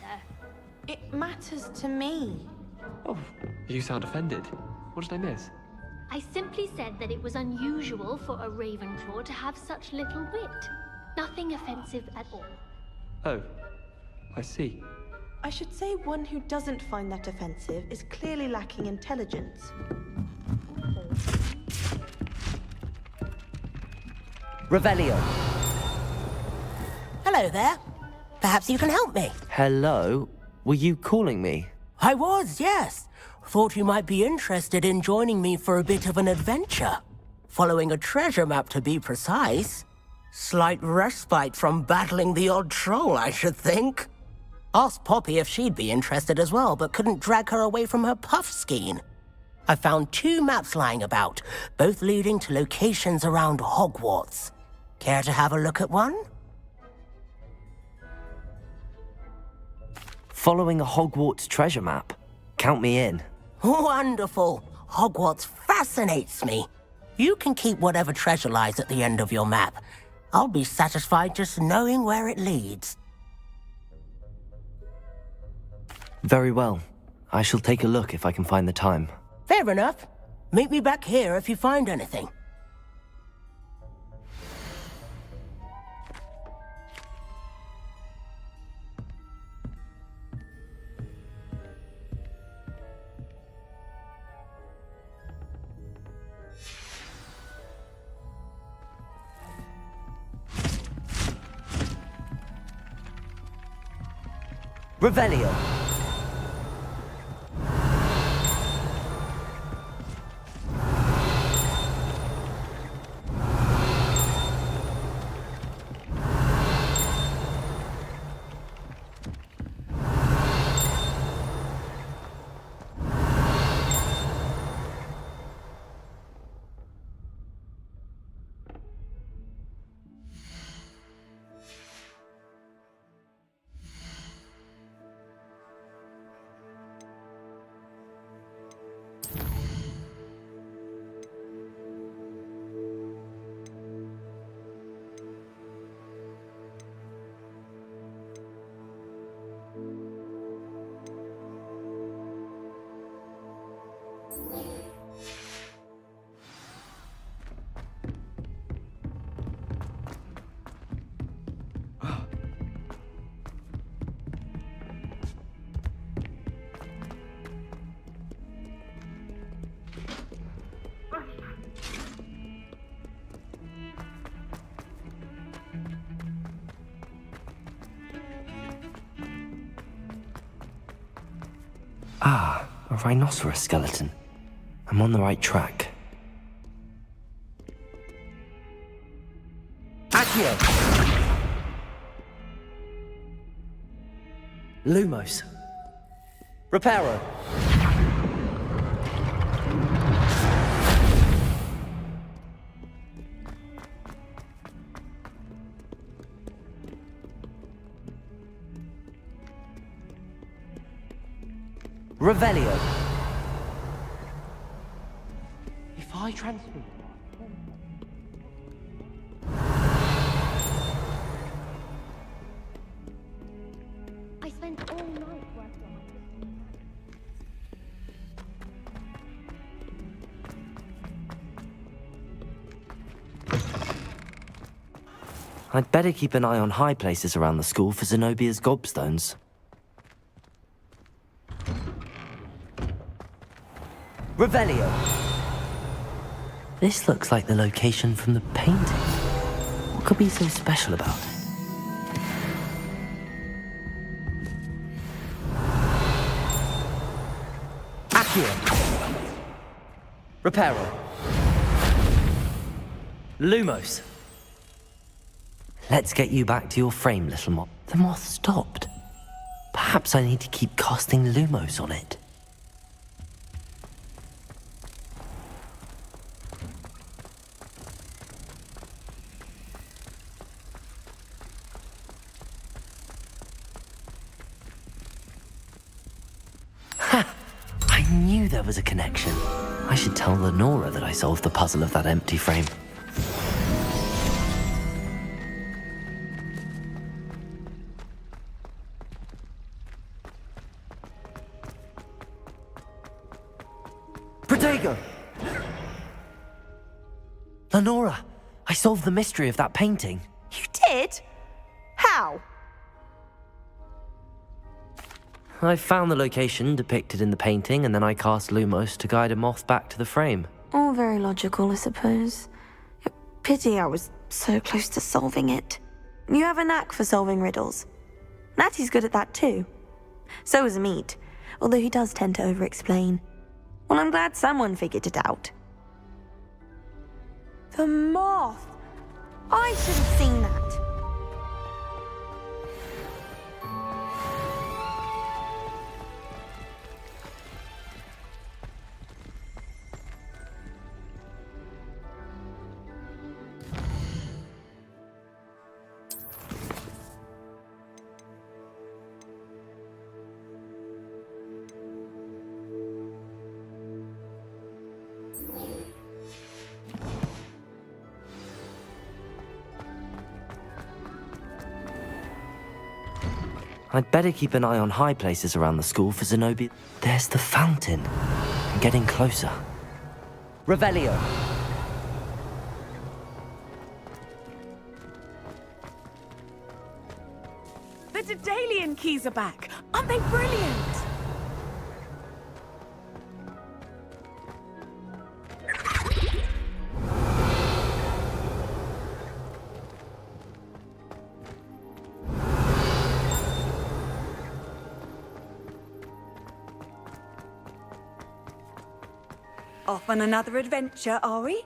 Speaker 11: matter?
Speaker 19: It matters to me.
Speaker 8: Oh, you sound offended. What did I miss?
Speaker 11: I simply said that it was unusual for a Ravenclaw to have such little wit. Nothing offensive at all.
Speaker 8: Oh, I see.
Speaker 19: I should say one who doesn't find that offensive is clearly lacking intelligence.
Speaker 23: Revelio.
Speaker 24: Hello there. Perhaps you can help me.
Speaker 1: Hello? Were you calling me?
Speaker 24: I was, yes. Thought you might be interested in joining me for a bit of an adventure. Following a treasure map, to be precise. Slight respite from battling the odd troll, I should think. Asked Poppy if she'd be interested as well, but couldn't drag her away from her puff skein. I found 2 maps lying about, both leading to locations around Hogwarts. Care to have a look at one?
Speaker 1: Following a Hogwarts treasure map? Count me in.
Speaker 24: Wonderful. Hogwarts fascinates me. You can keep whatever treasure lies at the end of your map. I'll be satisfied just knowing where it leads.
Speaker 1: Very well. I shall take a look if I can find the time.
Speaker 24: Fair enough. Meet me back here if you find anything.
Speaker 1: Revelio. Ah, a rhinoceros skeleton. I'm on the right track.
Speaker 23: Accio.
Speaker 1: Lumos.
Speaker 23: Reparo.
Speaker 1: Revelio.
Speaker 5: If I transfer...
Speaker 6: I spent all night working on my...
Speaker 1: I'd better keep an eye on high places around the school for Zenobia's gobstones. Revelio. This looks like the location from the painting. What could be so special about it?
Speaker 23: Accio. Reparo.
Speaker 1: Lumos. Let's get you back to your frame, little moth. The moth stopped. Perhaps I need to keep casting Lumos on it. Ha! I knew there was a connection. I should tell Lenora that I solved the puzzle of that empty frame. Protego! Lenora, I solved the mystery of that painting.
Speaker 4: You did? How?
Speaker 1: I found the location depicted in the painting, and then I cast Lumos to guide a moth back to the frame.
Speaker 4: All very logical, I suppose. Pity I was so close to solving it. You have a knack for solving riddles. Natty's good at that too. So is Meat, although he does tend to over-explain. Well, I'm glad someone figured it out. The moth! I should have seen that.
Speaker 1: I'd better keep an eye on high places around the school for Zenobia. There's the fountain. I'm getting closer.
Speaker 23: Revelio.
Speaker 16: The Daedalian keys are back. Aren't they brilliant? Off on another adventure, are we?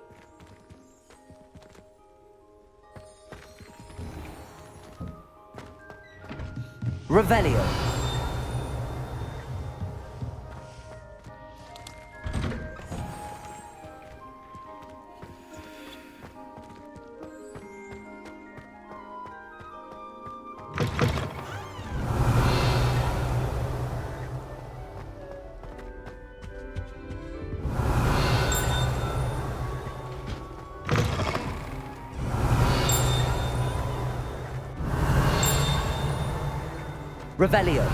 Speaker 23: Revelio. Revelio.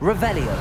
Speaker 23: Revelio.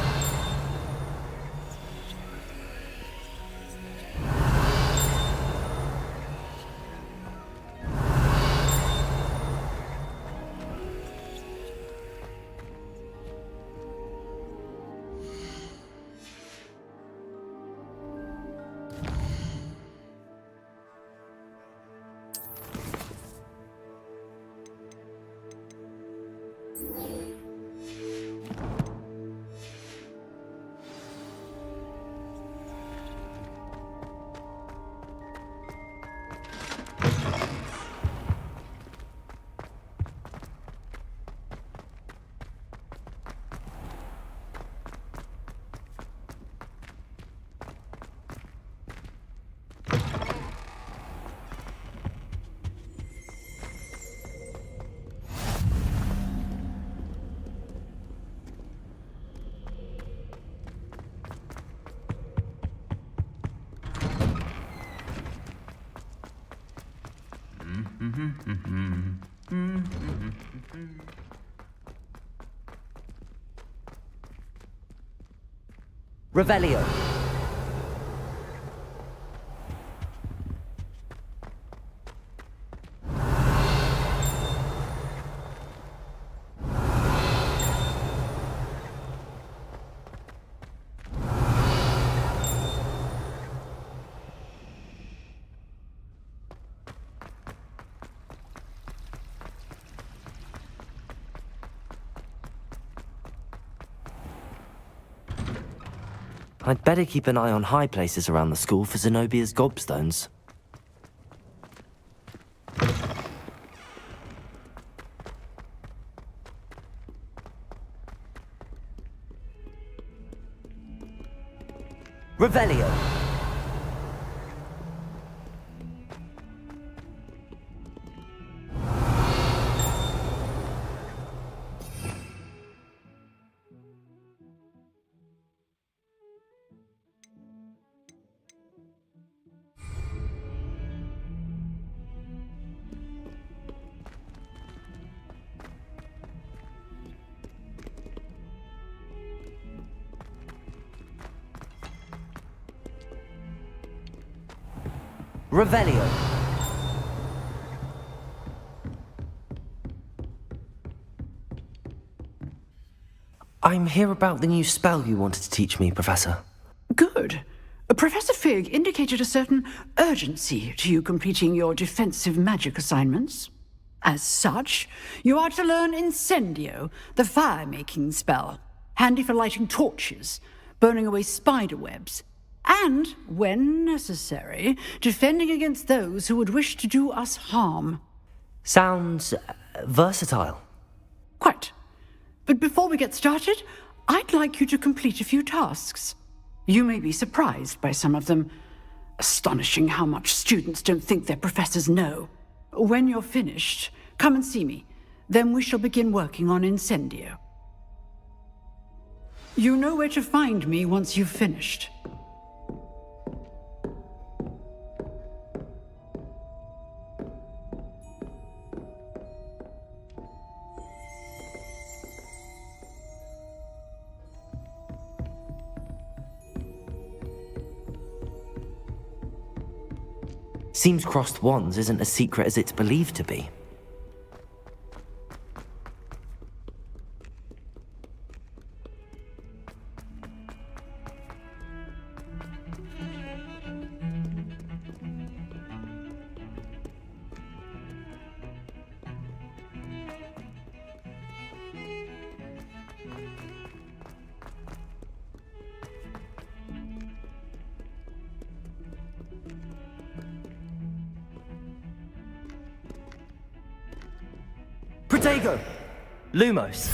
Speaker 23: Revelio.
Speaker 1: I'd better keep an eye on high places around the school for Zenobia's gobstones.
Speaker 23: Revelio. Revelio.
Speaker 1: I'm here about the new spell you wanted to teach me, Professor.
Speaker 3: Good. Professor Fig indicated a certain urgency to you completing your defensive magic assignments. As such, you are to learn Incendio, the fire-making spell, handy for lighting torches, burning away spider webs, and, when necessary, defending against those who would wish to do us harm.
Speaker 1: Sounds versatile.
Speaker 3: Quite. But before we get started, I'd like you to complete a few tasks. You may be surprised by some of them. Astonishing how much students don't think their professors know. When you're finished, come and see me. Then we shall begin working on Incendio. You know where to find me once you've finished.
Speaker 1: Seems crossed wands isn't as secret as it's believed to be. Protego! Lumos!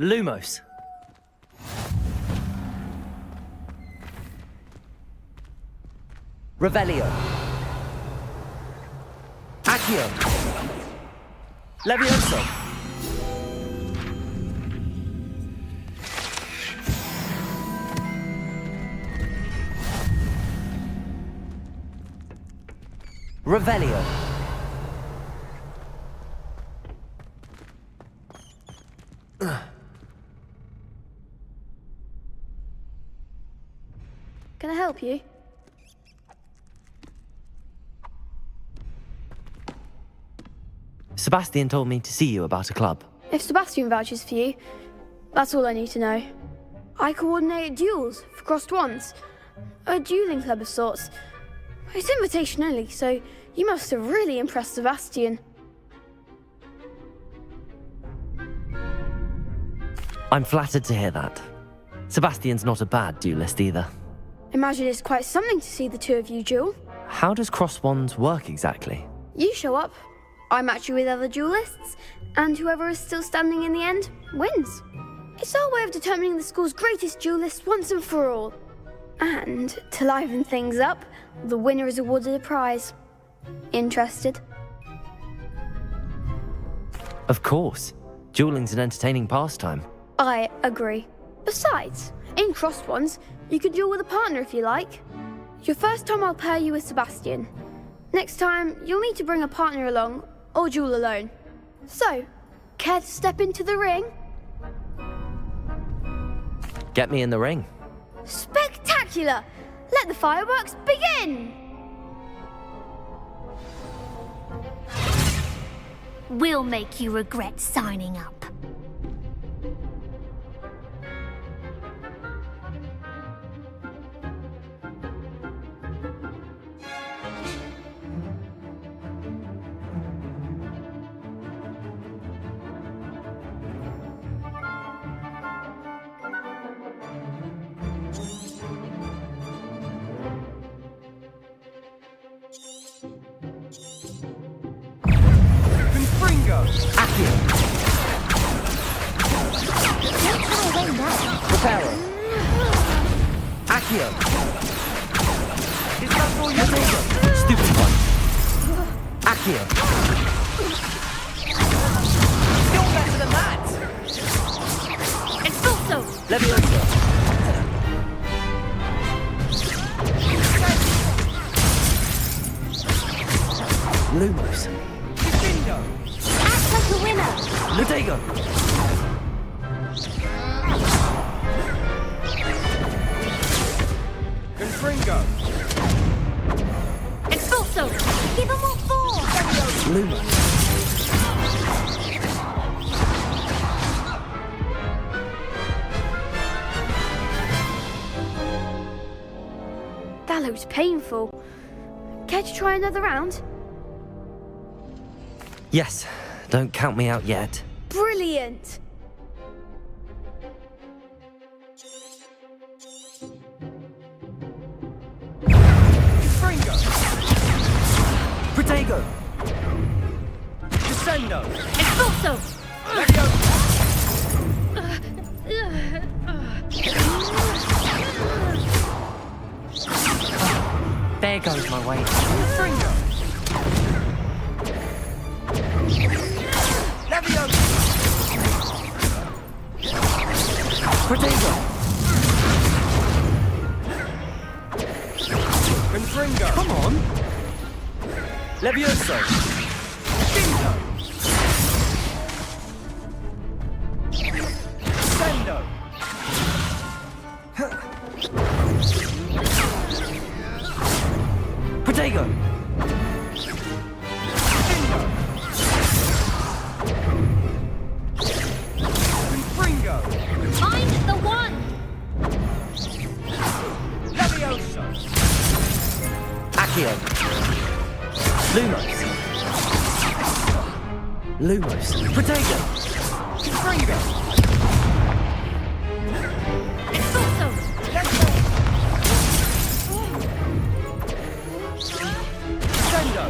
Speaker 1: Lumos.
Speaker 23: Revelio.
Speaker 1: Accio.
Speaker 23: Levioso. Revelio.
Speaker 18: Can I help you?
Speaker 1: Sebastian told me to see you about a club.
Speaker 18: If Sebastian vouches for you, that's all I need to know. I coordinate duels for crossed wands. A dueling club of sorts. It's invitation only, so you must have really impressed Sebastian.
Speaker 1: I'm flattered to hear that. Sebastian's not a bad duelist either.
Speaker 18: Imagine it's quite something to see the two of you duel.
Speaker 1: How does cross wands work exactly?
Speaker 18: You show up, I match you with other duelists, and whoever is still standing in the end wins. It's our way of determining the school's greatest duelist once and for all. And to liven things up, the winner is awarded a prize. Interested?
Speaker 1: Of course. Dueling's an entertaining pastime.
Speaker 18: I agree. Besides, in crossed ones, you can duel with a partner if you like. Your first time I'll pair you with Sebastian. Next time, you'll need to bring a partner along, or duel alone. So, care to step into the ring?
Speaker 1: Get me in the ring.
Speaker 18: Spectacular! Let the fireworks begin!
Speaker 11: We'll make you regret signing up.
Speaker 23: Accio. Reparo. Accio.
Speaker 14: Is that all you
Speaker 23: Potato. Stupid one. Accio.
Speaker 14: You're better than that!
Speaker 11: Expulso!
Speaker 23: Leviosa. Lumos.
Speaker 11: Act like a winner!
Speaker 23: Lutego.
Speaker 9: Confringo.
Speaker 11: Expulso! Give him what for!
Speaker 23: Lumos.
Speaker 18: That looks painful. Care to try another round?
Speaker 1: Yes, don't count me out yet.
Speaker 18: Brilliant!
Speaker 9: Confringo.
Speaker 23: Protego.
Speaker 9: Descendo.
Speaker 11: Expulso!
Speaker 5: There goes my way.
Speaker 9: Confringo. Leviosa.
Speaker 23: Protego.
Speaker 9: Confringo.
Speaker 23: Come on. Levioso.
Speaker 9: Stingo. Descendo.
Speaker 23: Protego.
Speaker 9: Confringo.
Speaker 11: Find the one!
Speaker 9: Leviosa.
Speaker 23: Accio. Lumos. Lumos. Protego.
Speaker 9: Confringo.
Speaker 11: Expulso!
Speaker 9: Descendo.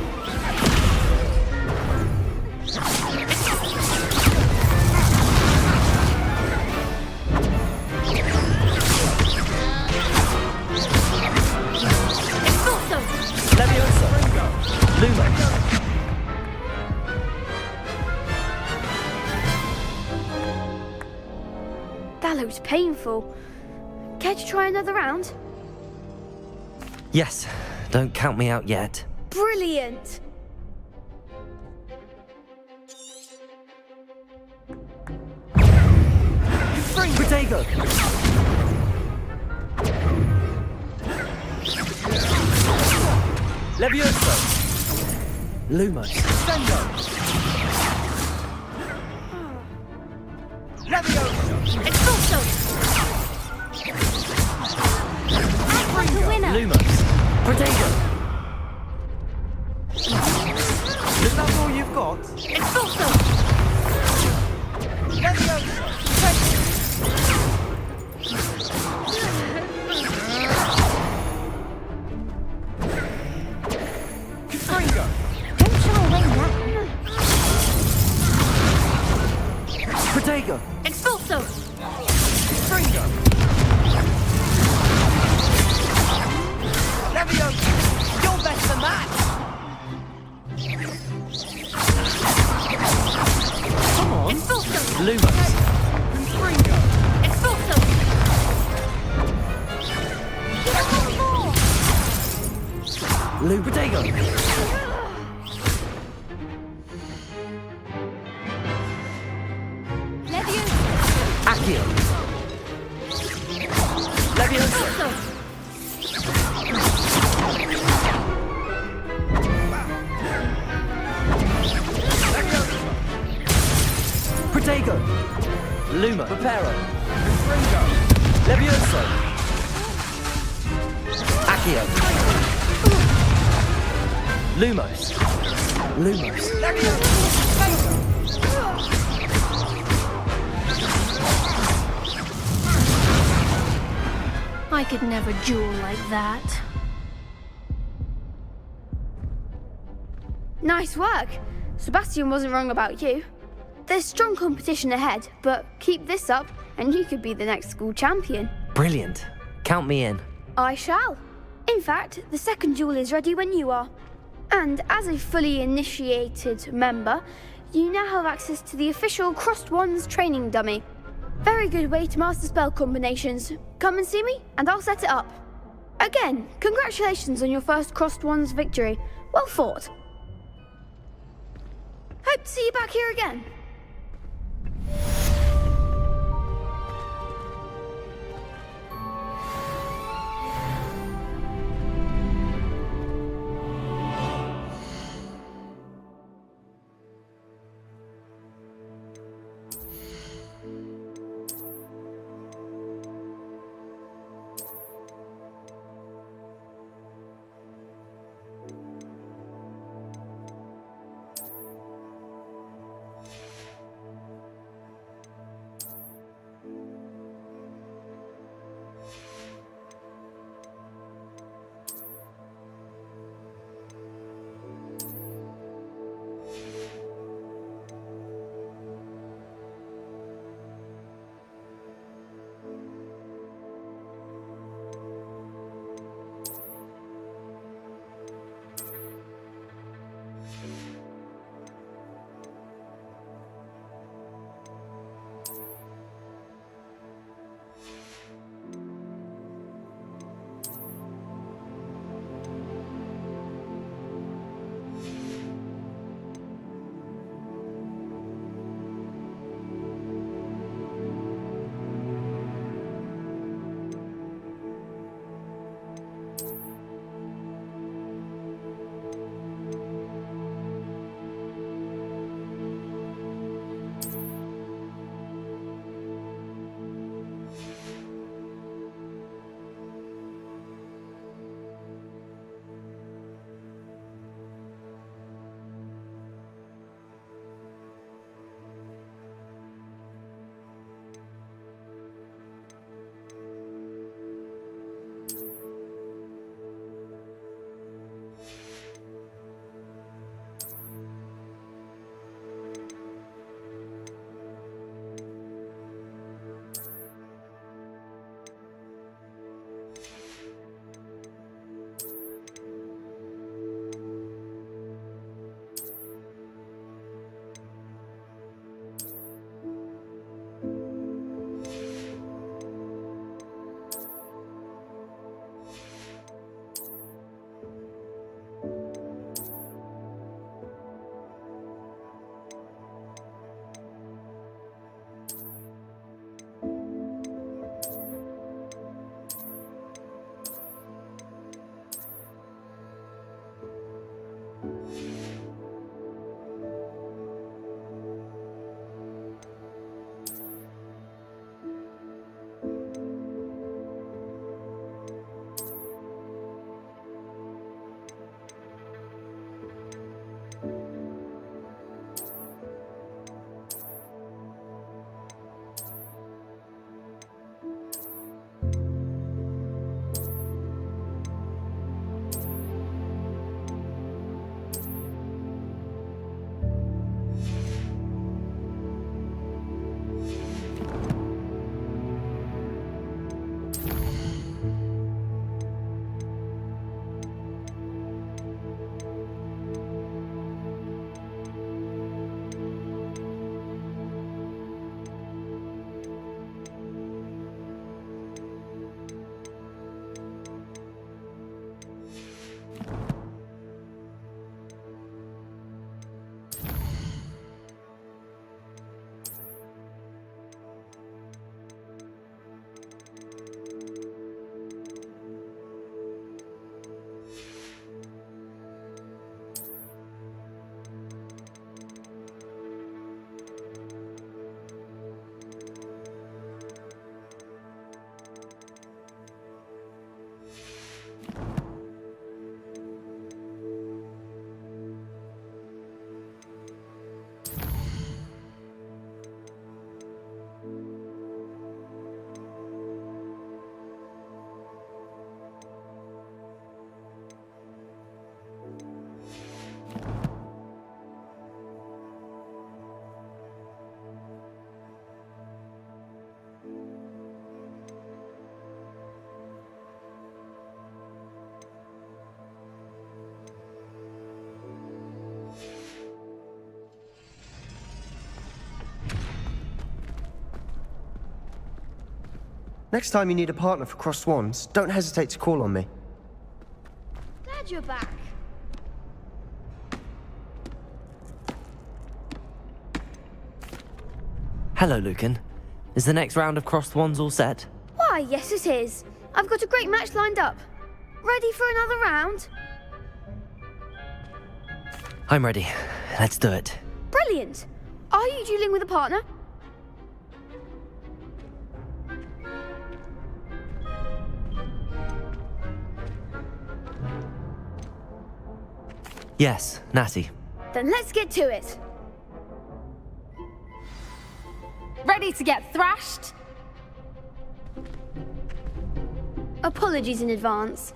Speaker 11: Expulso!
Speaker 23: Levioso. Lumos.
Speaker 18: That looks painful. Care to try another round?
Speaker 1: Yes, don't count me out yet.
Speaker 18: Brilliant!
Speaker 23: Protego. Levioso. Lumos.
Speaker 9: Descendo. Leviosa.
Speaker 11: Expulso! Act like a winner!
Speaker 23: Lumos. Protego.
Speaker 9: Is that all you've got?
Speaker 11: Expulso!
Speaker 9: Leviosa. Confringo.
Speaker 11: Don't shy away now.
Speaker 23: Protego.
Speaker 11: Expulso!
Speaker 9: Confringo. Leviosa. You're better than that!
Speaker 23: Come on.
Speaker 11: Expulso!
Speaker 23: Lumos.
Speaker 9: Confringo.
Speaker 11: Expulso! Give him what for!
Speaker 23: Protego.
Speaker 11: Leviosa!
Speaker 23: Accio. Levioso.
Speaker 11: Expulso!
Speaker 23: Protego. Luma. Reparo.
Speaker 9: Confringo.
Speaker 23: Levioso. Accio. Lumos. Lumos.
Speaker 11: I could never duel like that.
Speaker 18: Nice work. Sebastian wasn't wrong about you. There's strong competition ahead, but keep this up and you could be the next school champion.
Speaker 1: Brilliant. Count me in.
Speaker 18: I shall. In fact, the second duel is ready when you are. And as a fully initiated member, you now have access to the official Crossed Wands training dummy. Very good way to master spell combinations. Come and see me, and I'll set it up. Again, congratulations on your first Crossed Wands victory. Well fought. Hope to see you back here again.
Speaker 13: Next time you need a partner for Crossed Wands, don't hesitate to call on me.
Speaker 18: Glad you're back.
Speaker 1: Hello, Lucan. Is the next round of Crossed Wands all set?
Speaker 18: Why, yes it is. I've got a great match lined up. Ready for another round?
Speaker 1: I'm ready. Let's do it.
Speaker 18: Brilliant. Are you dueling with a partner?
Speaker 1: Yes, Natty.
Speaker 18: Then let's get to it.
Speaker 7: Ready to get thrashed?
Speaker 18: Apologies in advance.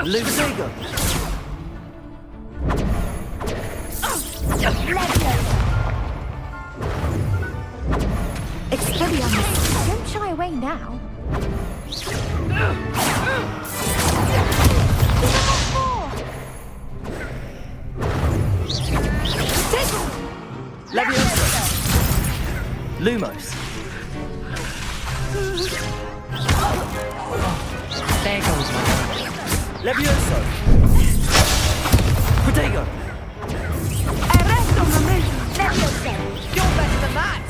Speaker 1: Lucigo!
Speaker 7: Expelliarmus! Don't shy away now.
Speaker 1: Leviosa! Lumos! There goes my Levioso! Protego!
Speaker 9: Arresto momento! Leviosa! You're better than that!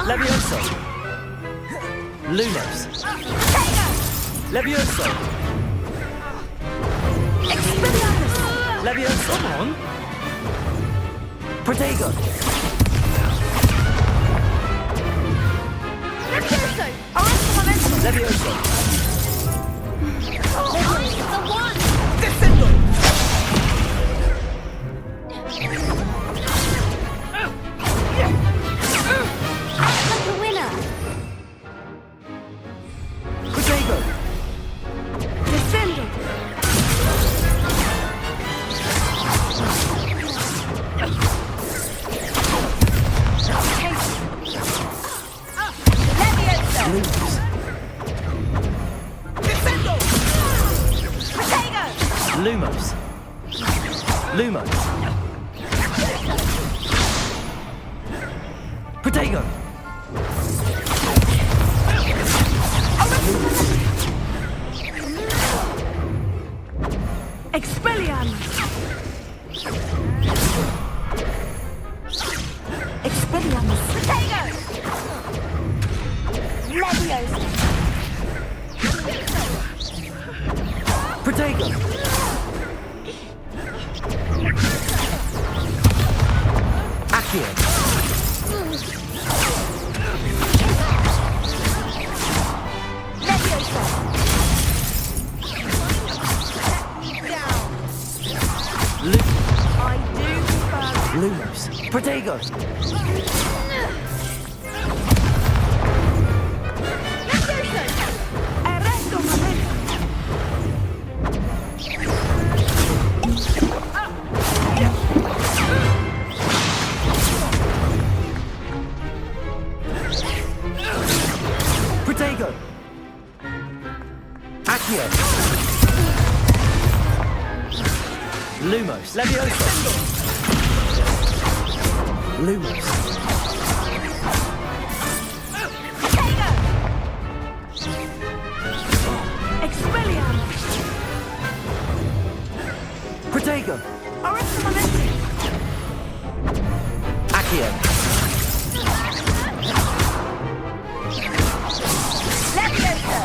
Speaker 1: Levioso! Lumos! Levioso!
Speaker 7: Expelliarmus!
Speaker 1: Levioso! Come on! Protego!
Speaker 18: Levioso! Arresto momentum!
Speaker 1: Levioso!
Speaker 18: Only the one!
Speaker 9: Descendo!
Speaker 18: Like a winner!
Speaker 1: Protego!
Speaker 18: Descendo!
Speaker 1: Lumos!
Speaker 9: Descendo!
Speaker 18: Protego!
Speaker 1: Lumos! Lumos! Protego!
Speaker 16: Expelliarmus!
Speaker 7: Expelliarmus!
Speaker 18: Protego! Leviosa!
Speaker 1: Protego! Accio!
Speaker 18: Leviosa! I do prefer...
Speaker 1: Lumos! Protego!
Speaker 16: Arresto momento!
Speaker 1: Protego! Accio! Lumos! Leviosa! Lumos!
Speaker 16: Expelliarmus!
Speaker 1: Protego!
Speaker 16: Arresto momento!
Speaker 1: Accio!
Speaker 18: Leviosa!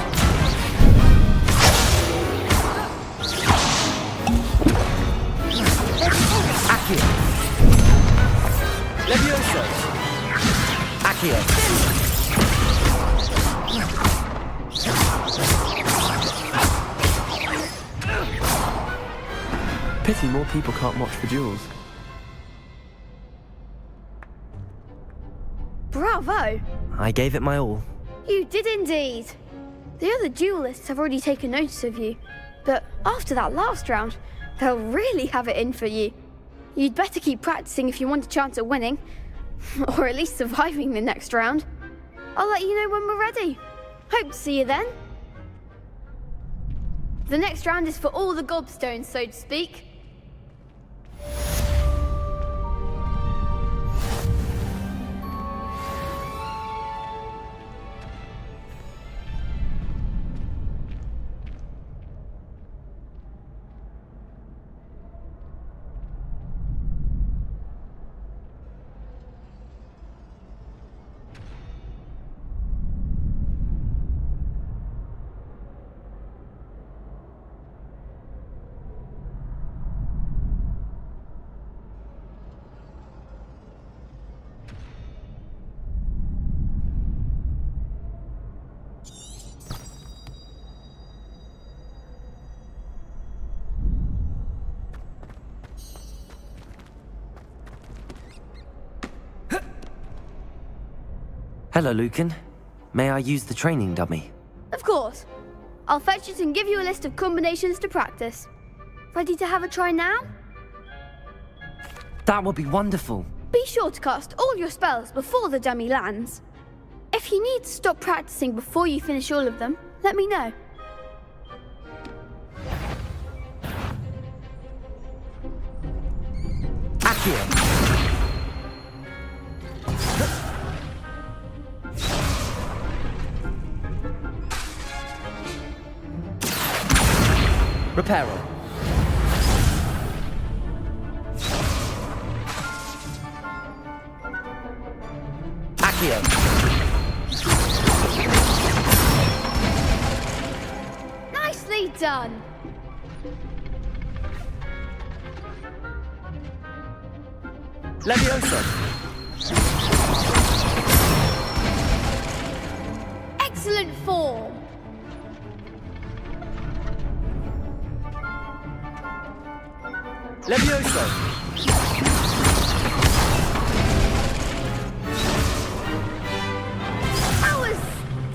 Speaker 1: Accio! Levioso! Accio!
Speaker 8: Pity more people can't watch the duels.
Speaker 18: Bravo!
Speaker 1: I gave it my all.
Speaker 18: You did indeed. The other duelists have already taken notice of you, but after that last round, they'll really have it in for you. You'd better keep practicing if you want a chance at winning, or at least surviving the next round. I'll let you know when we're ready. Hope to see you then. The next round is for all the gobstones, so to speak.
Speaker 1: Hello, Lucan. May I use the training dummy?
Speaker 18: Of course. I'll fetch it and give you a list of combinations to practice. Ready to have a try now?
Speaker 1: That would be wonderful.
Speaker 18: Be sure to cast all your spells before the dummy lands. If you need to stop practicing before you finish all of them, let me know.
Speaker 1: Accio. Reparo. Accio.
Speaker 18: Nicely done.
Speaker 1: Levioso.
Speaker 18: Excellent form.
Speaker 1: Levioso.
Speaker 18: That was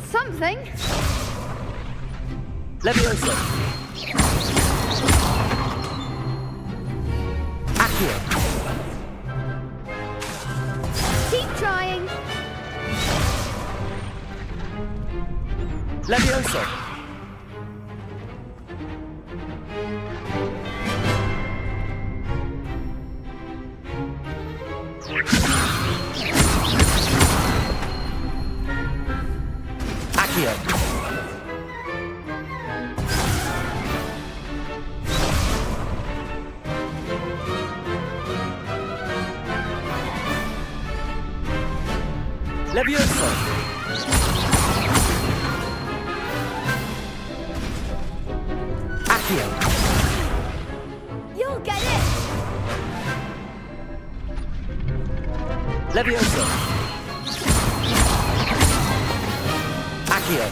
Speaker 18: something.
Speaker 1: Levioso. Accio.
Speaker 18: Keep trying.
Speaker 1: Levioso. Accio. Levioso. Accio.
Speaker 18: You'll get it.
Speaker 1: Levioso. Accio.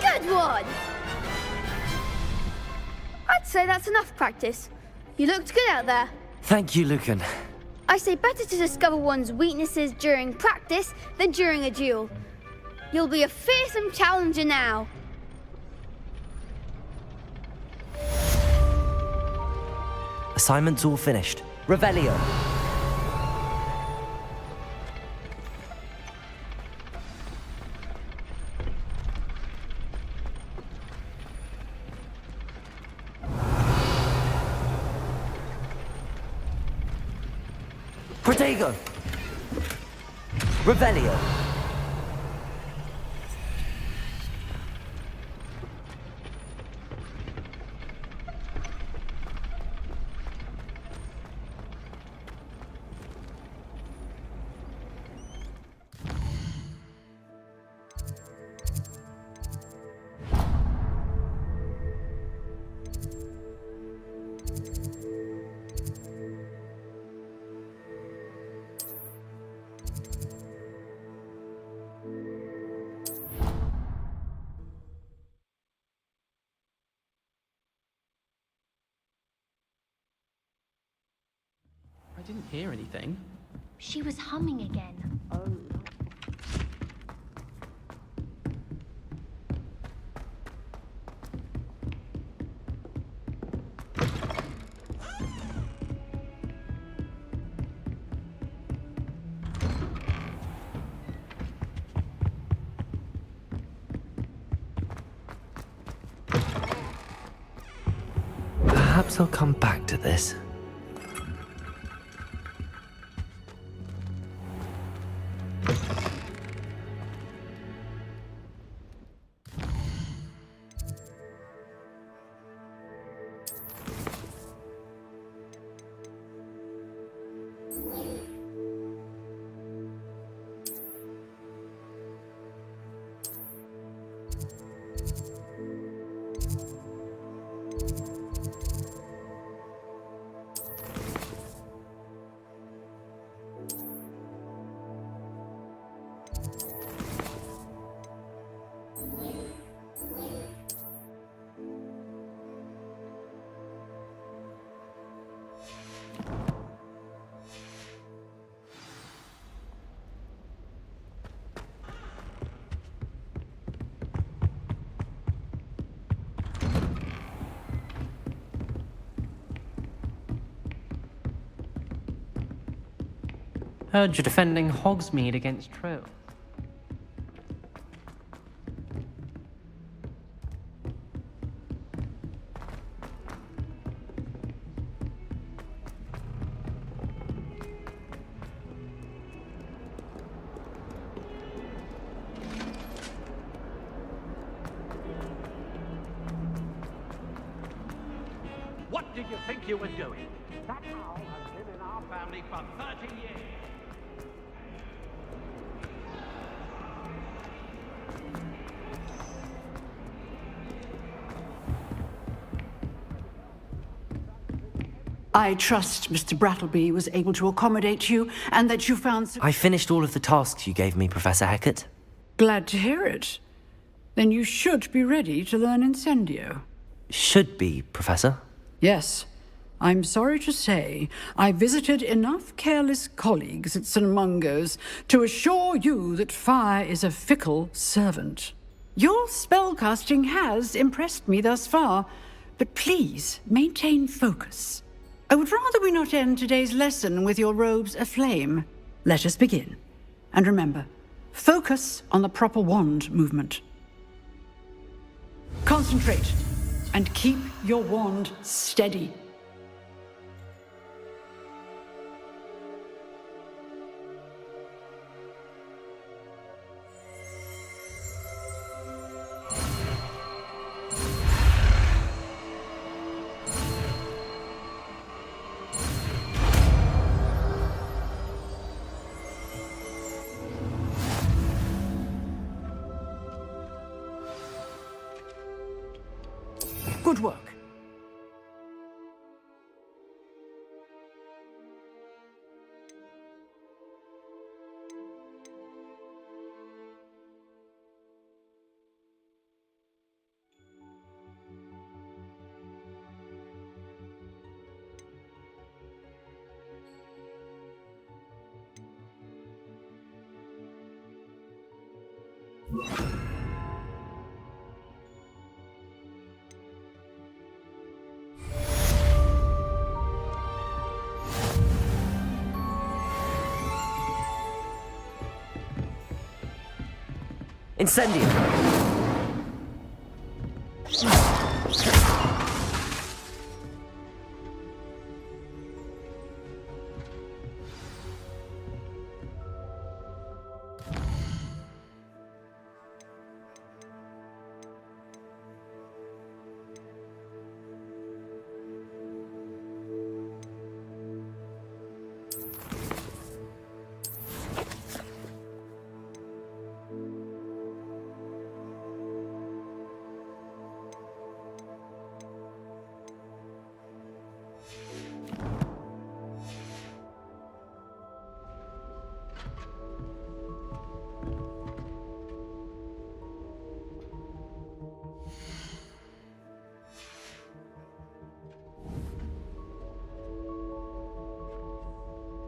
Speaker 18: Good one. I'd say that's enough practice. You looked good out there.
Speaker 1: Thank you, Lucan.
Speaker 18: I say better to discover one's weaknesses during practice than during a duel. You'll be a fearsome challenger now.
Speaker 1: Assignment's all finished. Revelio. Protego. Revelio.
Speaker 5: didn't hear anything.
Speaker 11: She was humming again.
Speaker 5: Oh.
Speaker 1: Perhaps I'll come back to this.
Speaker 5: Heard you're defending Hogsmeade against Trill.
Speaker 12: What did you think you were doing? That owl has been in our family for 30 years.
Speaker 3: I trust Mr. Brattleby was able to accommodate you and that you found...
Speaker 1: I finished all of the tasks you gave me, Professor Hecat.
Speaker 3: Glad to hear it. Then you should be ready to learn Incendio.
Speaker 1: Should be, Professor.
Speaker 3: Yes. I'm sorry to say, I visited enough careless colleagues at St. Mungo's to assure you that fire is a fickle servant. Your spellcasting has impressed me thus far, but please maintain focus. I would rather we not end today's lesson with your robes aflame. Let us begin. And remember, focus on the proper wand movement. Concentrate, and keep your wand steady. Good work.
Speaker 1: Incendio!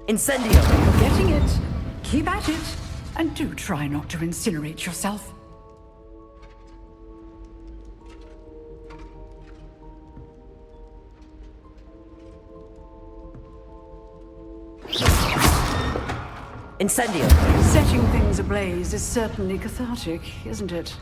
Speaker 23: Incendio!
Speaker 3: You're getting it. Keep at it. And do try not to incinerate yourself.
Speaker 23: Incendio!
Speaker 3: Setting things ablaze is certainly cathartic, isn't it?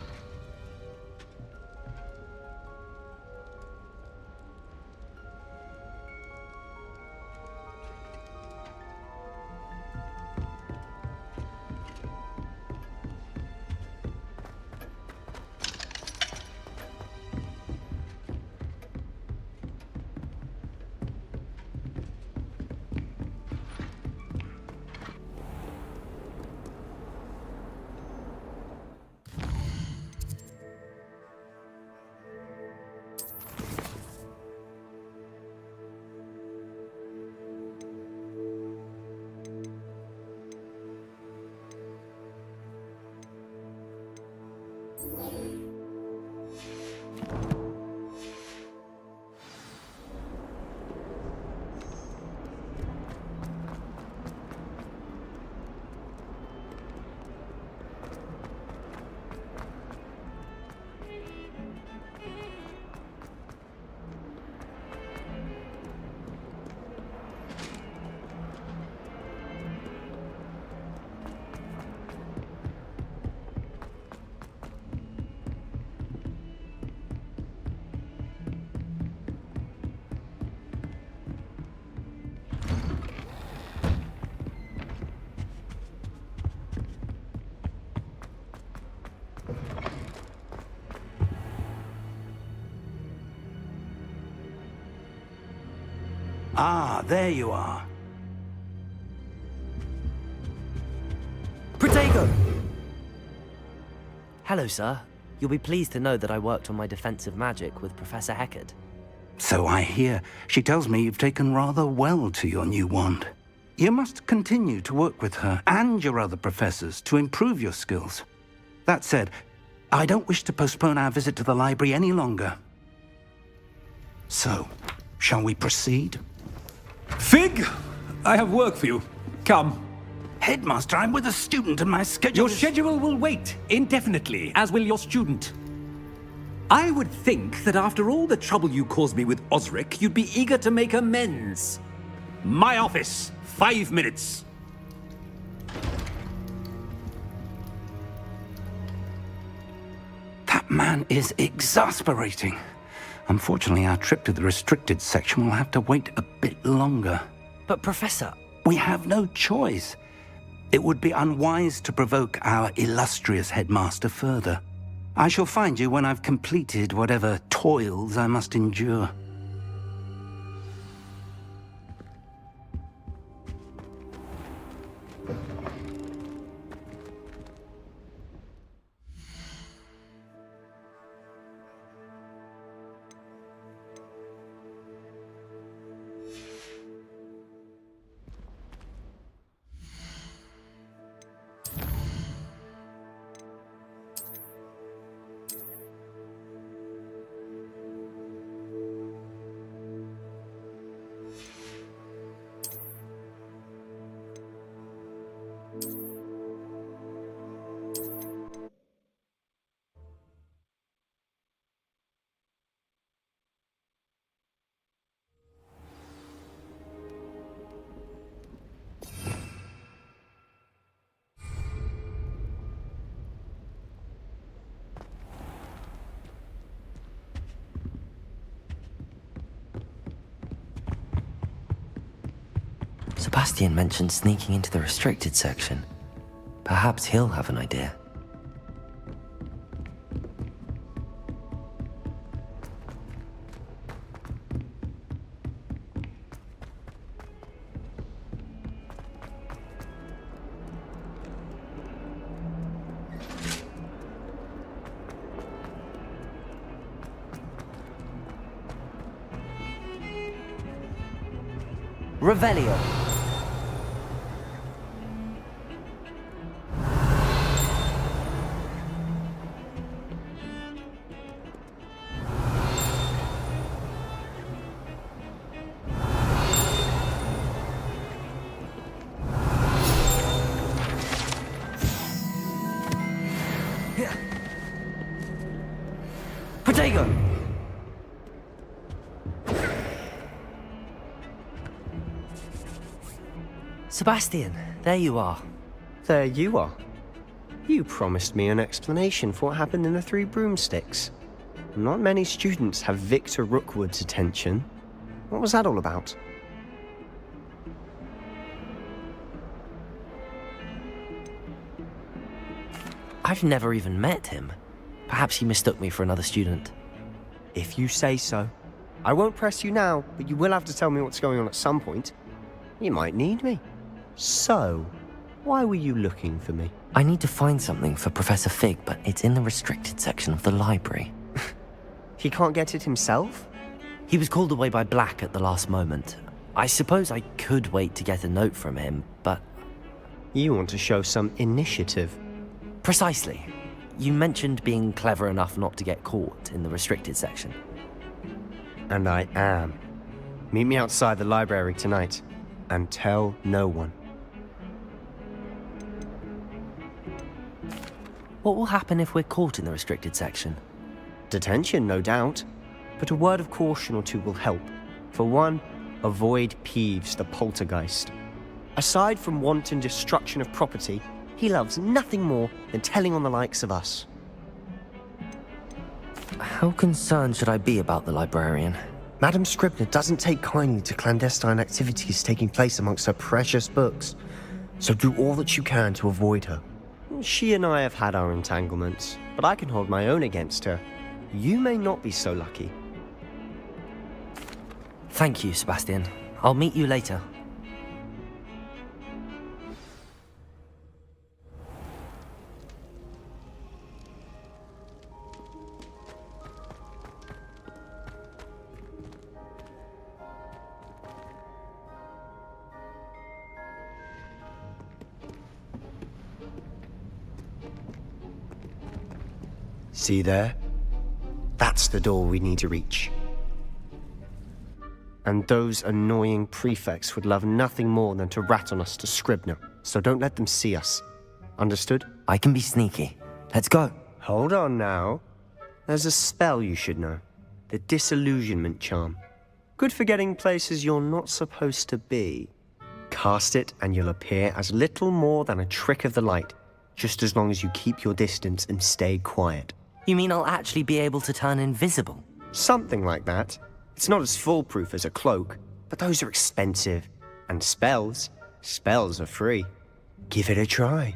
Speaker 15: Ah, there you are.
Speaker 23: Protego!
Speaker 1: Hello, sir. You'll be pleased to know that I worked on my defensive magic with Professor Heckard.
Speaker 15: So I hear. She tells me you've taken rather well to your new wand. You must continue to work with her and your other professors to improve your skills. That said, I don't wish to postpone our visit to the library any longer. So, shall we proceed?
Speaker 2: Fig, I have work for you. Come.
Speaker 15: Headmaster, I'm with a student and my schedule
Speaker 2: Your schedule will wait indefinitely, as will your student. I would think that after all the trouble you caused me with Osric, you'd be eager to make amends. My office, 5 minutes.
Speaker 15: That man is exasperating. Unfortunately, our trip to the restricted section will have to wait a bit longer.
Speaker 1: But, Professor...
Speaker 15: We have no choice. It would be unwise to provoke our illustrious headmaster further. I shall find you when I've completed whatever toils I must endure.
Speaker 1: Sebastian mentioned sneaking into the restricted section. Perhaps he'll have an idea.
Speaker 23: Revelio.
Speaker 1: Sebastian, there you are.
Speaker 13: There you are. You promised me an explanation for what happened in the Three Broomsticks. Not many students have Victor Rookwood's attention. What was that all about?
Speaker 1: I've never even met him. Perhaps he mistook me for another student.
Speaker 13: If you say so. I won't press you now, but you will have to tell me what's going on at some point. You might need me. So, why were you looking for me?
Speaker 1: I need to find something for Professor Fig, but it's in the restricted section of the library.
Speaker 13: He can't get it himself?
Speaker 1: He was called away by Black at the last moment. I suppose I could wait to get a note from him, but...
Speaker 13: You want to show some initiative.
Speaker 1: Precisely. You mentioned being clever enough not to get caught in the restricted section.
Speaker 13: And I am. Meet me outside the library tonight, and tell no one.
Speaker 1: What will happen if we're caught in the restricted section?
Speaker 13: Detention, no doubt. But a word of caution or two will help. For one, avoid Peeves, the poltergeist. Aside from wanton destruction of property, he loves nothing more than telling on the likes of us.
Speaker 1: How concerned should I be about the librarian?
Speaker 13: Madam Scribner doesn't take kindly to clandestine activities taking place amongst her precious books, so do all that you can to avoid her. She and I have had our entanglements, but I can hold my own against her. You may not be so lucky.
Speaker 1: Thank you, Sebastian. I'll meet you later.
Speaker 13: See there? That's the door we need to reach. And those annoying prefects would love nothing more than to rat on us to Scribner, so don't let them see us. Understood?
Speaker 1: I can be sneaky. Let's go.
Speaker 13: Hold on now. There's a spell you should know. The Disillusionment Charm. Good for getting places you're not supposed to be. Cast it and you'll appear as little more than a trick of the light, just as long as you keep your distance and stay quiet.
Speaker 1: You mean I'll actually be able to turn invisible?
Speaker 13: Something like that. It's not as foolproof as a cloak, but those are expensive. And spells are free. Give it a try.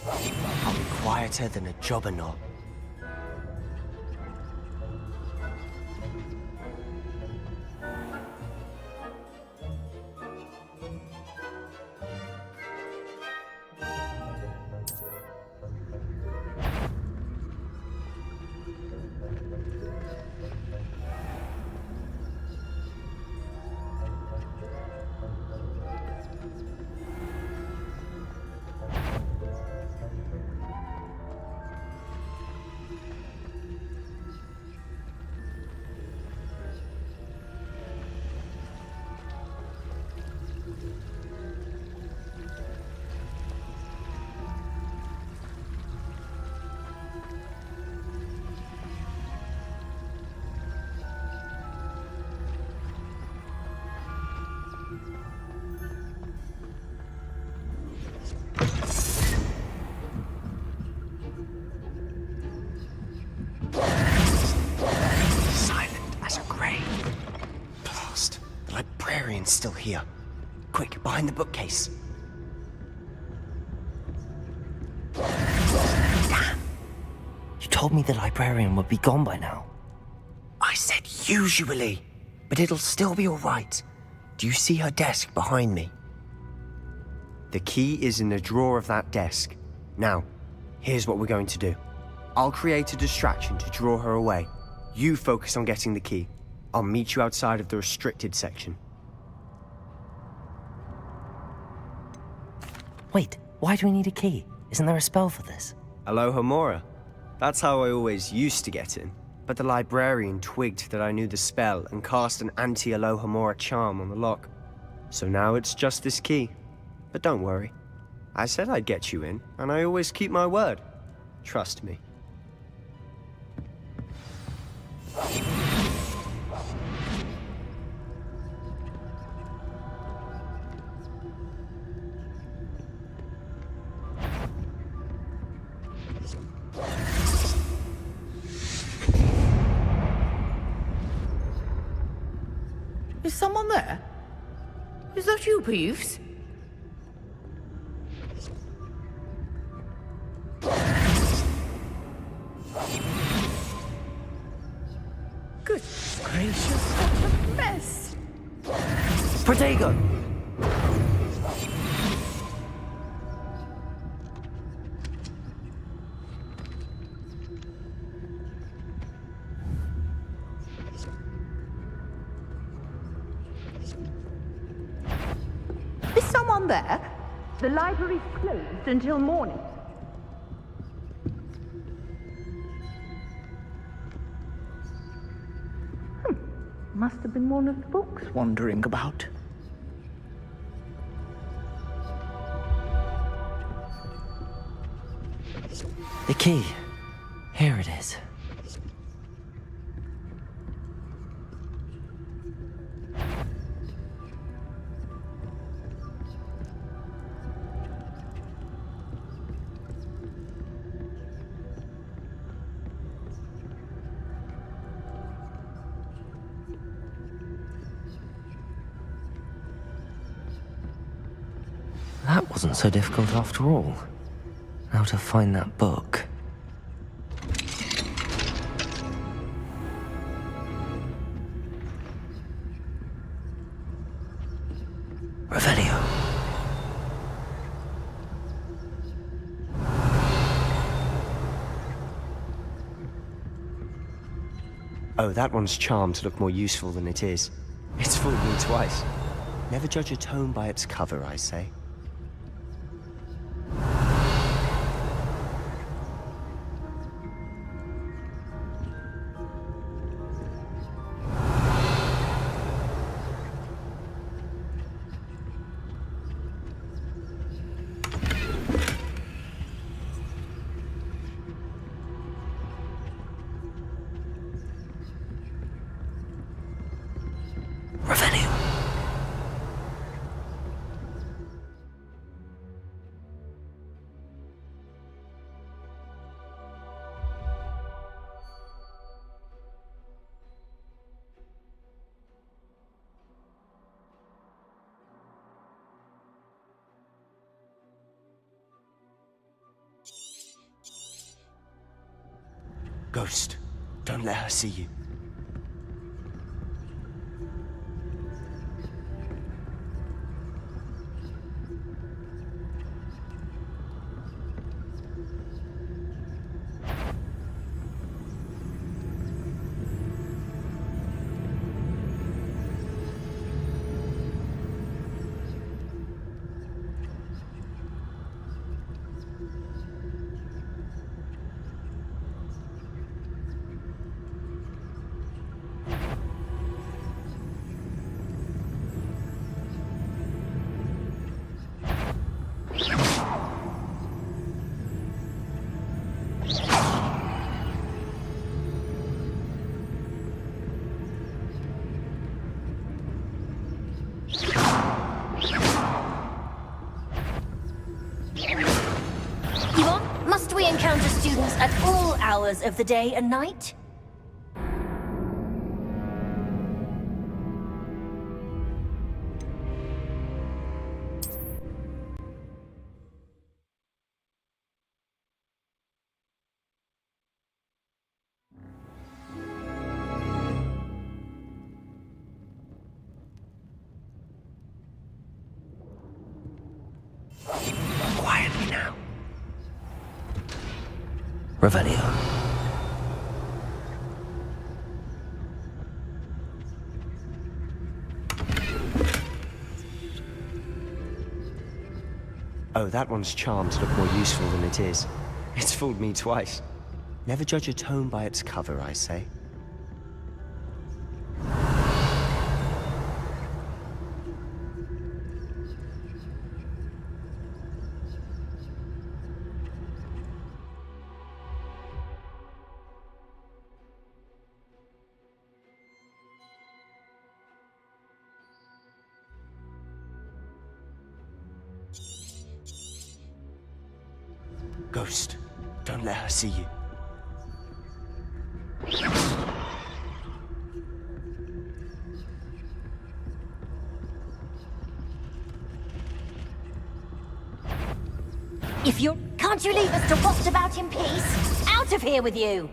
Speaker 13: I'll be quieter than a jobberknoll. librarian's still here. Quick, behind the bookcase.
Speaker 1: Damn! You told me the librarian would be gone by now.
Speaker 13: I said usually, but it'll still be all right. Do you see her desk behind me? The key is in the drawer of that desk. Now, here's what we're going to do. I'll create a distraction to draw her away. You focus on getting the key. I'll meet you outside of the restricted section.
Speaker 1: Wait, why do we need a key? Isn't there a spell for this?
Speaker 13: Alohomora. That's how I always used to get in. But the librarian twigged that I knew the spell and cast an anti-Alohomora charm on the lock. So now it's just this key. But don't worry. I said I'd get you in, and I always keep my word. Trust me.
Speaker 14: Is someone there? Is that you, Peeves? Good gracious, what a mess!
Speaker 1: Protego!
Speaker 14: Is someone there? The library's closed until morning. Must have been one of the books wandering about.
Speaker 1: The key. Here it is. That wasn't so difficult after all. Now to find that book. Revelio.
Speaker 13: Oh, that one's charmed to look more useful than it is. It's fooled me twice. Never judge a tome by its cover, I say. Ghost, don't let her see you.
Speaker 17: Must we encounter students at all hours of the day and night?
Speaker 1: Quietly now. Revelio.
Speaker 13: Oh, that one's charmed to look more useful than it is. It's fooled me twice. Never judge a tome by its cover, I say. Ghost, don't let her see you.
Speaker 17: If you're... Can't you leave us to waft about in peace? Out of here with you!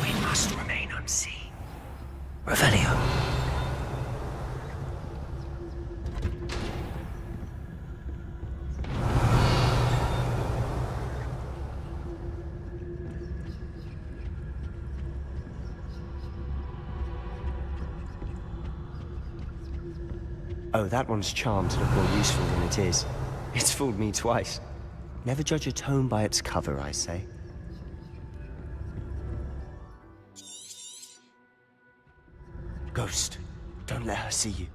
Speaker 1: We must remain unseen. Revelio.
Speaker 13: Oh, that one's charmed to look more useful than it is. It's fooled me twice. Never judge a tome by its cover, I say. Ghost, don't let her see you.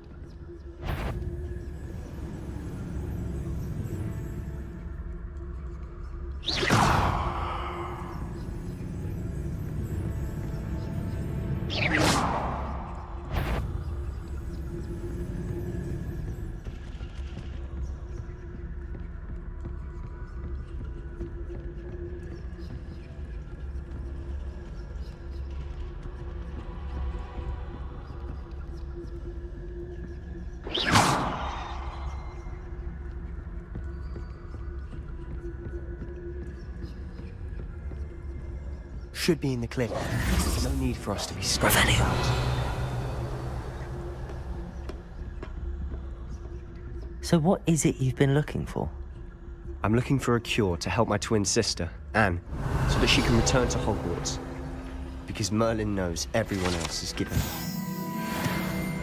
Speaker 13: Should be in the clip. No need for us to be scratching about.
Speaker 1: So what is it you've been looking for?
Speaker 13: I'm looking for a cure to help my twin sister, Anne, so that she can return to Hogwarts. Because Merlin knows everyone else is given.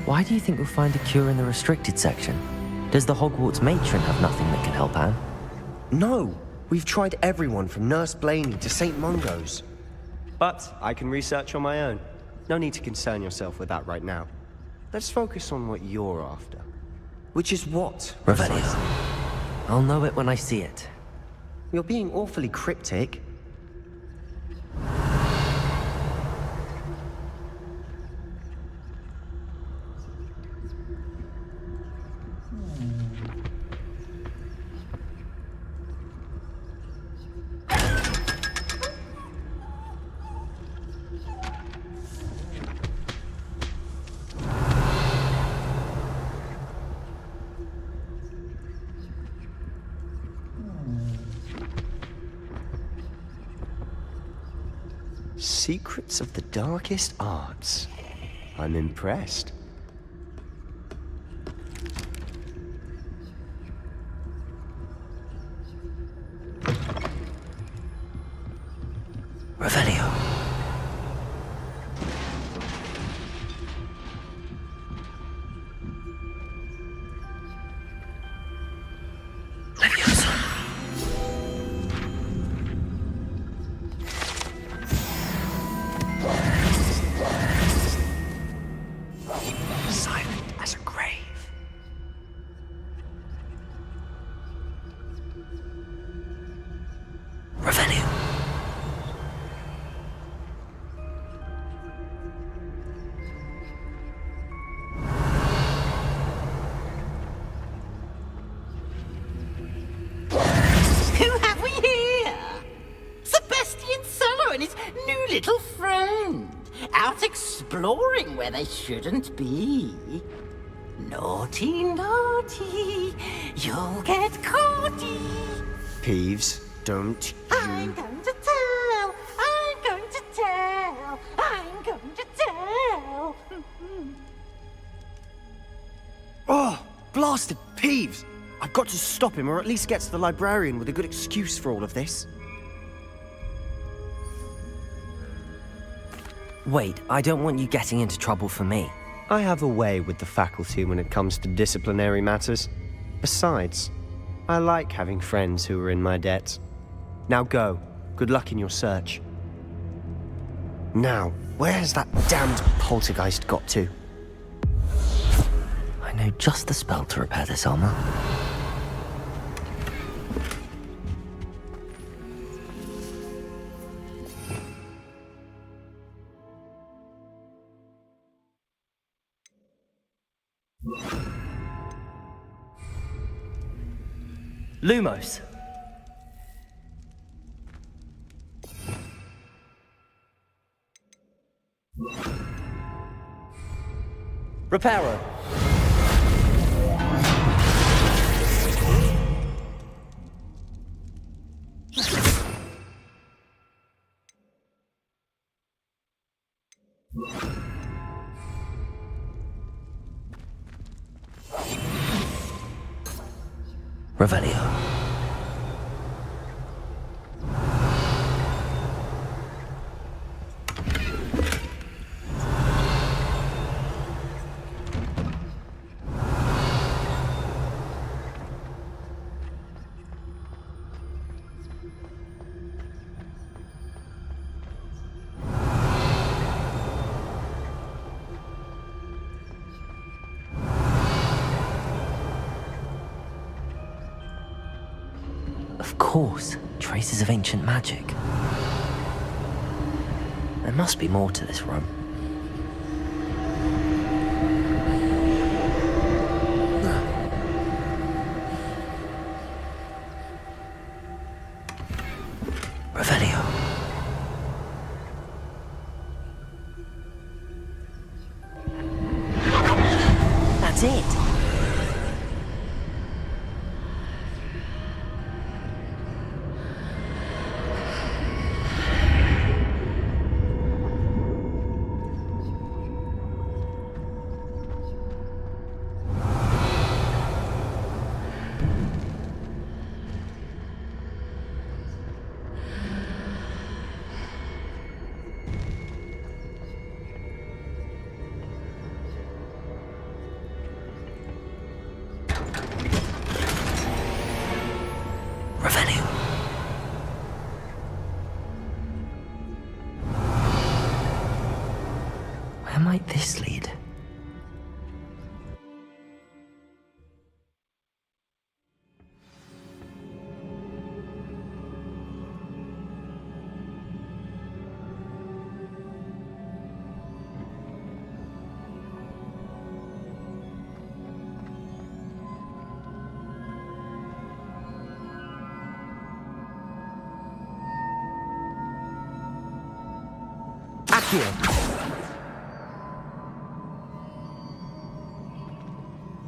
Speaker 1: Why do you think we'll find a cure in the restricted section? Does the Hogwarts matron have nothing that can help Anne?
Speaker 13: No! We've tried everyone from Nurse Blaney to St. Mungo's. But I can research on my own. No need to concern yourself with that right now. Let's focus on what you're after. Which is what?
Speaker 1: Revelio. I'll know it when I see it.
Speaker 13: You're being awfully cryptic. Secrets of the darkest arts. I'm impressed.
Speaker 1: Revelio.
Speaker 13: Silent as a grave.
Speaker 1: Revelio.
Speaker 14: Who have we here? Sebastian Solo and his new little friend. out exploring where they shouldn't be. Naughty, naughty, you'll get caughty.
Speaker 13: Peeves, don't
Speaker 14: I'm going to tell, I'm going to tell, I'm going to tell.
Speaker 13: Oh, blasted Peeves! I've got to stop him, or at least get to the librarian with a good excuse for all of this.
Speaker 1: Wait, I don't want you getting into trouble for me.
Speaker 13: I have a way with the faculty when it comes to disciplinary matters. Besides, I like having friends who are in my debt. Now go. Good luck in your search. Now, where has that damned poltergeist got to?
Speaker 1: I know just the spell to repair this armor. Lumos. Reparo. Revelio. Of course, traces of ancient magic. There must be more to this room. Revelio. That's it. Where might this lead?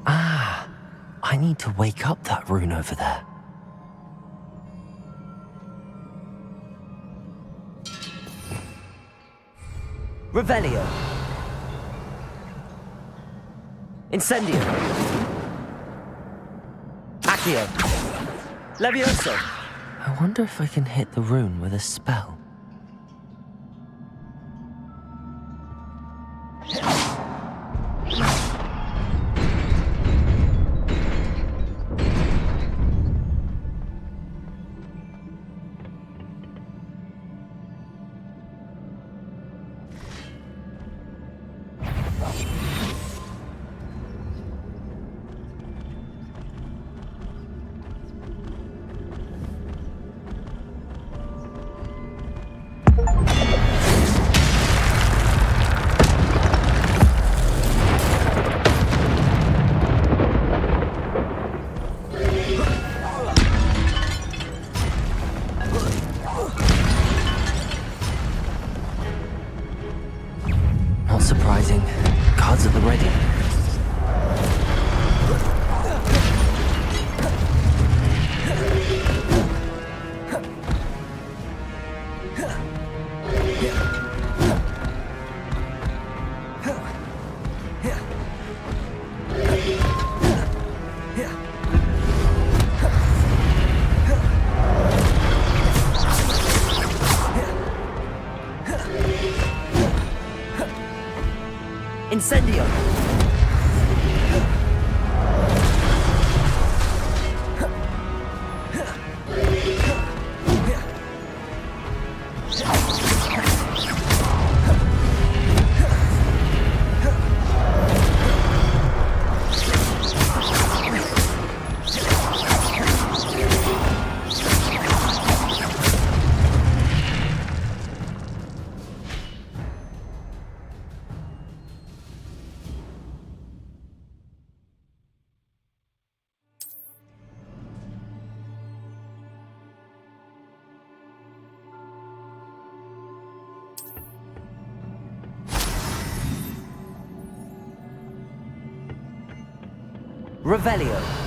Speaker 1: Ah, I need to wake up that rune over there. Revelio. Incendio. Accio. Levioso. I wonder if I can hit the rune with a spell. Not surprising. Cards at the ready.
Speaker 23: Incendio! Revelio.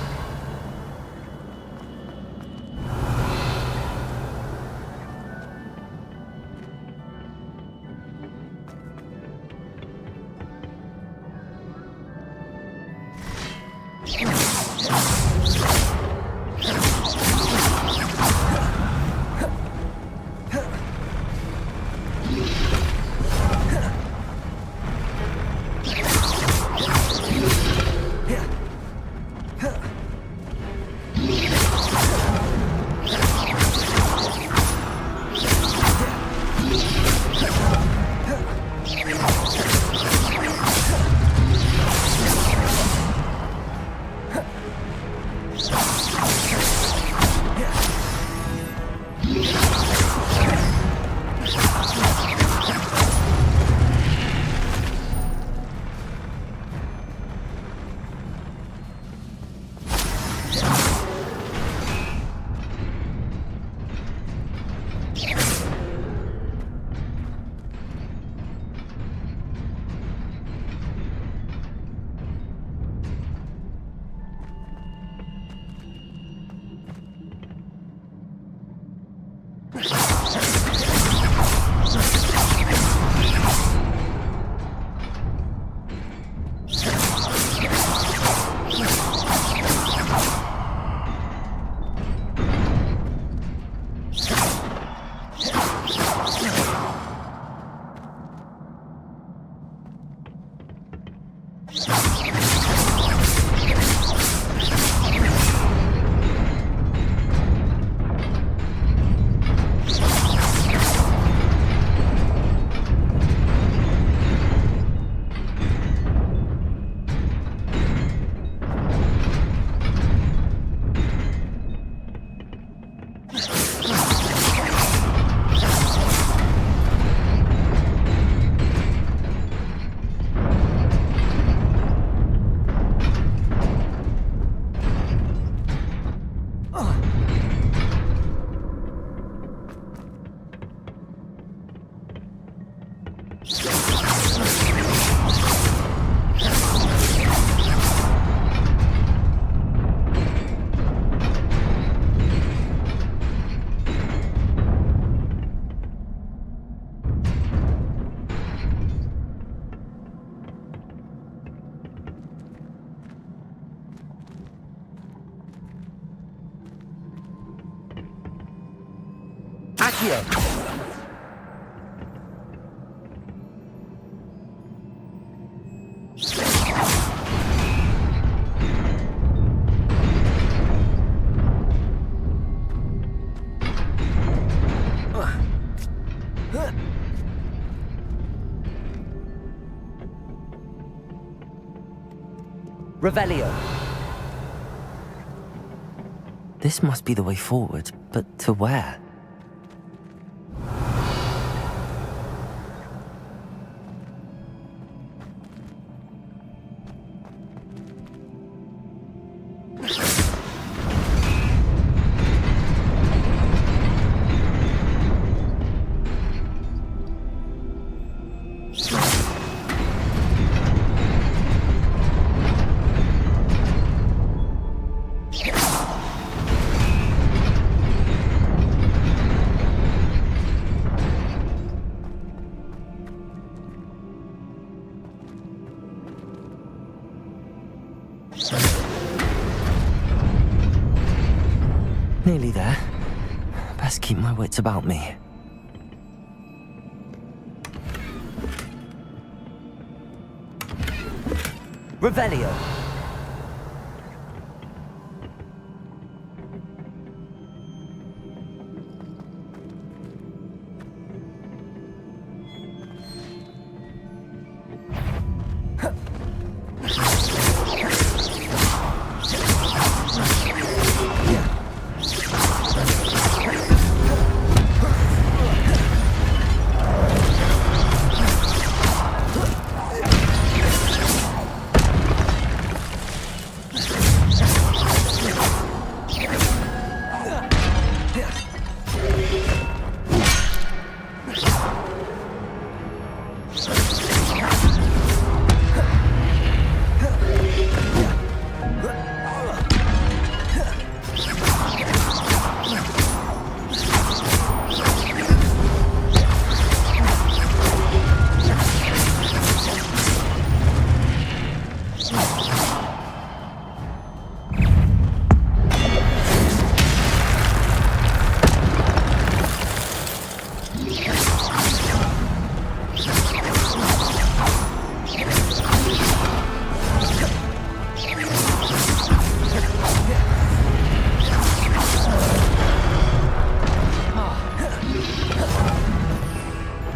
Speaker 23: Accio! Revelio.
Speaker 1: This must be the way forward, but to where? Nearly there. Best keep my wits about me.
Speaker 23: Revelio.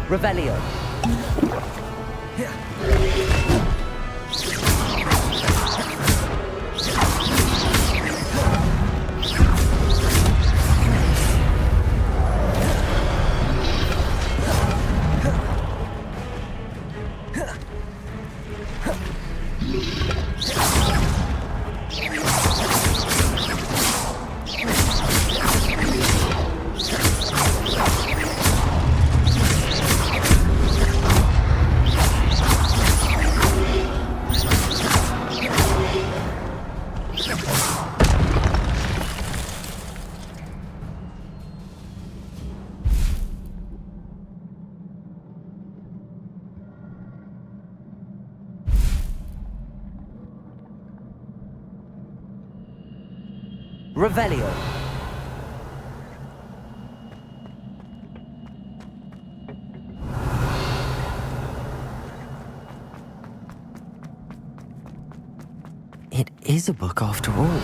Speaker 23: Revelio. Revelio.
Speaker 1: It is a book after all.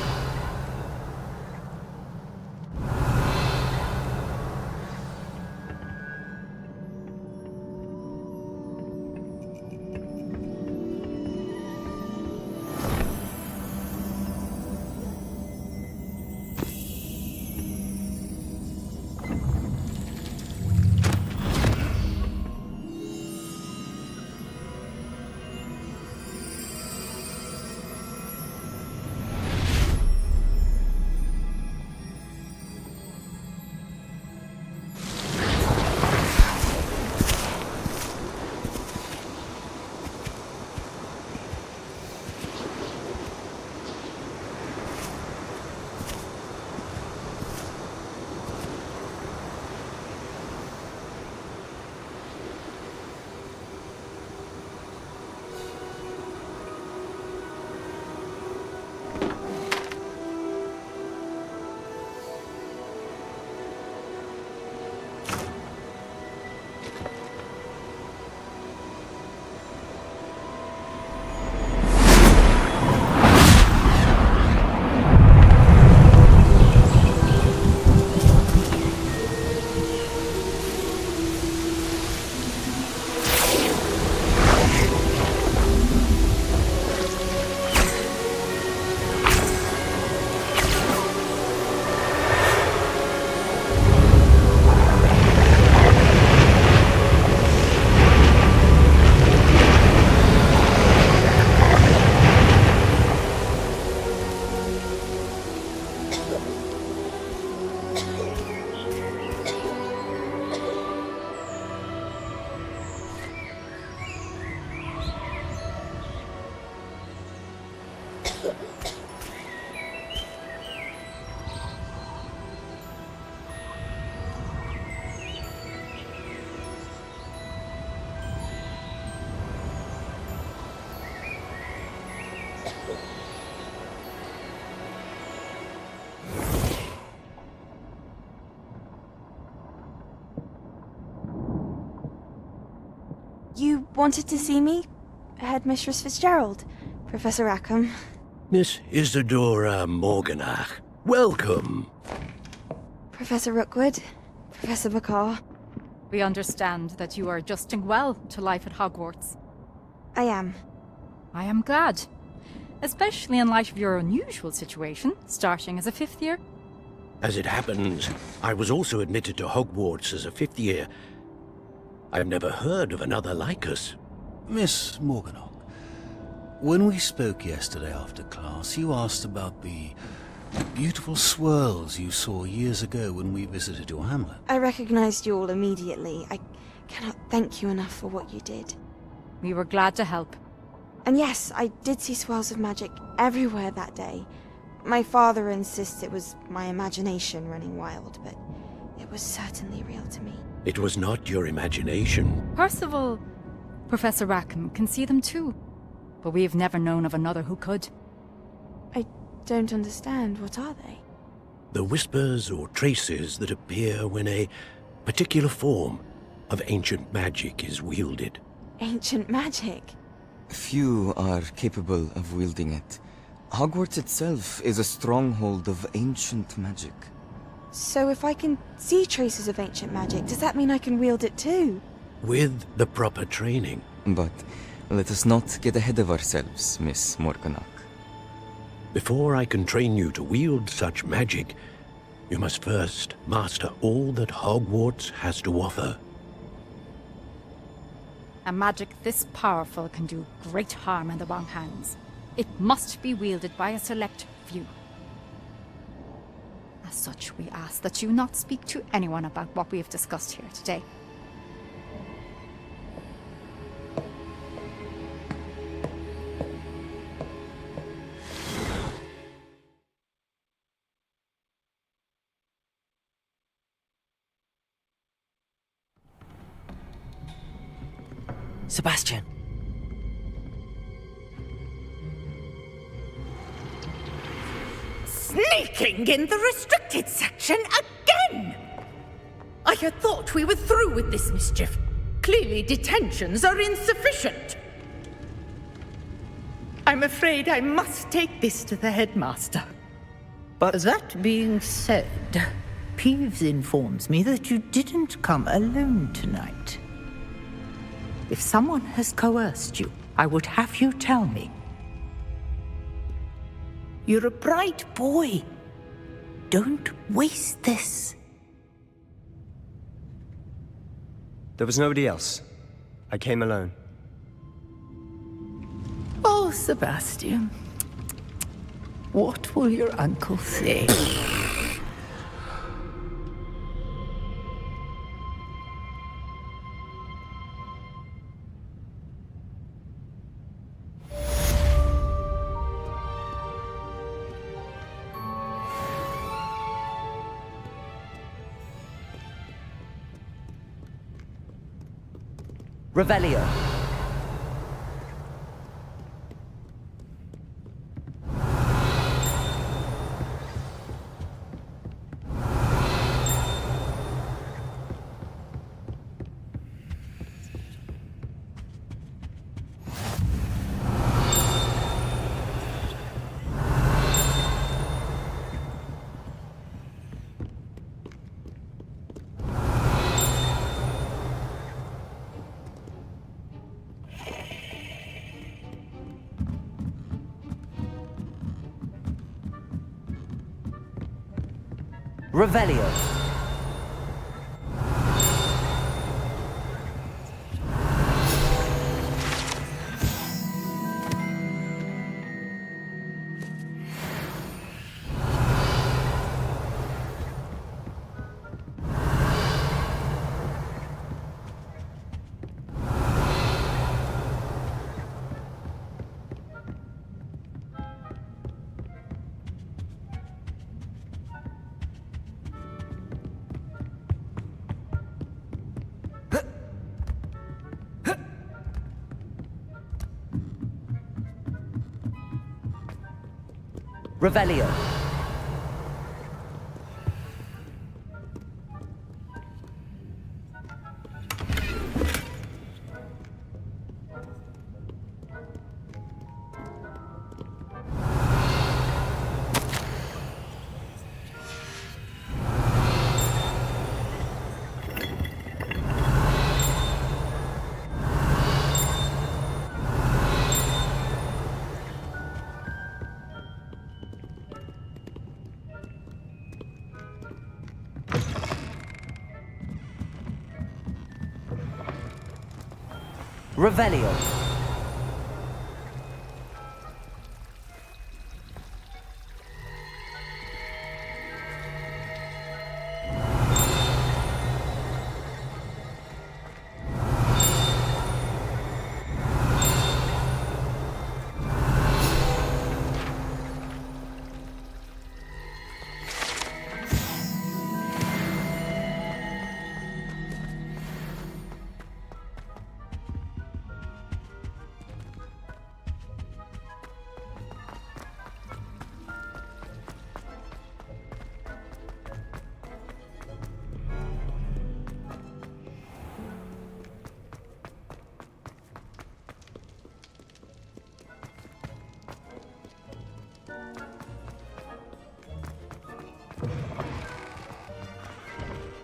Speaker 4: wanted to see me? Headmistress Fitzgerald, Professor Rackham.
Speaker 10: Miss Isadora Morganach, welcome.
Speaker 4: Professor Rookwood, Professor Bakar.
Speaker 7: We understand that you are adjusting well to life at Hogwarts.
Speaker 4: I am.
Speaker 7: I am glad. Especially in light of your unusual situation, starting as a 5th year.
Speaker 10: As it happens, I was also admitted to Hogwarts as a 5th year. I've never heard of another like us.
Speaker 20: Miss Morganach, when we spoke yesterday after class, you asked about the beautiful swirls you saw years ago when we visited your hamlet.
Speaker 4: I recognized you all immediately. I cannot thank you enough for what you did.
Speaker 7: We were glad to help.
Speaker 4: And yes, I did see swirls of magic everywhere that day. My father insists it was my imagination running wild, but it was certainly real to me.
Speaker 10: It was not your imagination.
Speaker 7: Percival, Professor Rackham can see them too. But we have never known of another who could.
Speaker 4: I don't understand. What are they?
Speaker 10: The whispers or traces that appear when a particular form of ancient magic is wielded.
Speaker 4: Ancient magic?
Speaker 21: Few are capable of wielding it. Hogwarts itself is a stronghold of ancient magic.
Speaker 4: So if I can see traces of ancient magic, does that mean I can wield it too?
Speaker 10: With the proper training.
Speaker 21: But let us not get ahead of ourselves, Miss Morganach.
Speaker 10: Before I can train you to wield such magic, you must first master all that Hogwarts has to offer.
Speaker 7: A magic this powerful can do great harm in the wrong hands. It must be wielded by a select few. As such, we ask that you not speak to anyone about what we have discussed here today.
Speaker 1: Sebastian.
Speaker 22: Sneaking in the restricted section again! I had thought we were through with this mischief. Clearly detentions are insufficient. I'm afraid I must take this to the headmaster.
Speaker 25: But that being said, Peeves informs me that you didn't come alone tonight. If someone has coerced you, I would have you tell me. You're a bright boy. Don't waste this.
Speaker 13: There was nobody else. I came alone.
Speaker 25: Oh, Sebastian. What will your uncle say?
Speaker 23: Revelio. Revelio. Revelio. Revelio.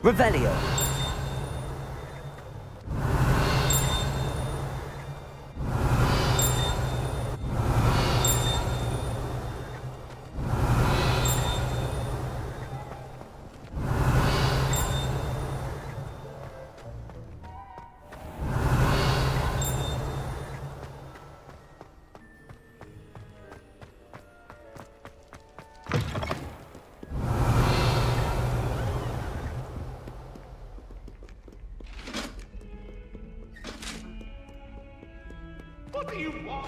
Speaker 23: Revelio.
Speaker 12: What do you want?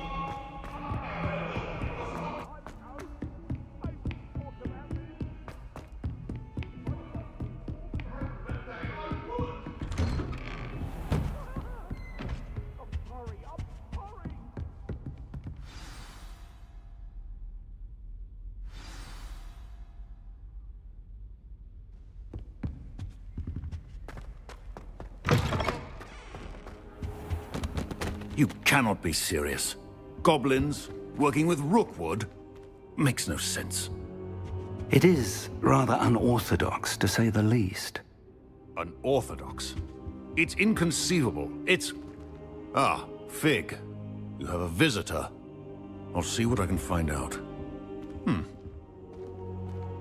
Speaker 6: You cannot be serious. Goblins working with Rookwood? Makes no sense.
Speaker 15: It is rather unorthodox, to say the least.
Speaker 6: Unorthodox? It's inconceivable. It's... Ah, Fig. You have a visitor. I'll see what I can find out.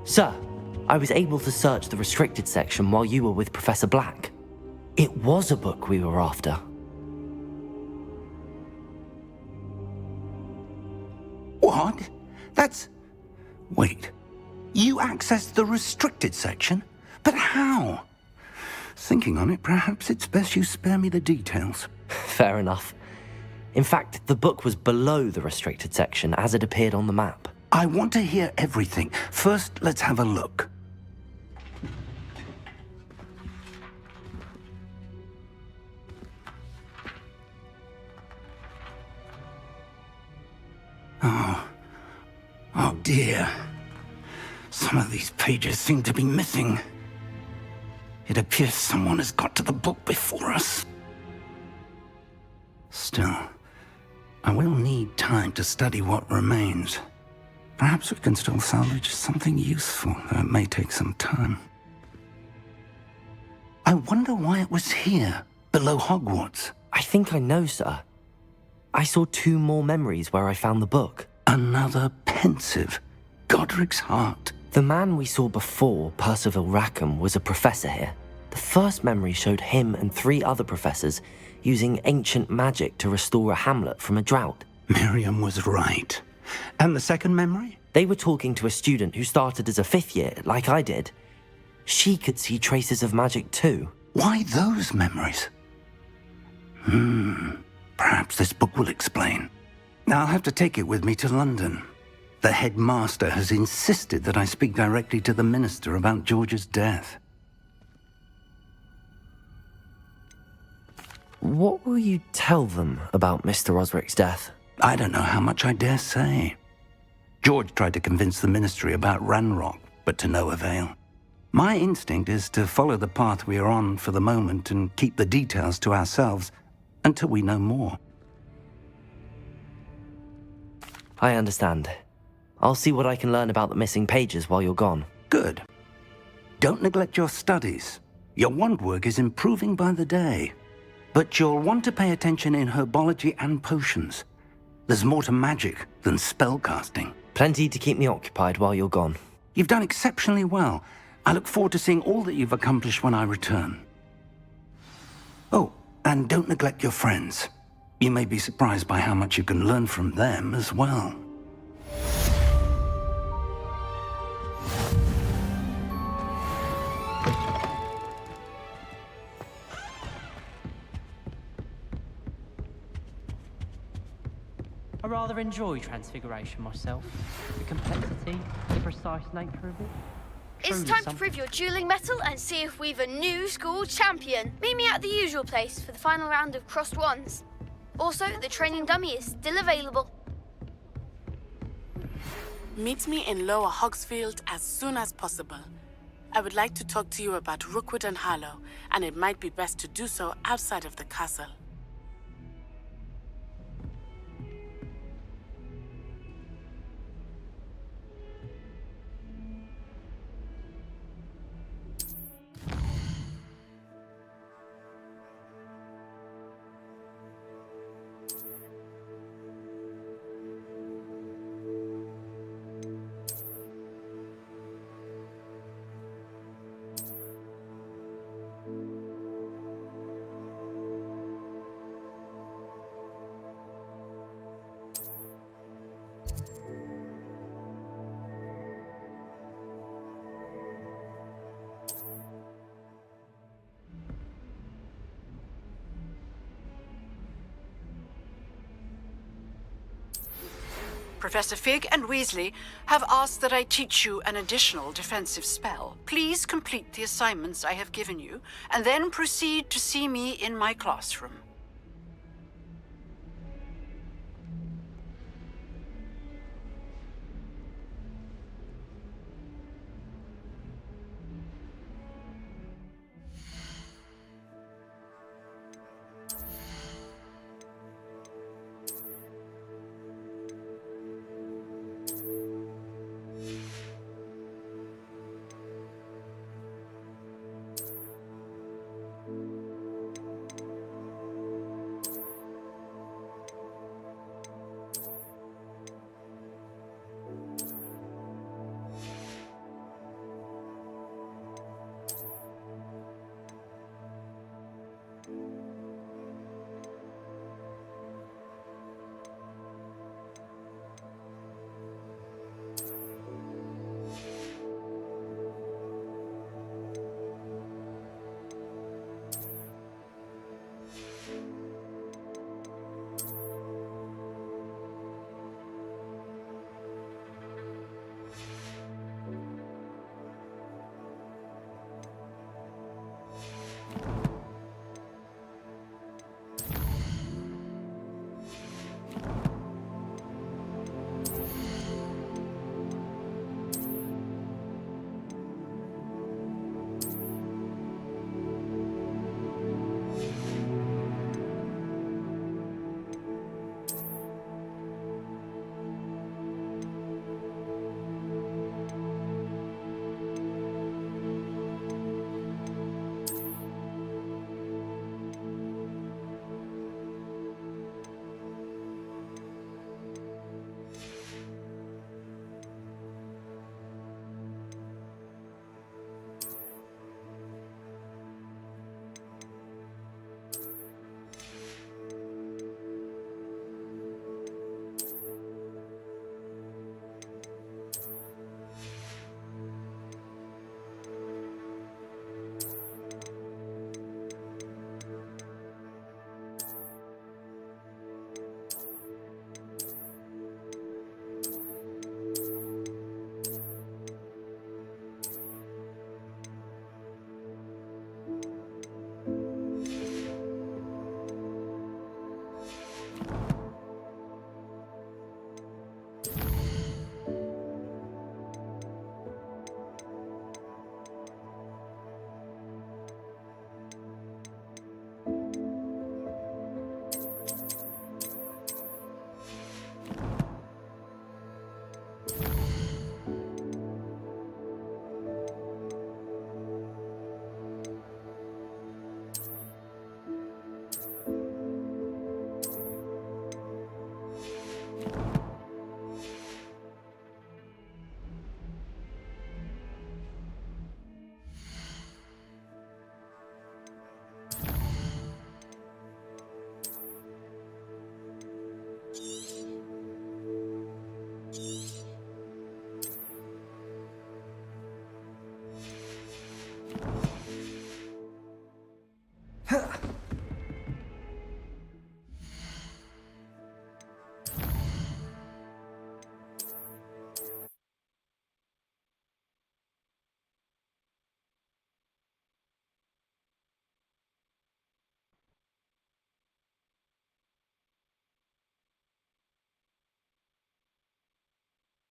Speaker 1: Sir, I was able to search the restricted section while you were with Professor Black. It was a book we were after.
Speaker 15: What? That's... Wait. You accessed the restricted section? But how? Thinking on it, perhaps it's best you spare me the details.
Speaker 1: Fair enough. In fact, the book was below the restricted section as it appeared on the map.
Speaker 15: I want to hear everything. First, let's have a look. Oh dear. Some of these pages seem to be missing. It appears someone has got to the book before us. Still, I will need time to study what remains. Perhaps we can still salvage something useful, though it may take some time. I wonder why it was here, below Hogwarts.
Speaker 1: I think I know, sir. I saw 2 more memories where I found the book.
Speaker 15: Another pensive. Godric's heart.
Speaker 1: The man we saw before, Percival Rackham, was a professor here. The first memory showed him and 3 other professors using ancient magic to restore a hamlet from a drought.
Speaker 15: Miriam was right. And the second memory?
Speaker 1: They were talking to a student who started as a 5th year, like I did. She could see traces of magic too.
Speaker 15: Why those memories? Perhaps this book will explain. I'll have to take it with me to London. The headmaster has insisted that I speak directly to the minister about George's death.
Speaker 1: What will you tell them about Mr. Osric's death?
Speaker 15: I don't know how much I dare say. George tried to convince the ministry about Ranrock, but to no avail. My instinct is to follow the path we are on for the moment and keep the details to ourselves until we know more.
Speaker 1: I understand. I'll see what I can learn about the missing pages while you're gone.
Speaker 15: Good. Don't neglect your studies. Your wand work is improving by the day. But you'll want to pay attention in herbology and potions. There's more to magic than spellcasting.
Speaker 1: Plenty to keep me occupied while you're gone.
Speaker 15: You've done exceptionally well. I look forward to seeing all that you've accomplished when I return. Oh, and don't neglect your friends. You may be surprised by how much you can learn from them as well.
Speaker 5: I rather enjoy Transfiguration myself. The complexity, the precise nature of it.
Speaker 18: It's
Speaker 5: Truly
Speaker 18: time to
Speaker 5: something.
Speaker 18: prove your dueling mettle and see if we've a new school champion. Meet me at the usual place for the final round of crossed wands. Also, the training dummy is still available.
Speaker 8: Meet me in Lower Hogsfield as soon as possible. I would like to talk to you about Rookwood and Harlow, and it might be best to do so outside of the castle.
Speaker 3: Professor Fig and Weasley have asked that I teach you an additional defensive spell. Please complete the assignments I have given you, and then proceed to see me in my classroom.